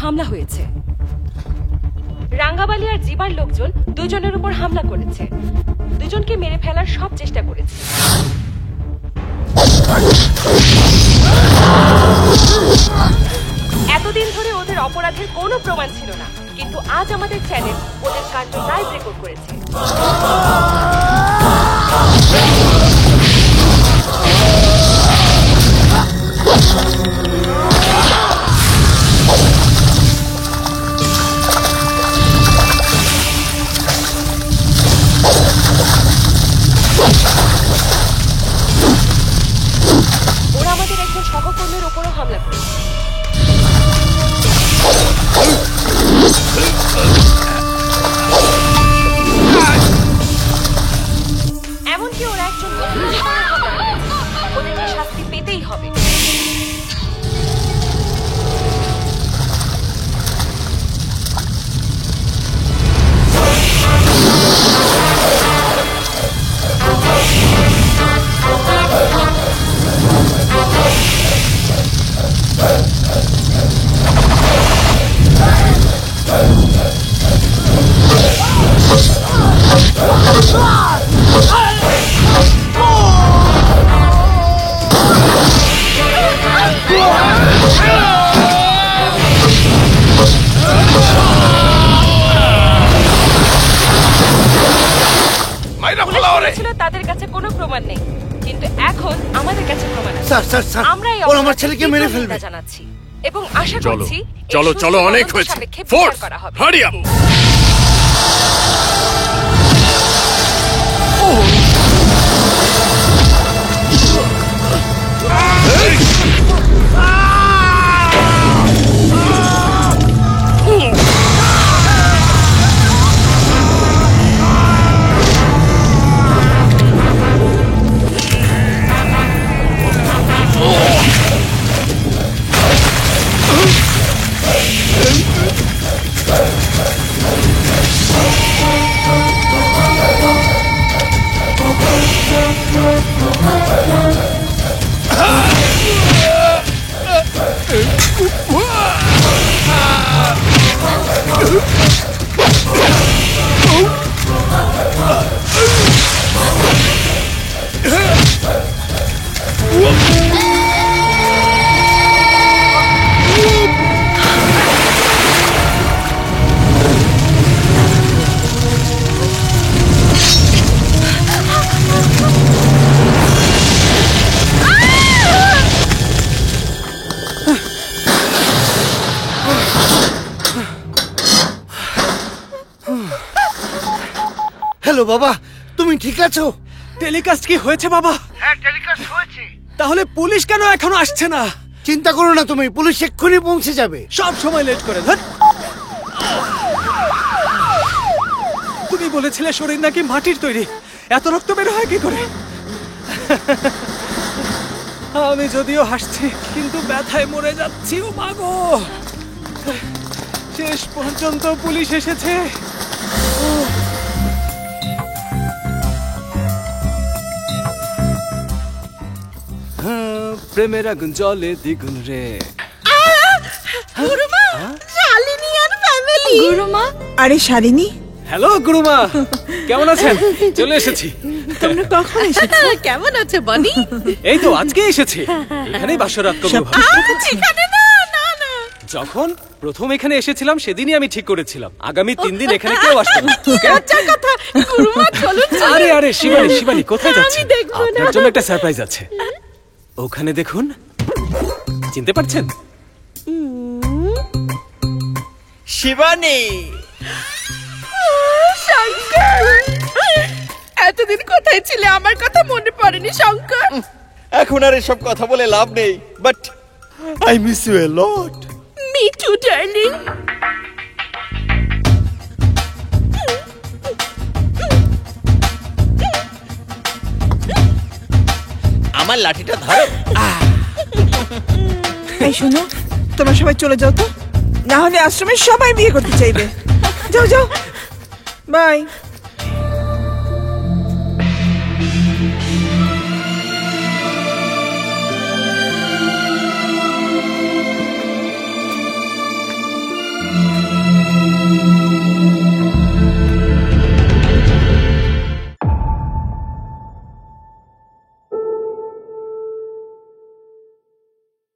হামলা হয়েছে। রাঙ্গাবালি আর জিবার লোকজন দুজনের উপর হামলা করেছে, দুজনকে মেরে ফেলার সব চেষ্টা করেছে। এতদিন ধরে ওদের অপরাধের কোনো প্রমাণ ছিল না, কিন্তু আজ আমাদের চ্যানেল ওদের কাণ্ড লাইভ রেকর্ড করেছে। ওরা আমাদের একজন সহকর্মীর উপরও ওরে। ছিল তাদের কাছে কোনো প্রমাণ নেই, কিন্তু এখন আমাদের কাছে প্রমাণ আছে। স্যার, স্যার, স্যার, আমরা এই ওরা আমার অপরাধের ছেলেকে মেরে তীব্র ফেলবে। নিন্দা জানাচ্ছি এবং আশা চলো করছি এই চলো সুষ্ঠু চলো, অনেক তদন্ত হয়েছে। সাপেক্ষে বিচার ফোর্স, করা হবে। Hurry up. হ্যালো বাবা, তুমি ঠিক আছো? টেলিকাস্ট কি হয়েছে বাবা? হ্যাঁ, টেলিকাস্ট হয়েছে। তাহলে পুলিশ কেন এখনো আসছে না? চিন্তা করো না তুমি, পুলিশ এক্ষুনি পৌঁছে যাবে। সব সময় লেট করে। ধর, তুমি বলেছিলে শরীর নাকি মাটির তৈরি, এত রক্ত বের হয় কি করে? আমি যদিও হাসছি, কিন্তু ব্যথায় মরে যাচ্ছি। ও মাগো, শেষ পর্যন্ত পুলিশ এসেছে। প্রেমের আগুন জলে দ্বিগুণ রে। গুরুমা, শালিনী আর ফ্যামিলি। গুরুমা, আরে শালিনী। হ্যালো গুরুমা, কেমন আছেন? চলে এসেছি। তোমরা কখন এসেছো? কেমন আছো বনি? এই তো আজকে এসেছি। এখানেই বাসরাত করব ভাবছি। এখানে না, না না। যখন প্রথম এখানে এসেছিলাম সেদিনই আমি ঠিক করেছিলাম আগামী 3 দিন এখানে কেউ আসবে না। লজ্জার কথা। গুরুমা চলুন। আরে আরে শিবানী, শিবানী কোথায় যাচ্ছেন? আমি দেখবো না। আপনার জন্য একটা সারপ্রাইজ আছে। ওখানে দেখুন, চিনতে পারছেন? শিবানী। শঙ্কর, এতদিন কোথায় ছিলে? আমার কথা মনে পড়েনি শঙ্কর? এখন আর এসব কথা বলে লাভ নেই, but I miss you a lot. Me too darling. আমার লাঠিটা ধরো। এই শোনো, তোমরা সবাই চলে যাও তো, না হলে আশ্রমে সবাই বিয়ে করতে চাইবে। যাও যাও, বাই।